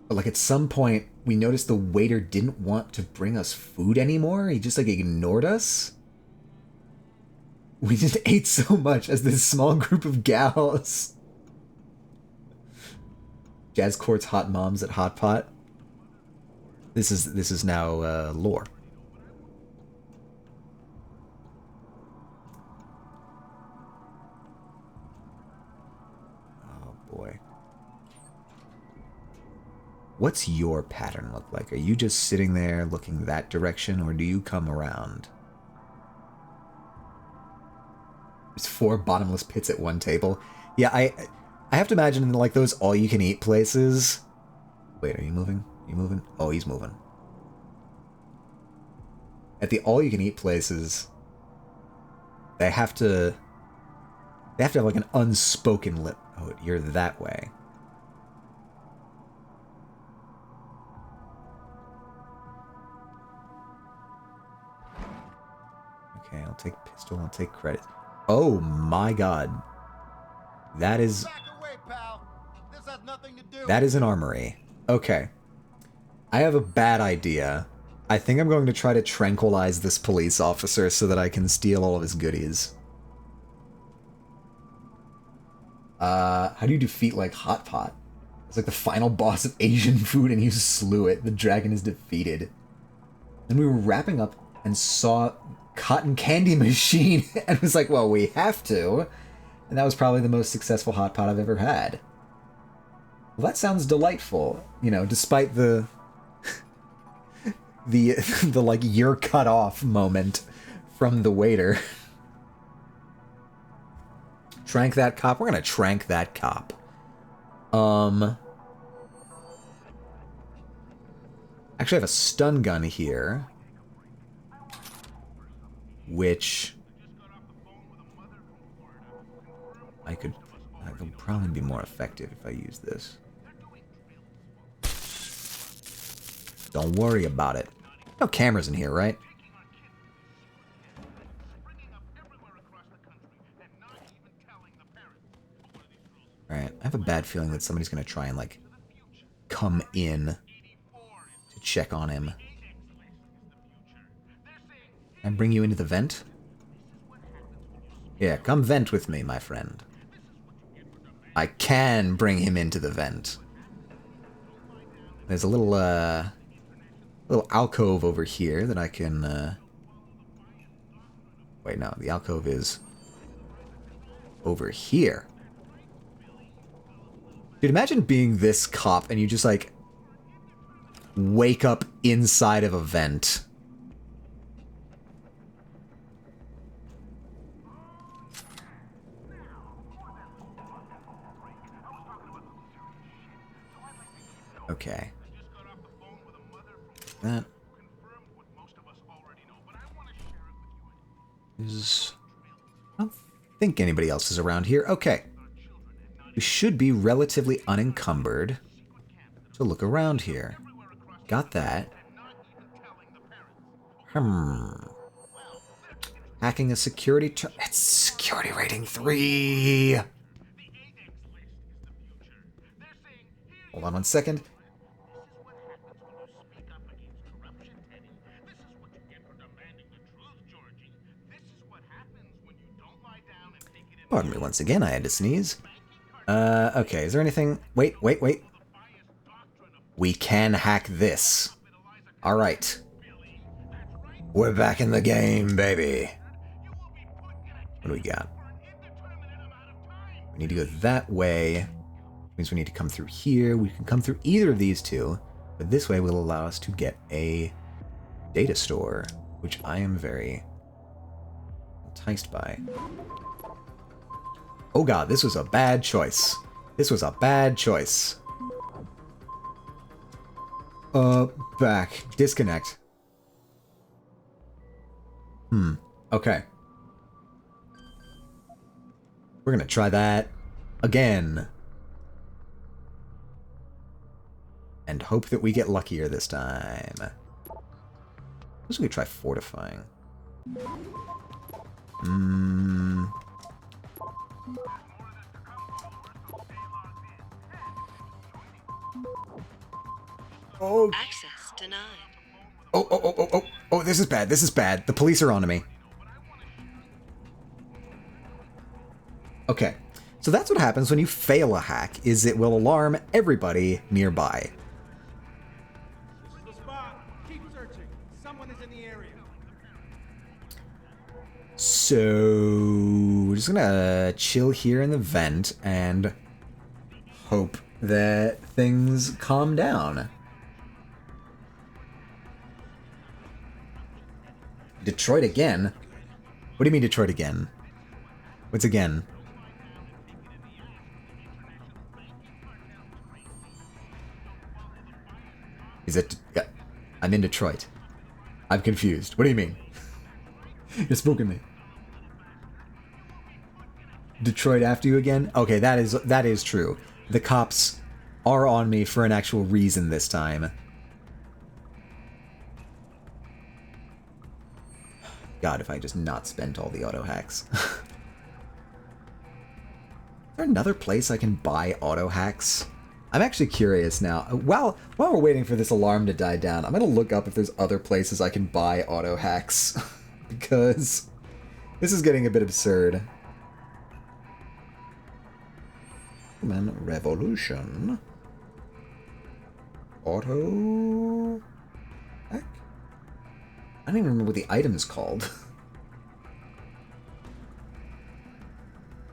But like at some point, we noticed the waiter didn't want to bring us food anymore. He just like ignored us. We just ate so much as this small group of gals. Jazz courts hot moms at Hot Pot. This is now lore. Oh boy. What's your pattern look like? Are you just sitting there looking that direction, or do you come around? There's 4 bottomless pits at one table. Yeah, I have to imagine in like those all-you-can-eat places. Wait, are you moving? You moving? Oh, he's moving. At the all-you-can-eat places, they have to have like an unspoken lip. Oh, you're that way. Okay, I'll take pistol, I'll take credit. Oh my god. That is... That is an armory. Okay. I have a bad idea. I think I'm going to try to tranquilize this police officer so that I can steal all of his goodies. How do you defeat, like, Hot Pot? It's like the final boss of Asian food and you slew it. The dragon is defeated. And we were wrapping up and saw Cotton Candy Machine and was like, well, we have to. And that was probably the most successful Hot Pot I've ever had. Well, that sounds delightful. You know, despite the... the, like, you're cut off moment from the waiter. Trank that cop? We're gonna trank that cop. Actually, I have a stun gun here. Which... I could probably be more effective if I use this. Don't worry about it. No cameras in here, right? Alright, I have a bad feeling that somebody's gonna try and, like, come in to check on him. And bring you into the vent? Yeah, come vent with me, my friend. I can bring him into the vent. There's a little alcove over here that I can, Wait, no, the alcove is over here. Dude, imagine being this cop and you just, like, wake up inside of a vent. Okay. That is... I don't think anybody else is around here. Okay. We should be relatively unencumbered to look around here. Got that. Hacking a security... It's security rating 3! Hold on 1 second. Pardon me once again, I had to sneeze. Okay, is there anything... Wait. We can hack this. Alright. We're back in the game, baby. What do we got? We need to go that way. Means we need to come through here. We can come through either of these two, but this way will allow us to get a data store, which I am very enticed by. Oh god, this was a bad choice. This was a bad choice. Back. Disconnect. Okay. We're gonna try that again. And hope that we get luckier this time. Let's we try fortifying. Oh. Access denied. Oh, this is bad. This is bad. The police are on to me. Okay. So that's what happens when you fail a hack, is it will alarm everybody nearby. This is the spot. Keep searching. Someone is in the area. So we're just gonna chill here in the vent and hope that things calm down. Detroit again? What do you mean Detroit again? What's again? Is it... I'm in Detroit. I'm confused. What do you mean? You're spooking me. Detroit after you again? Okay, that is true. The cops are on me for an actual reason this time. God, if I just not spent all the auto hacks. there another place I can buy auto hacks? I'm actually curious now. While we're waiting for this alarm to die down, I'm gonna look up if there's other places I can buy auto hacks. Because this is getting a bit absurd. Human Revolution. Auto hack? I don't even remember what the item is called.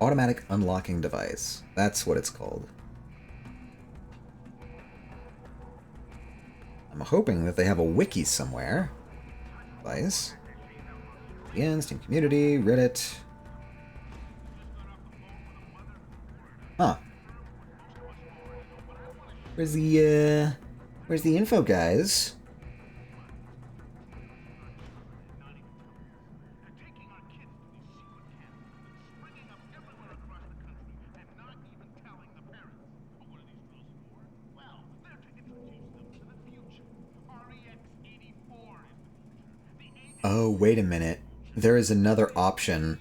Automatic unlocking device. That's what it's called. I'm hoping that they have a wiki somewhere. Device. Again, Steam Community, Reddit. Huh. Where's the info, guys? Oh, wait a minute. There is another option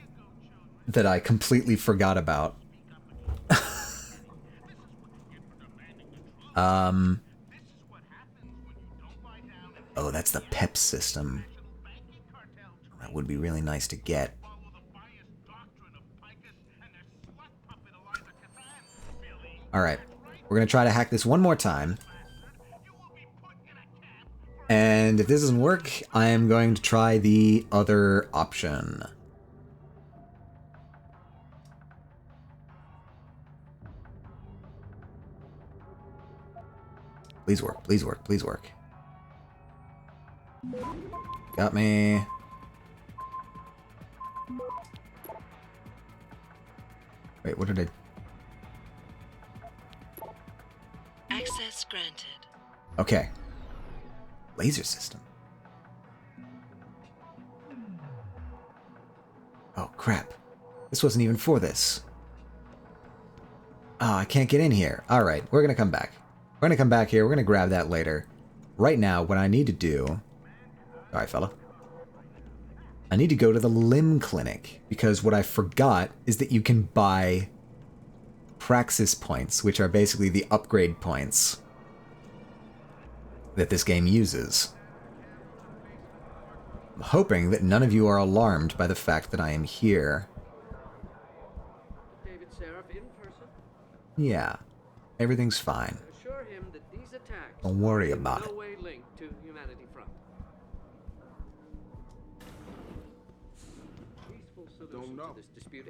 that I completely forgot about. Oh, that's the PEP system. That would be really nice to get. Alright, we're gonna try to hack this one more time. And if this doesn't work, I am going to try the other option. Please work, please work, please work. Got me. Wait, what did I... Access granted. Okay. Laser system. Oh, crap. This wasn't even for this. Oh, I can't get in here. Alright, we're gonna come back. We're gonna come back here, we're gonna grab that later. Right now, what I need to do... Alright, fella. I need to go to the limb clinic, because what I forgot is that you can buy Praxis points, which are basically the upgrade points that this game uses. I'm hoping that none of you are alarmed by the fact that I am here. David Seraph in person. Yeah, everything's fine. Assure him that these attacks Don't worry are in about no it. way linked to Humanity Front. Peaceful solution to this dispute.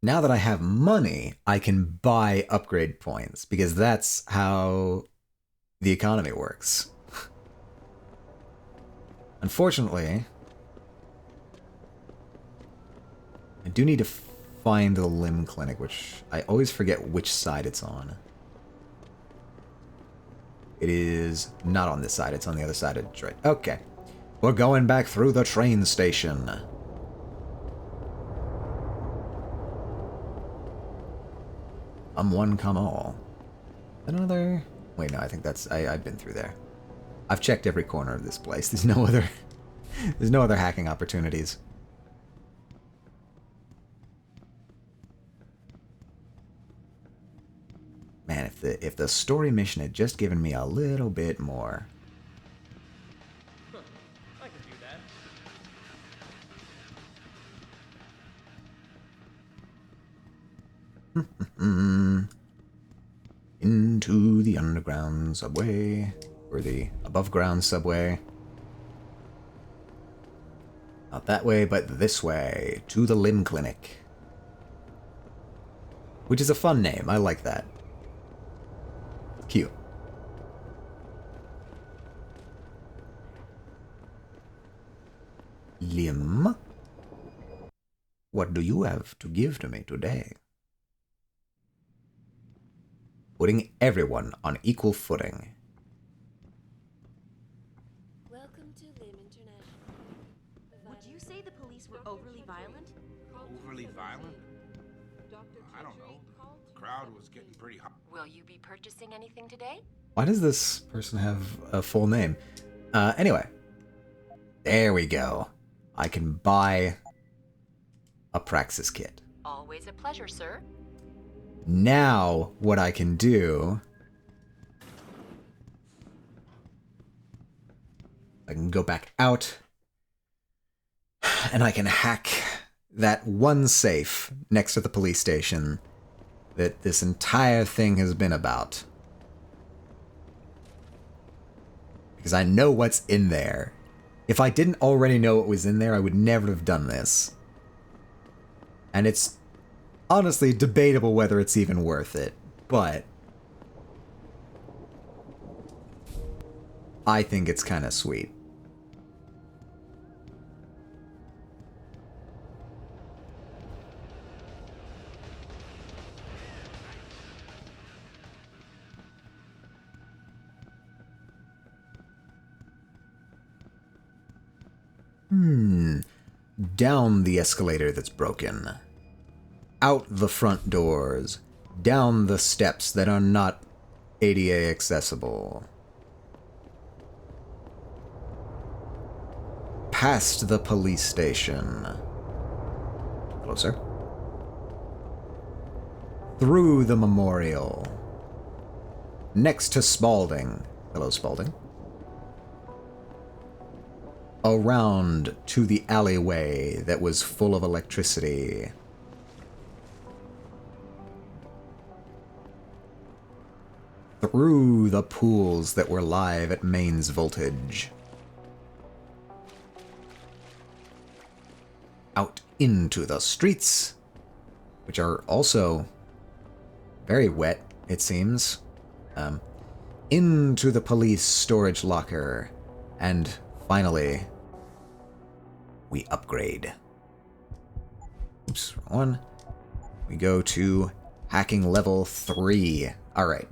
Now that I have money, I can buy upgrade points, because that's how the economy works. Unfortunately, I do need to find the limb clinic, which I always forget which side it's on. It is not on this side, it's on the other side of Detroit. Okay. We're going back through the train station. One come all. Another... Wait, no, I think that's... I've been through there. I've checked every corner of this place. There's no other... There's no other hacking opportunities. Man, if the story mission had just given me a little bit more. I can do that. Into the underground subway, or the above ground subway. Not that way, but this way, to the limb clinic. Which is a fun name, I like that. Cute. Limb? What do you have to give to me today? Putting everyone on equal footing. Welcome to Limb International. Would you say the police were overly violent? Overly violent? I don't know. The crowd was getting pretty hot. Will you be purchasing anything today? Why does this person have a full name? Anyway. There we go. I can buy a Praxis kit. Always a pleasure, sir. Now, what I can do... I can go back out, and I can hack that one safe next to the police station that this entire thing has been about. Because I know what's in there. If I didn't already know what was in there, I would never have done this. And it's honestly debatable whether it's even worth it, but I think it's kind of sweet. Down the escalator that's broken. Out the front doors. Down the steps that are not ADA accessible. Past the police station. Hello, sir. Through the memorial. Next to Spaulding. Hello, Spaulding. Around to the alleyway that was full of electricity. Through the pools that were live at mains voltage. Out into the streets, which are also very wet, it seems. Into the police storage locker. And finally, we upgrade. Oops, wrong one. We go to hacking level 3. Alright.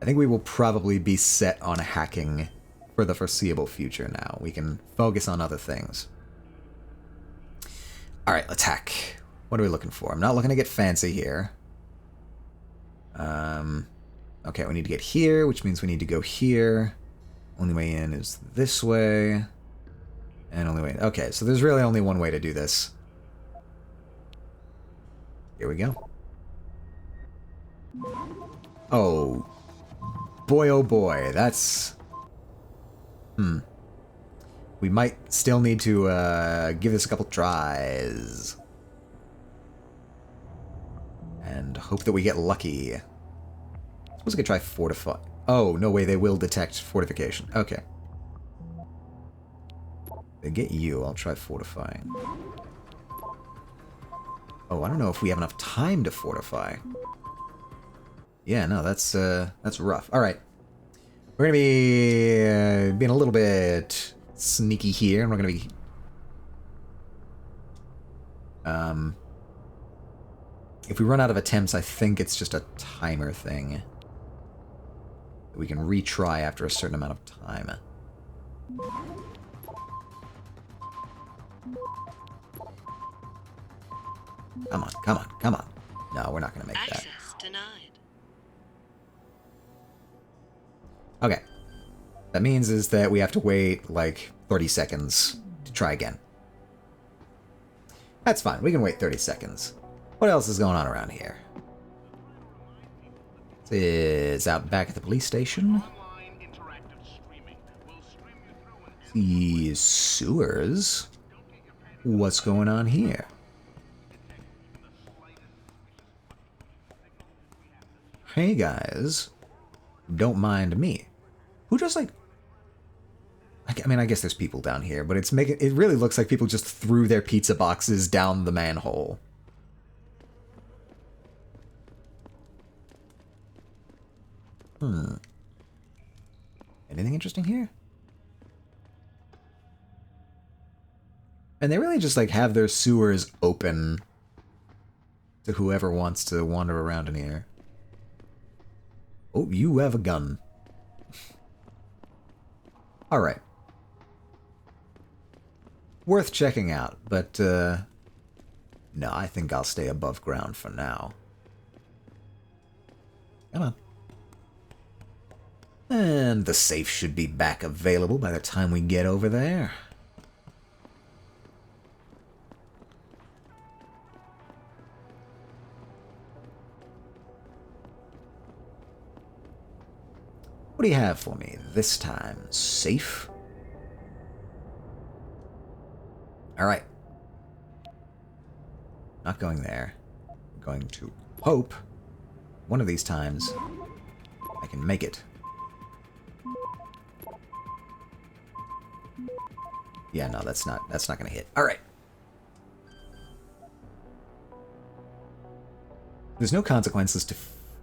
I think we will probably be set on hacking for the foreseeable future now. We can focus on other things. Alright, let's hack. What are we looking for? I'm not looking to get fancy here. Okay, we need to get here, which means we need to go here. Only way in is this way. And only way... Okay, so there's really only one way to do this. Here we go. Oh. Boy, oh boy, that's... We might still need to give this a couple tries. And hope that we get lucky. I suppose I could try fortify. Oh, no way, they will detect fortification. Okay. They get you, I'll try fortifying. Oh, I don't know if we have enough time to fortify. Yeah, no, that's rough. Alright. We're gonna be being a little bit sneaky here, and we're gonna be... If we run out of attempts, I think it's just a timer thing. We can retry after a certain amount of time. Come on, come on, come on. No, we're not gonna make that. Access denied. Okay. That means is that we have to wait like 30 seconds to try again. That's fine, we can wait 30 seconds. What else is going on around here? It's out back at the police station. The sewers? What's going on here? Hey guys, don't mind me. Who just like... I mean, I guess there's people down here, but it really looks like people just threw their pizza boxes down the manhole. Anything interesting here? And they really just like have their sewers open to whoever wants to wander around in here. Oh, you have a gun. Alright. Worth checking out, but no, I think I'll stay above ground for now. Come on. And the safe should be back available by the time we get over there. What do you have for me this time? Safe? Alright. Not going there. I'm going to hope one of these times I can make it. Yeah, no, that's not gonna hit. Alright. There's no consequences to,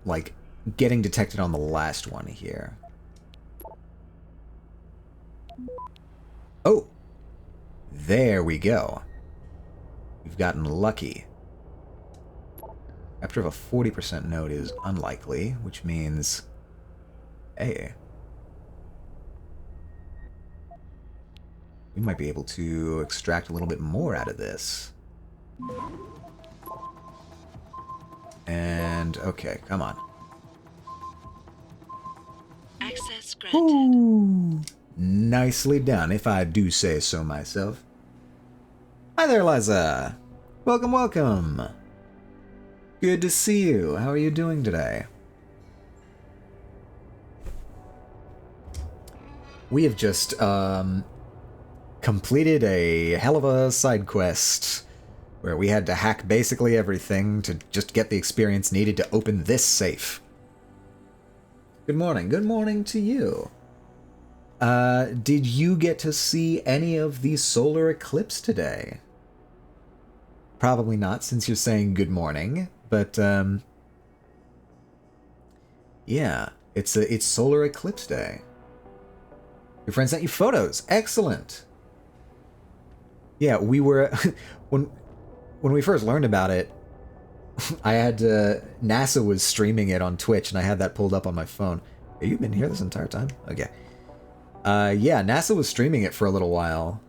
like, getting detected on the last one here. Oh! There we go. We've gotten lucky. After a 40% node is unlikely, which means... Hey. We might be able to extract a little bit more out of this. And, okay, come on. Access granted. Ooh, nicely done, if I do say so myself. Hi there, Liza. Welcome, welcome. Good to see you. How are you doing today? We have just, completed a hell of a side quest where we had to hack basically everything to just get the experience needed to open this safe. Good morning. Good morning to you. Did you get to see any of the solar eclipse today? Probably not, since you're saying good morning, but, yeah, it's solar eclipse day. Your friend sent you photos. Excellent. Yeah, we were... when we first learned about it, I had NASA was streaming it on Twitch, and I had that pulled up on my phone. Have you been here this entire time? Okay. Yeah, NASA was streaming it for a little while.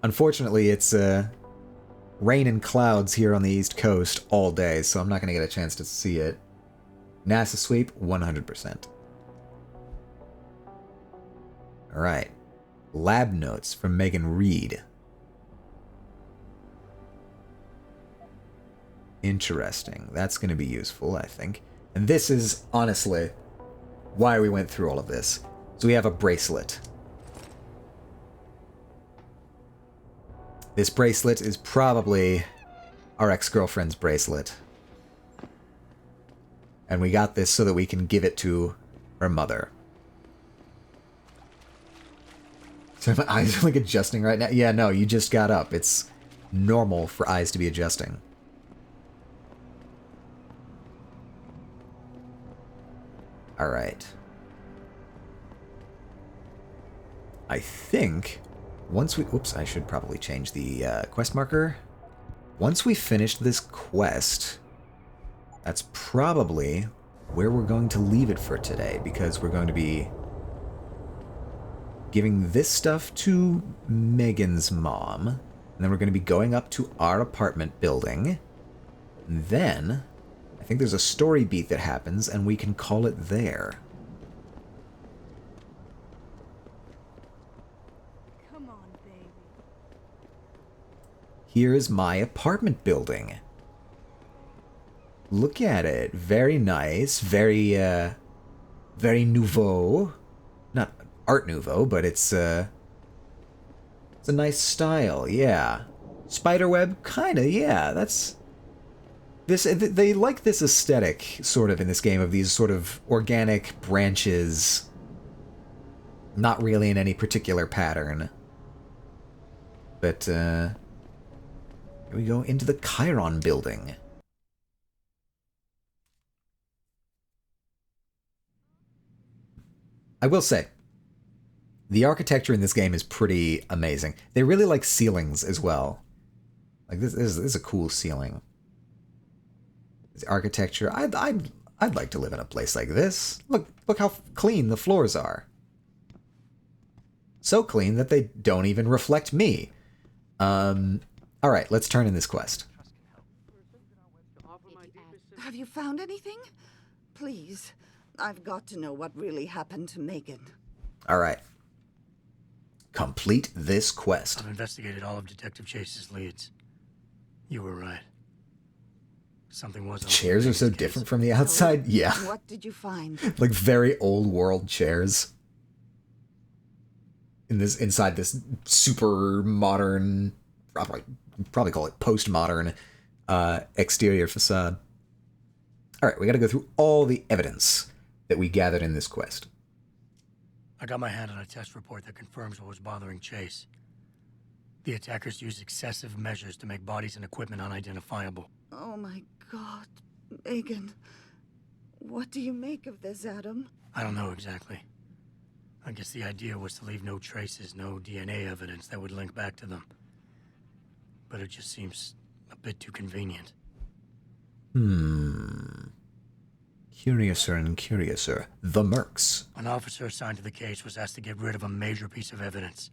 Unfortunately, it's rain and clouds here on the East Coast all day, so I'm not going to get a chance to see it. NASA sweep, 100%. Alright. Lab notes from Megan Reed. Interesting. That's going to be useful, I think. And this is, honestly, why we went through all of this. So we have a bracelet. This bracelet is probably our ex-girlfriend's bracelet. And we got this so that we can give it to her mother. So my eyes are like adjusting right now. Yeah, no, you just got up. It's normal for eyes to be adjusting. Alright. I think once we... Oops, I should probably change the quest marker. Once we finish this quest, that's probably where we're going to leave it for today, because we're going to be giving this stuff to Megan's mom, and then we're going to be going up to our apartment building. And then I think there's a story beat that happens, and we can call it there. Come on, baby. Here is my apartment building. Look at it. Very nice. Very, very nouveau. Not Art Nouveau, but it's a nice style, yeah. Spiderweb, kinda, yeah, that's... They like this aesthetic, sort of, in this game, of these sort of organic branches. Not really in any particular pattern. But, here we go into the Chiron building. I will say, the architecture in this game is pretty amazing. They really like ceilings as well. Like, this is a cool ceiling. This architecture, I'd like to live in a place like this. Look how clean the floors are. So clean that they don't even reflect me. Alright, let's turn in this quest. Have you found anything? Please, I've got to know what really happened to Megan. Alright. Complete this quest. I've investigated all of Detective Chase's leads. You were right. Something was. Chairs are so different from the outside. Yeah. What did you find? Like very old world chairs. Inside this super modern, probably call it postmodern exterior facade. All right, we got to go through all the evidence that we gathered in this quest. I got my hand on a test report that confirms what was bothering Chase. The attackers used excessive measures to make bodies and equipment unidentifiable. Oh my God, Megan. What do you make of this, Adam? I don't know exactly. I guess the idea was to leave no traces, no DNA evidence that would link back to them. But it just seems a bit too convenient. Curiouser and curiouser. The Mercs. An officer assigned to the case was asked to get rid of a major piece of evidence.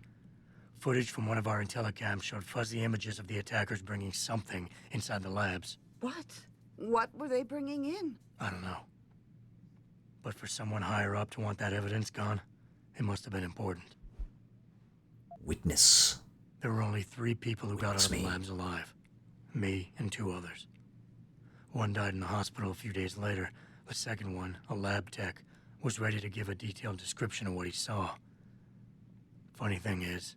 Footage from one of our Intellicams showed fuzzy images of the attackers bringing something inside the labs. What? What were they bringing in? I don't know. But for someone higher up to want that evidence gone, it must have been important. Witness. There were only 3 people who got out of the labs alive. Me and 2 others. One died in the hospital a few days later. The second one, a lab tech, was ready to give a detailed description of what he saw. Funny thing is,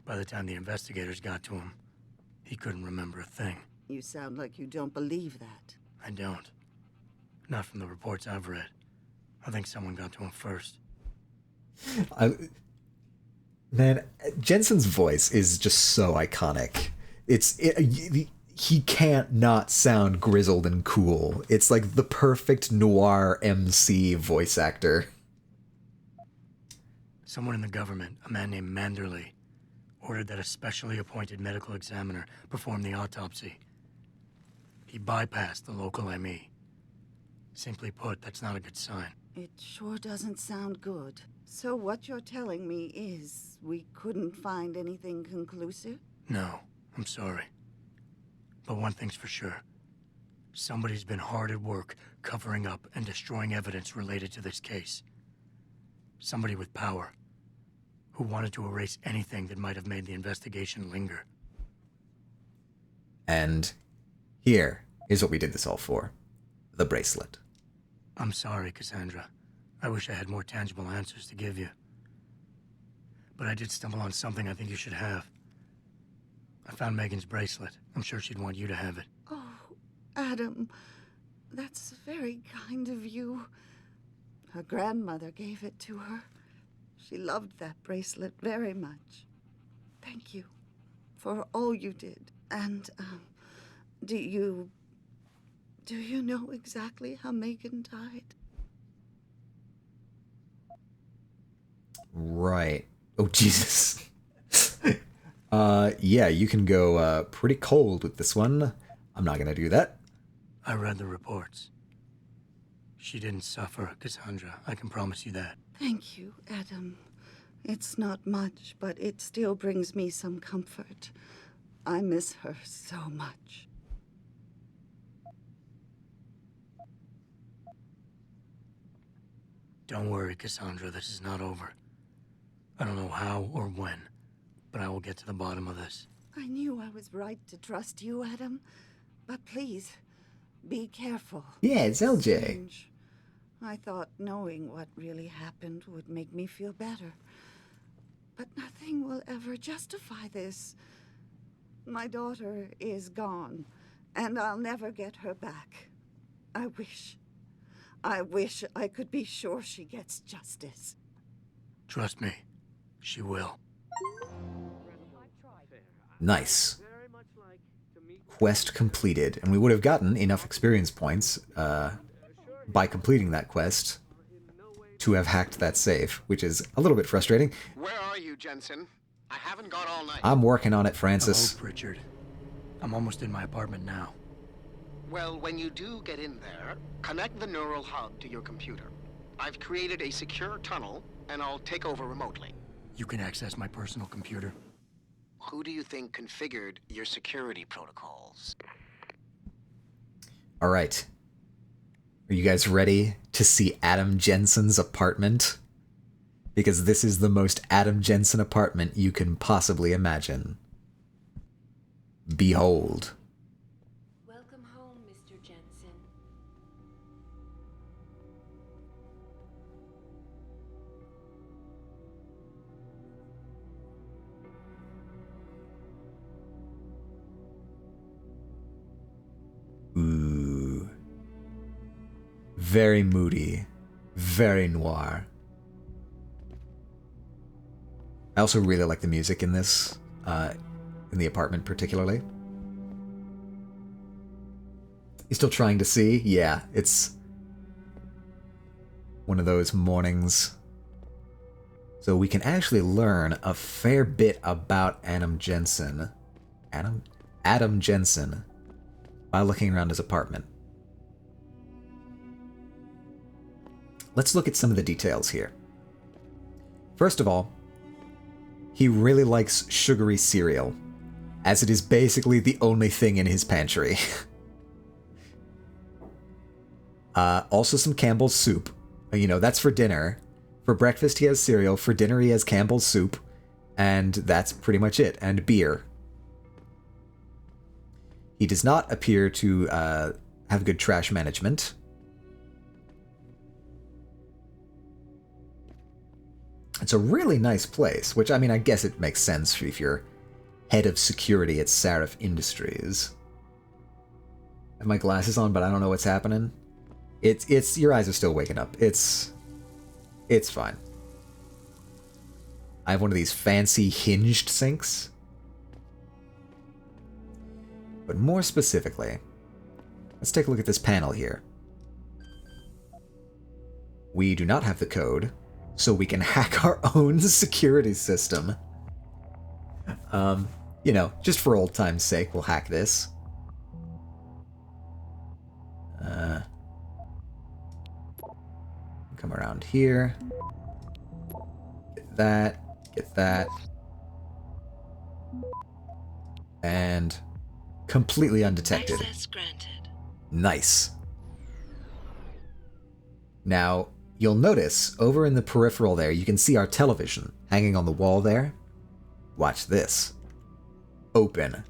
by the time the investigators got to him, he couldn't remember a thing. You sound like you don't believe that. I don't. Not from the reports I've read. I think someone got to him first. Man, Jensen's voice is just so iconic. He can't not sound grizzled and cool. It's like the perfect noir MC voice actor. Someone in the government, a man named Manderley, ordered that a specially appointed medical examiner perform the autopsy. He bypassed the local ME. Simply put, that's not a good sign. It sure doesn't sound good. So what you're telling me is we couldn't find anything conclusive? No, I'm sorry. But one thing's for sure. Somebody's been hard at work covering up and destroying evidence related to this case. Somebody with power, who wanted to erase anything that might have made the investigation linger. And here is what we did this all for. The bracelet. I'm sorry, Cassandra. I wish I had more tangible answers to give you. But I did stumble on something I think you should have. I found Megan's bracelet. I'm sure she'd want you to have it. Oh, Adam, that's very kind of you. Her grandmother gave it to her. She loved that bracelet very much. Thank you for all you did. And, do you know exactly how Megan died? Right. Oh, Jesus. Yeah, you can go pretty cold with this one. I'm not gonna do that. I read the reports. She didn't suffer, Cassandra. I can promise you that. Thank you, Adam. It's not much, but it still brings me some comfort. I miss her so much. Don't worry, Cassandra. This is not over. I don't know how or when, but I will get to the bottom of this. I knew I was right to trust you, Adam. But please, be careful. Yeah, it's LJ. Strange. I thought knowing what really happened would make me feel better. But nothing will ever justify this. My daughter is gone, and I'll never get her back. I wish I could be sure she gets justice. Trust me, she will. Nice. Quest completed, and we would have gotten enough experience points by completing that quest to have hacked that safe, which is a little bit frustrating. Where are you, Jensen? I haven't got all night. I'm working on it, Francis. Hello, Pritchard. I'm almost in my apartment now. Well, when you do get in there, connect the neural hub to your computer. I've created a secure tunnel, and I'll take over remotely. You can access my personal computer. Who do you think configured your security protocols? All right. Are you guys ready to see Adam Jensen's apartment? Because this is the most Adam Jensen apartment you can possibly imagine. Behold. Welcome home, Mr. Jensen. Very moody. Very noir. I also really like the music in this, in the apartment particularly. You still trying to see? Yeah, it's one of those mornings. So we can actually learn a fair bit about Adam Jensen. Adam Jensen by looking around his apartment. Let's look at some of the details here. First of all, he really likes sugary cereal, as it is basically the only thing in his pantry. Also some Campbell's soup. You know, that's for dinner. For breakfast he has cereal, for dinner he has Campbell's soup, and that's pretty much it, and beer. He does not appear to have good trash management. It's a really nice place, which, I mean, I guess it makes sense if you're head of security at Sarif Industries. I have my glasses on, but I don't know what's happening. It's your eyes are still waking up. It's fine. I have one of these fancy hinged sinks. But more specifically, let's take a look at this panel here. We do not have the code, so we can hack our own security system. You know, just for old time's sake, we'll hack this. Come around here. Get that. Get that. And completely undetected. Access granted. Nice. Now, you'll notice over in the peripheral there, you can see our television hanging on the wall there. Watch this. Open.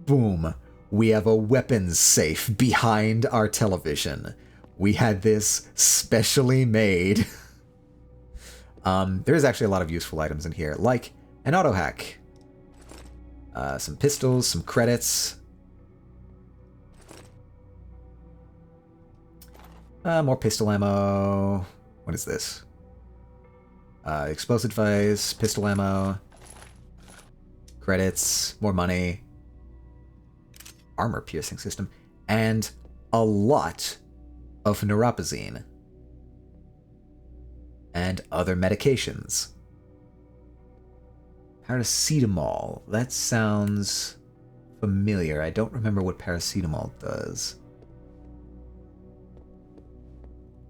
Boom. We have a weapons safe behind our television. We had this specially made. There is actually a lot of useful items in here, like an auto hack. Some pistols, some credits. More pistol ammo. What is this? Explosive device, pistol ammo. Credits, more money. Armor piercing system. And a lot of neuropozyne. And other medications. Paracetamol. That sounds familiar. I don't remember what paracetamol does.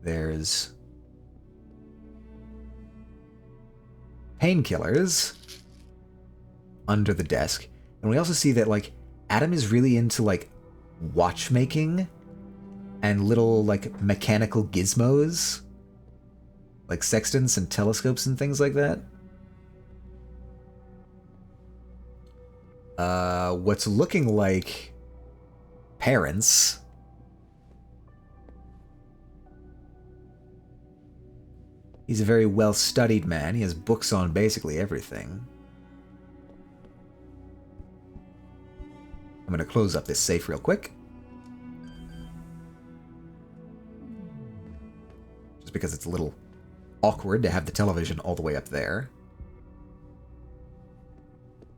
There's painkillers under the desk. And we also see that, like, Adam is really into, like, watchmaking and little, like, mechanical gizmos. Like sextants and telescopes and things like that. What's looking like parents. He's a very well-studied man. He has books on basically everything. I'm going to close up this safe real quick. Just because it's a little awkward to have the television all the way up there.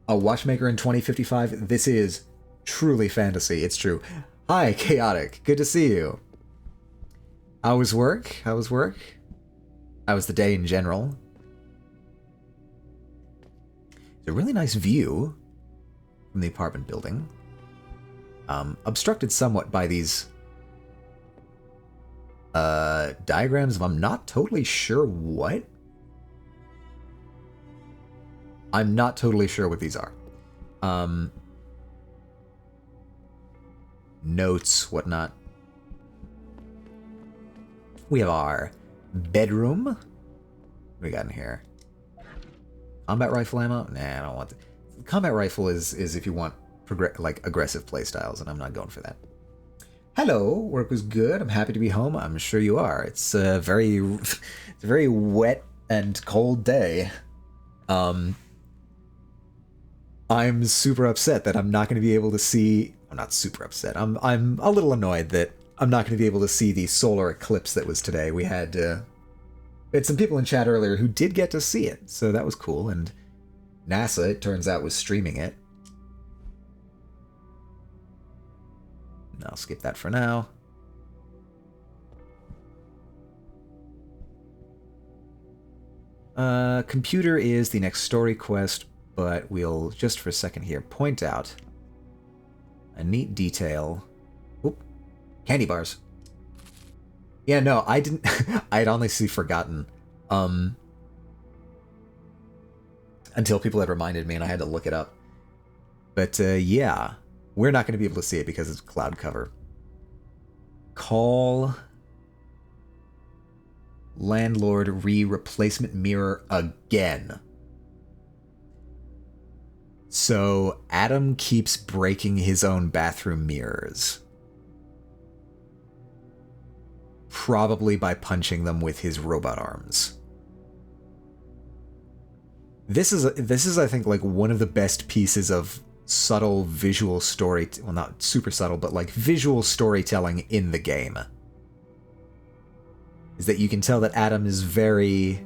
A watchmaker in 2055? This is truly fantasy. It's true. Hi, Chaotic. Good to see you. How was work? How was work? How was the day in general? It's a really nice view from the apartment building. Obstructed somewhat by these diagrams of I'm not totally sure what. I'm not totally sure what these are. Notes, whatnot. We have our bedroom. What do we got in here? Combat rifle ammo? Nah, I don't want that. Combat rifle is if you want like aggressive playstyles, and I'm not going for that. Hello, work was good. I'm happy to be home. I'm sure you are. It's a very wet and cold day. I'm super upset that I'm not going to be able to see. I'm not super upset. I'm a little annoyed that I'm not going to be able to see the solar eclipse that was today. We had some people in chat earlier who did get to see it, so that was cool, and NASA, it turns out, was streaming it. I'll skip that for now. Computer is the next story quest, but we'll just for a second here point out a neat detail. Oop, candy bars. Yeah, no, I didn't. I'd honestly forgotten. Until people had reminded me and I had to look it up. But yeah, we're not going to be able to see it because it's cloud cover. Call landlord replacement mirror again. So Adam keeps breaking his own bathroom mirrors. Probably by punching them with his robot arms. This is I think like one of the best pieces of subtle visual story, well not super subtle, but like visual storytelling in the game. Is that you can tell that Adam is very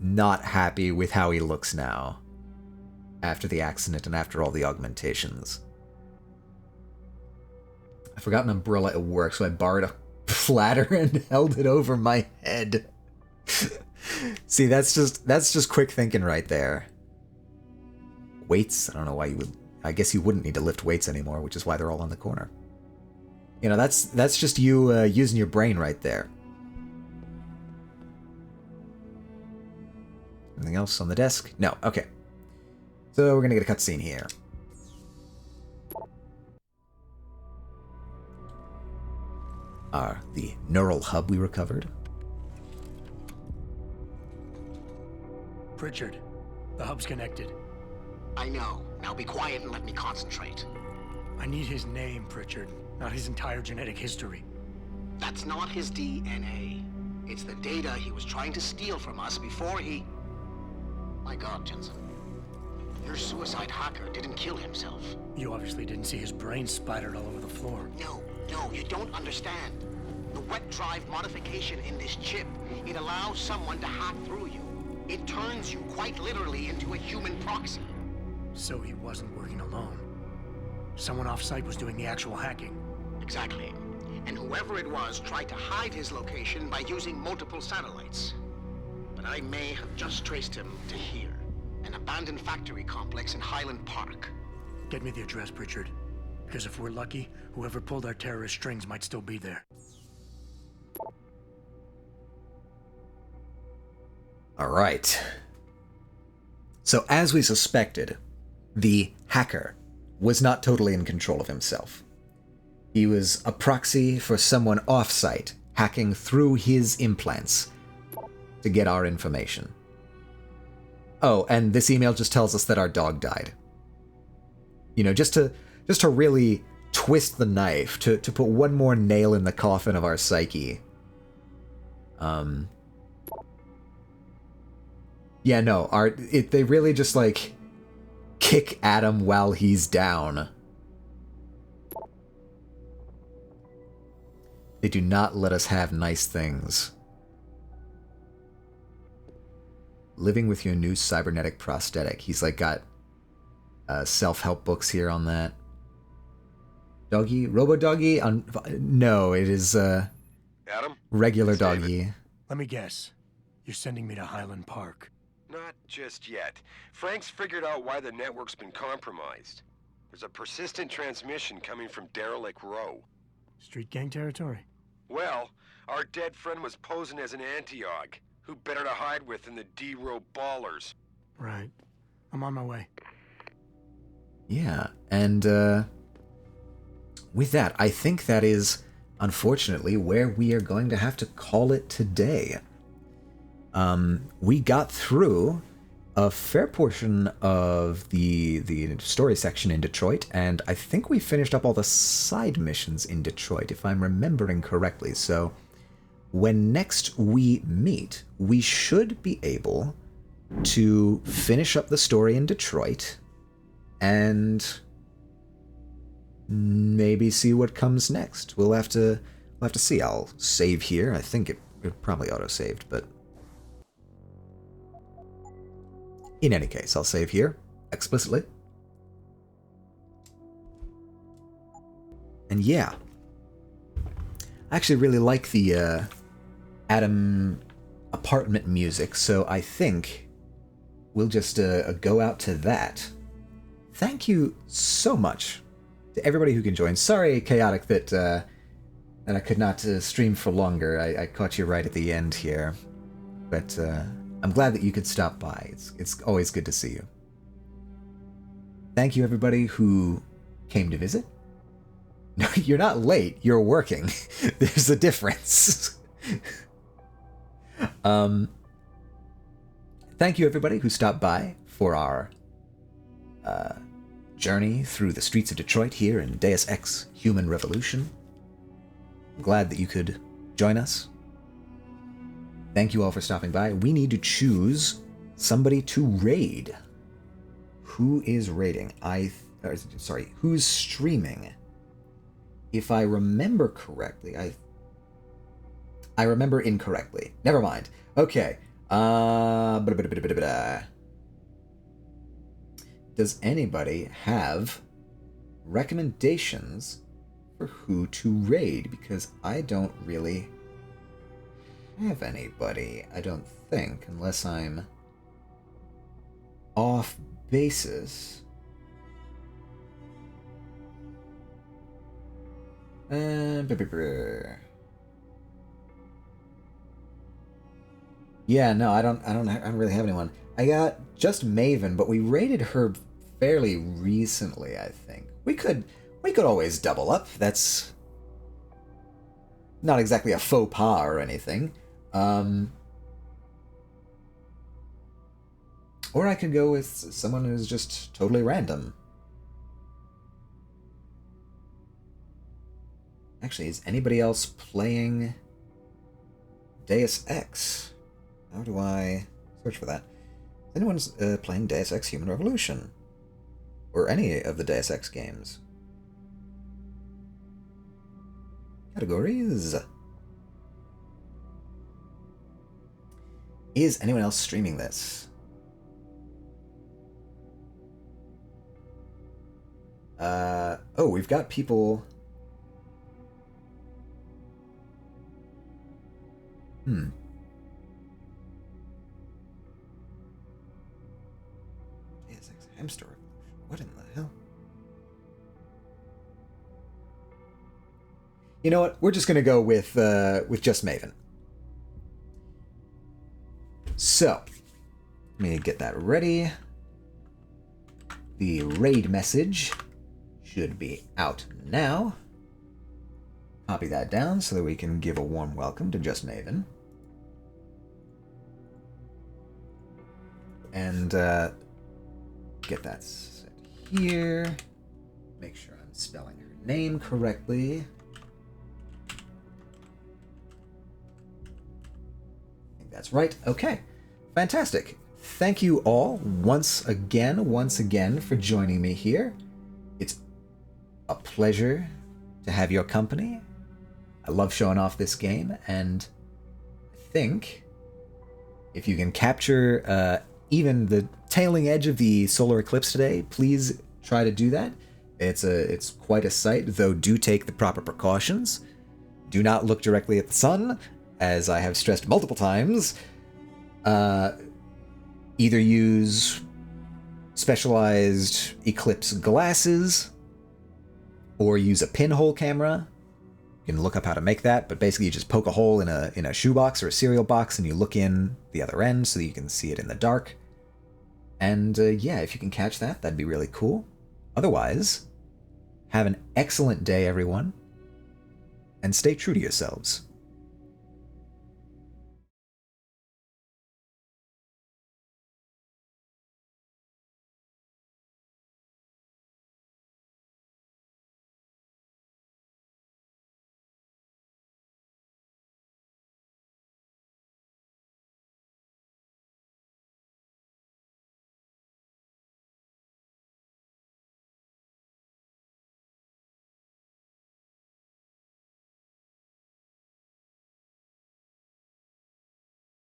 not happy with how he looks now after the accident and after all the augmentations. I forgot an umbrella at work, so I borrowed a platter and held it over my head. See, that's just quick thinking right there. Weights, I don't know why you would. I guess you wouldn't need to lift weights anymore, which is why they're all on the corner. You know, that's just you using your brain right there. Anything else on the desk? No. Okay. So we're gonna get a cutscene here. The neural hub we recovered. Pritchard, the hub's connected. I know. Now be quiet and let me concentrate. I need his name, Pritchard, not his entire genetic history. That's not his DNA. It's the data he was trying to steal from us before he... My God, Jensen. Your suicide hacker didn't kill himself. You obviously didn't see his brain splattered all over the floor. No, you don't understand. The wet drive modification in this chip, it allows someone to hack through you. It turns you quite literally into a human proxy. So he wasn't working alone. Someone off-site was doing the actual hacking. Exactly. And whoever it was tried to hide his location by using multiple satellites. But I may have just traced him to here. An abandoned factory complex in Highland Park. Get me the address, Pritchard. Because if we're lucky, whoever pulled our terrorist strings might still be there. Alright. So as we suspected, the hacker was not totally in control of himself. He was a proxy for someone off-site, hacking through his implants to get our information. Oh, and this email just tells us that our dog died. You know, just to really twist the knife, to put one more nail in the coffin of our psyche. Yeah, no, they really just, like, kick Adam while he's down. They do not let us have nice things. Living with your new cybernetic prosthetic. He's, like, got self-help books here on that. Doggy? Robo-doggy? No, it is, Adam? regular doggy. Let me guess. You're sending me to Highland Park. Not just yet. Frank's figured out why the network's been compromised. There's a persistent transmission coming from Derelict Row. Street gang territory? Well, our dead friend was posing as an Antioch. Who better to hide with than the D-Row ballers? Right. I'm on my way. Yeah, and with that, I think that is, unfortunately, where we are going to have to call it today. We got through a fair portion of the story section in Detroit, and I think we finished up all the side missions in Detroit, if I'm remembering correctly. So when next we meet, we should be able to finish up the story in Detroit and maybe see what comes next. We'll have to see. I'll save here. I think it probably auto-saved, but in any case, I'll save here explicitly. And yeah, I actually really like the Adam apartment music, so I think we'll just go out to that. Thank you so much to everybody who can join. Sorry, Chaotic, that I could not stream for longer. I caught you right at the end here, but I'm glad that you could stop by. It's always good to see you. Thank you, everybody who came to visit. No, you're not late. You're working. There's a difference. Thank you, everybody who stopped by for our journey through the streets of Detroit here in Deus Ex: Human Revolution. I'm glad that you could join us. Thank you all for stopping by. We need to choose somebody to raid. Who is raiding? Who's streaming? If I remember correctly, I remember incorrectly. Never mind. Okay. Does anybody have recommendations for who to raid? Because I don't really have anybody, I don't think, unless I'm off basis. Yeah, no, I don't really have anyone. I got just Maven, but we raided her fairly recently, I think. We could always double up. That's not exactly a faux pas or anything. Or I could go with someone who's just totally random. Actually, is anybody else playing Deus Ex? How do I search for that? Is anyone playing Deus Ex: Human Revolution? Or any of the Deus Ex games? Categories. Is anyone else streaming this? Oh, we've got people... Deus Ex Hamster Revolution. What in the hell? You know what? We're just gonna go with just Maven. So, let me get that ready. The raid message should be out now. Copy that down so that we can give a warm welcome to Just Maven. And get that set here. Make sure I'm spelling her name correctly. I think that's right. Okay. Fantastic. Thank you all once again for joining me here. It's a pleasure to have your company. I love showing off this game, and I think if you can capture even the tailing edge of the solar eclipse today, please try to do that. It's quite a sight, though do take the proper precautions. Do not look directly at the sun, as I have stressed multiple times. Either use specialized eclipse glasses, or use a pinhole camera. You can look up how to make that, but basically you just poke a hole in a shoebox or a cereal box and you look in the other end so that you can see it in the dark. And yeah, if you can catch that, that'd be really cool. Otherwise, have an excellent day, everyone, and stay true to yourselves.